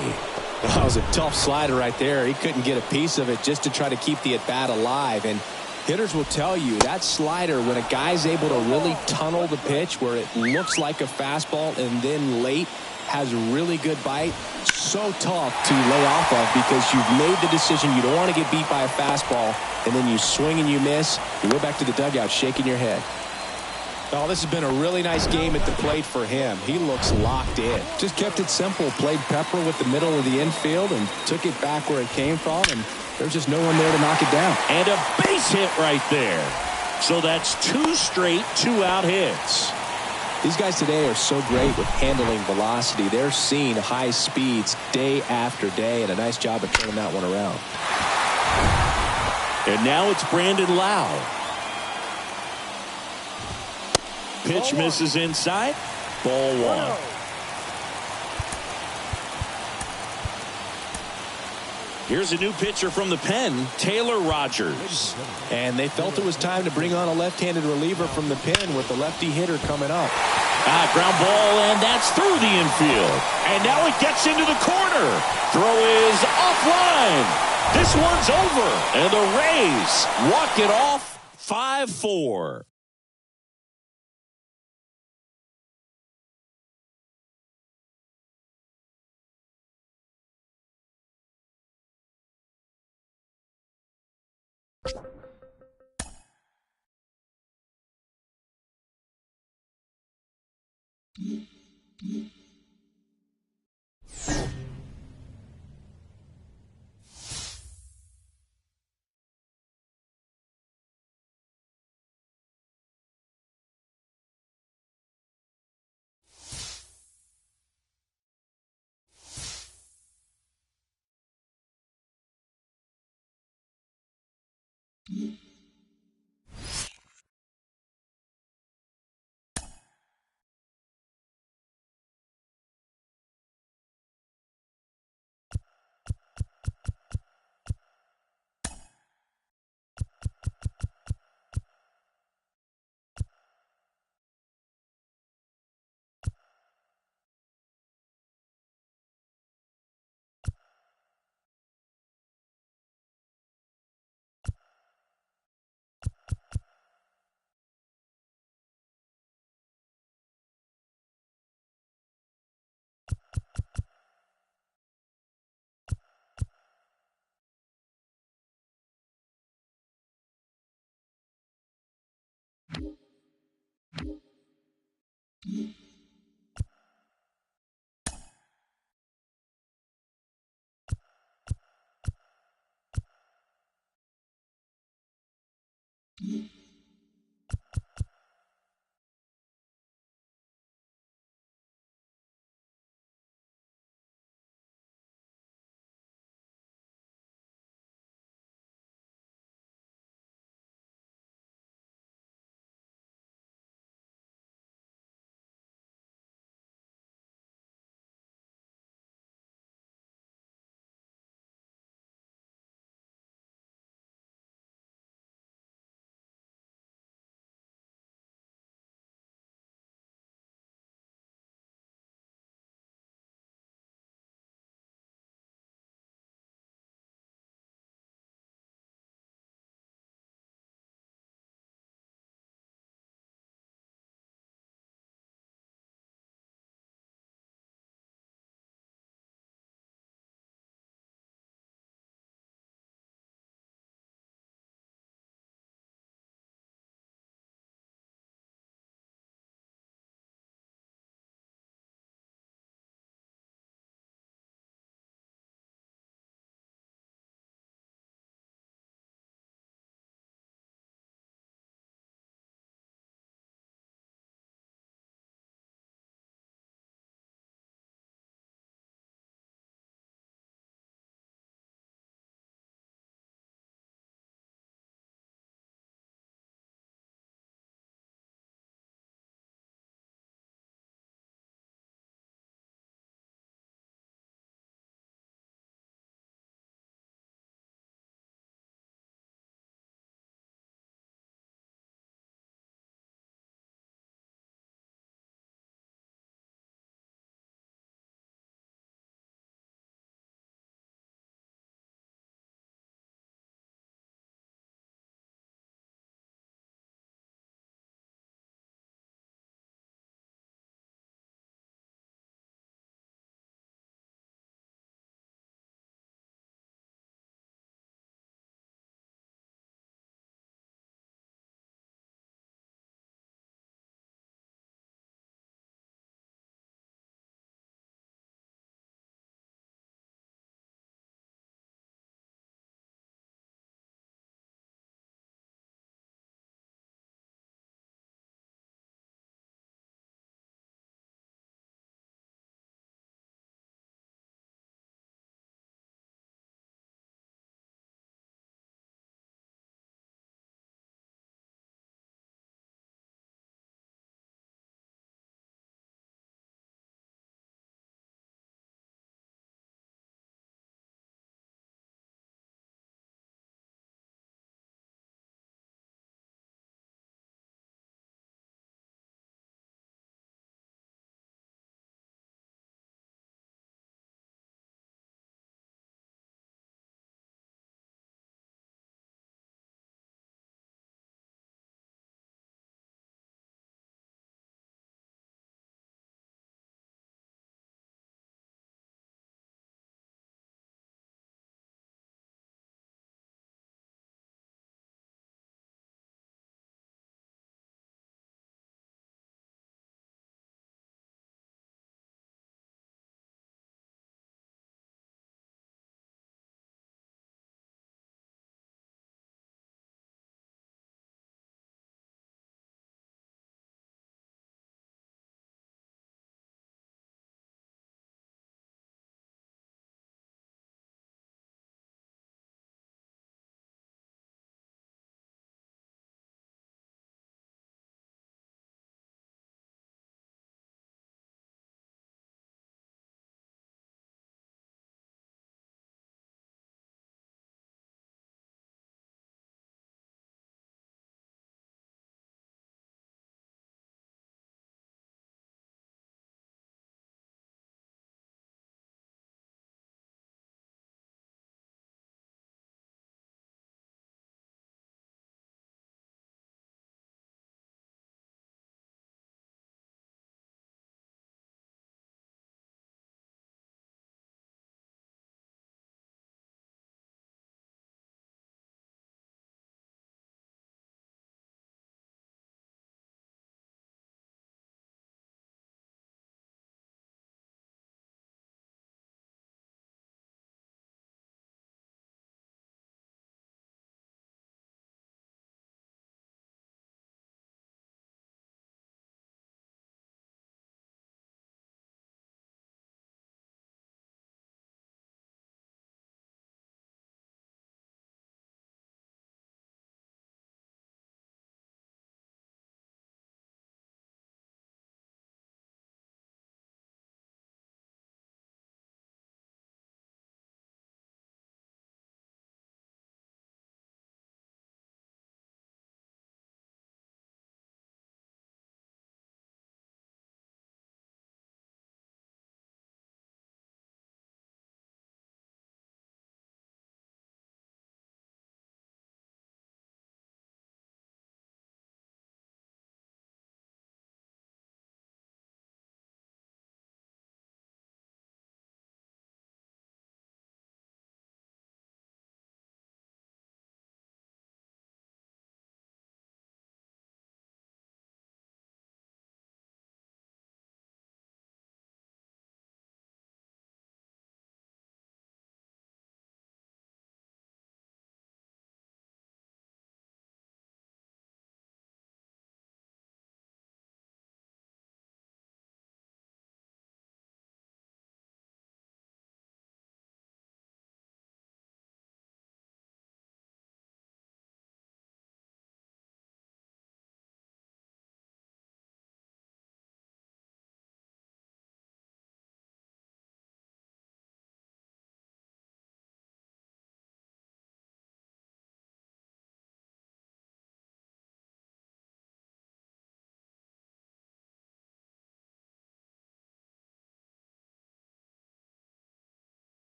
That was a tough slider right there. He couldn't get a piece of it just to try to keep the at-bat alive. And hitters will tell you that slider, when a guy's able to really tunnel the pitch where it looks like a fastball and then late has a really good bite, so tough to lay off of because you've made the decision you don't want to get beat by a fastball, and then you swing and you miss. You go back to the dugout shaking your head. Oh, this has been a really nice game at the plate for him. He looks locked in. Just kept it simple. Played pepper with the middle of the infield and took it back where it came from. And there's just no one there to knock it down. And a base hit right there. So that's 2 straight 2-out hits. These guys today are so great with handling velocity. They're seeing high speeds day after day, and a nice job of turning that one around. And now it's Brandon Lau. Pitch misses inside. Ball one. Here's a new pitcher from the pen, Taylor Rogers. And they felt it was time to bring on a left-handed reliever from the pen with the lefty hitter coming up. Ground ball, and that's through the infield. And now it gets into the corner. Throw is offline. This one's over. And the Rays walk it off 5-4. Mm-hmm. you.